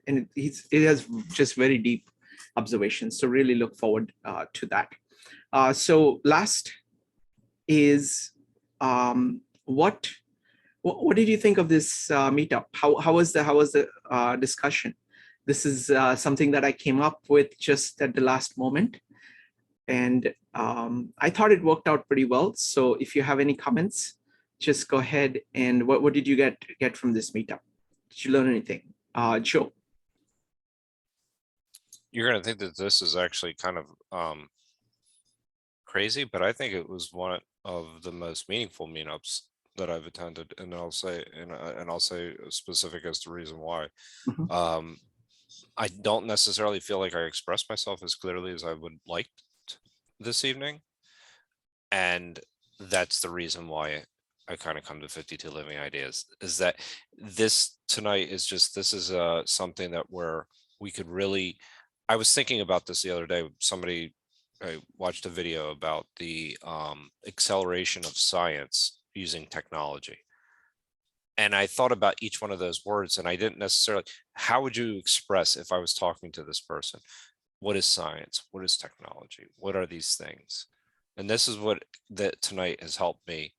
And it has just very deep observations. So really look forward to that. So last is what did you think of this meetup? How was the discussion? This is something that I came up with just at the last moment, and I thought it worked out pretty well. So if you have any comments, just go ahead. And what did you get from this meetup? Did you learn anything? Joe? You're going to think that this is actually kind of crazy, but I think it was one of the most meaningful meetups that I've attended, and I'll say specific as the reason why. I don't necessarily feel like I expressed myself as clearly as I would like this evening. And that's the reason why I kind of come to 52 Living Ideas, is that this tonight is just, this is something that we could really, I was thinking about this the other day. I watched a video about the acceleration of science using technology. And I thought about each one of those words, and I didn't necessarily, how would you express if I was talking to this person? What is science? What is technology? What are these things? And this is what that tonight has helped me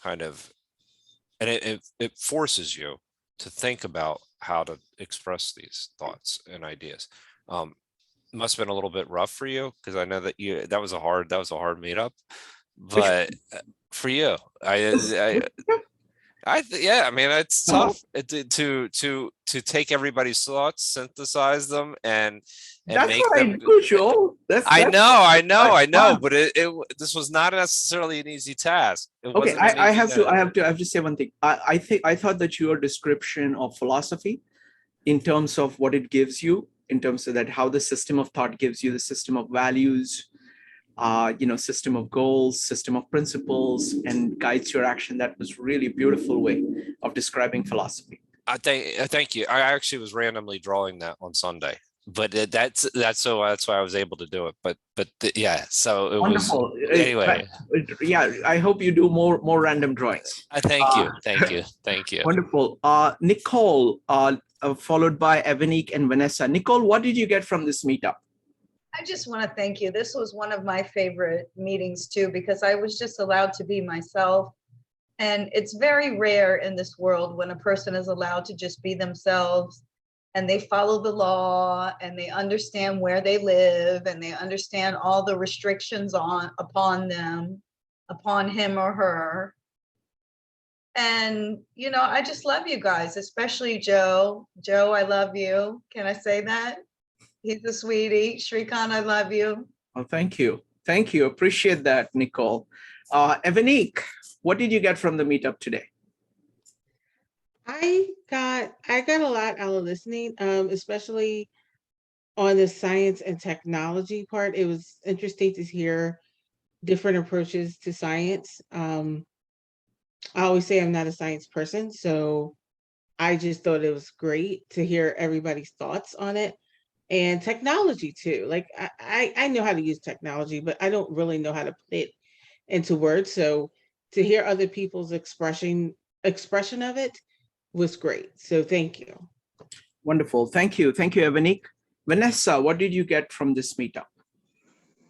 kind of, and it forces you to think about how to express these thoughts and ideas. Must have been a little bit rough for you, because I know that that was a hard meetup, but for you, yeah, I mean, it's tough to take everybody's thoughts, synthesize them, and That's make what I them. do, Joel. I know, fun. but this was not necessarily an easy task. It Okay, wasn't an I easy have to say one thing. I thought that your description of philosophy, in terms of what it gives you, in terms of that how the system of thought gives you the system of values, system of goals, system of principles, and guides your action. That was really a beautiful way of describing philosophy. Thank you. I actually was randomly drawing that on Sunday, but that's why I was able to do it. But yeah, so it Wonderful. was anyway. Yeah, I hope you do more random drawings. Thank you. Wonderful. Nicole, followed by Evanique and Vanessa. Nicole, what did you get from this meetup? I just want to thank you. This was one of my favorite meetings too, because I was just allowed to be myself. And it's very rare in this world when a person is allowed to just be themselves, and they follow the law, and they understand where they live, and they understand all the restrictions upon them, upon him or her. And, I just love you guys, especially Joe. Joe, I love you. Can I say that? He's a sweetie. Shrikant, I love you. Oh, thank you. Thank you. Appreciate that, Nicole. Evanique, what did you get from the meetup today? I got a lot out of listening, especially on the science and technology part. It was interesting to hear different approaches to science. I always say I'm not a science person, so I just thought it was great to hear everybody's thoughts on it. And technology too. Like I know how to use technology, but I don't really know how to put it into words. So to hear other people's expression of it was great. So thank you. Wonderful. Thank you. Thank you, Evanique. Vanessa, what did you get from this meetup?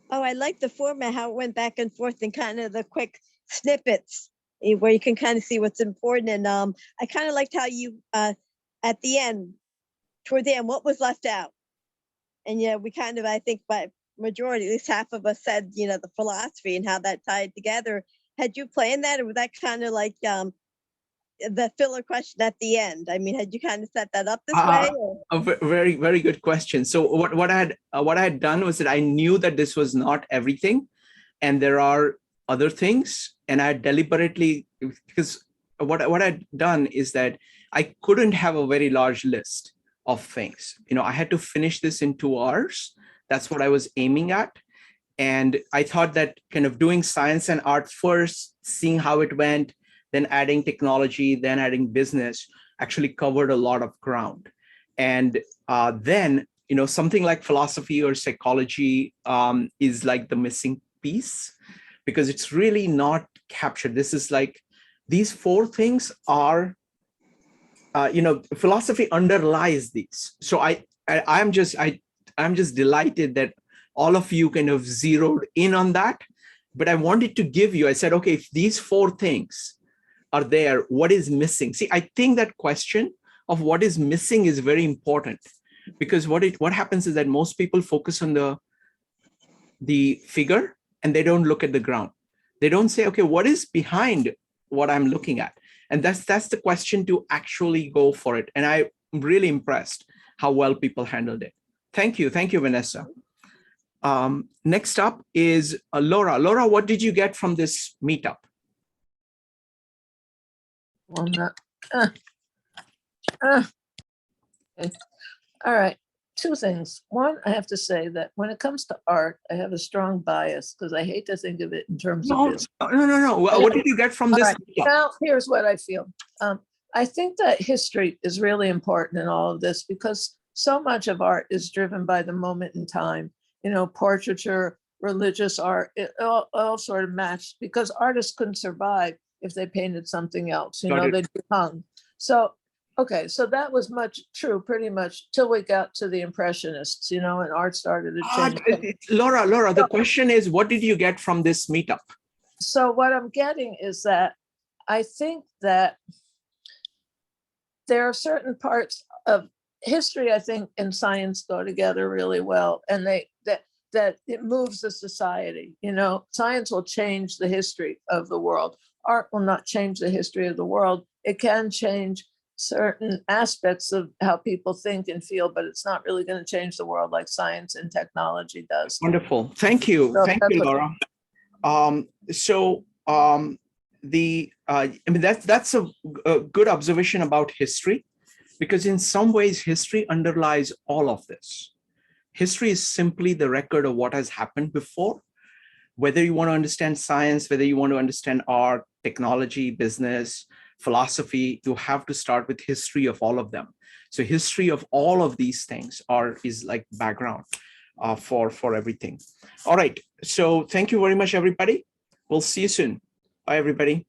Oh, I like the format, how it went back and forth and kind of the quick snippets where you can kind of see what's important. And I kind of liked how you, at the end, toward the end, what was left out. And yeah, we kind of, I think by majority, at least half of us said, the philosophy and how that tied together. Had you planned that, or was that kind of like the filler question at the end? I mean, had you kind of set that up this way? Or? A very, very good question. So what I had done was that I knew that this was not everything, and there are other things, and I deliberately, because what I'd done is that I couldn't have a very large list of things. I had to finish this in 2 hours. That's what I was aiming at. And I thought that kind of doing science and art first, seeing how it went, then adding technology, then adding business, actually covered a lot of ground. And then, something like philosophy or psychology is like the missing piece, because it's really not captured. This is like, these 4 things are, philosophy underlies these. So I'm just delighted that all of you kind of zeroed in on that. But I wanted to give you, I said, okay, if these 4 things are there, what is missing? See, I think that question of what is missing is very important, because what happens is that most people focus on the figure and they don't look at the ground. They don't say, okay, what is behind what I'm looking at? And that's the question, to actually go for it. And I'm really impressed how well people handled it. Thank you, Vanessa. Next up is Laura. Laura, what did you get from this meetup? Okay. All right. two things. One, I have to say that when it comes to art, I have a strong bias because I hate to think of it in terms of No, business. no. What did you get from All this? right, now here's what I feel. I think that history is really important in all of this because so much of art is driven by the moment in time. You know, portraiture, religious art, it all sort of matched because artists couldn't survive if they painted something else. You Got know, it. they'd be hung. So, okay, so that was much true, pretty much till we got to the Impressionists. You know, and art started to change. Laura, the question is, what did you get from this meetup? So what I'm getting is that I think that there are certain parts of history, I think, and science go together really well, and that it moves the society. You know, science will change the history of the world. Art will not change the history of the world. It can change certain aspects of how people think and feel, but it's not really going to change the world like science and technology does. Wonderful. Thank you. So Thank that's you, what- Laura. I mean, that's a good observation about history, because in some ways history underlies all of this. History is simply the record of what has happened before. Whether you want to understand science, whether you want to understand art, technology, business, philosophy, you have to start with history of all of them. So history of all of these things is like background for everything. All right. So thank you very much, everybody. We'll see you soon. Bye, everybody.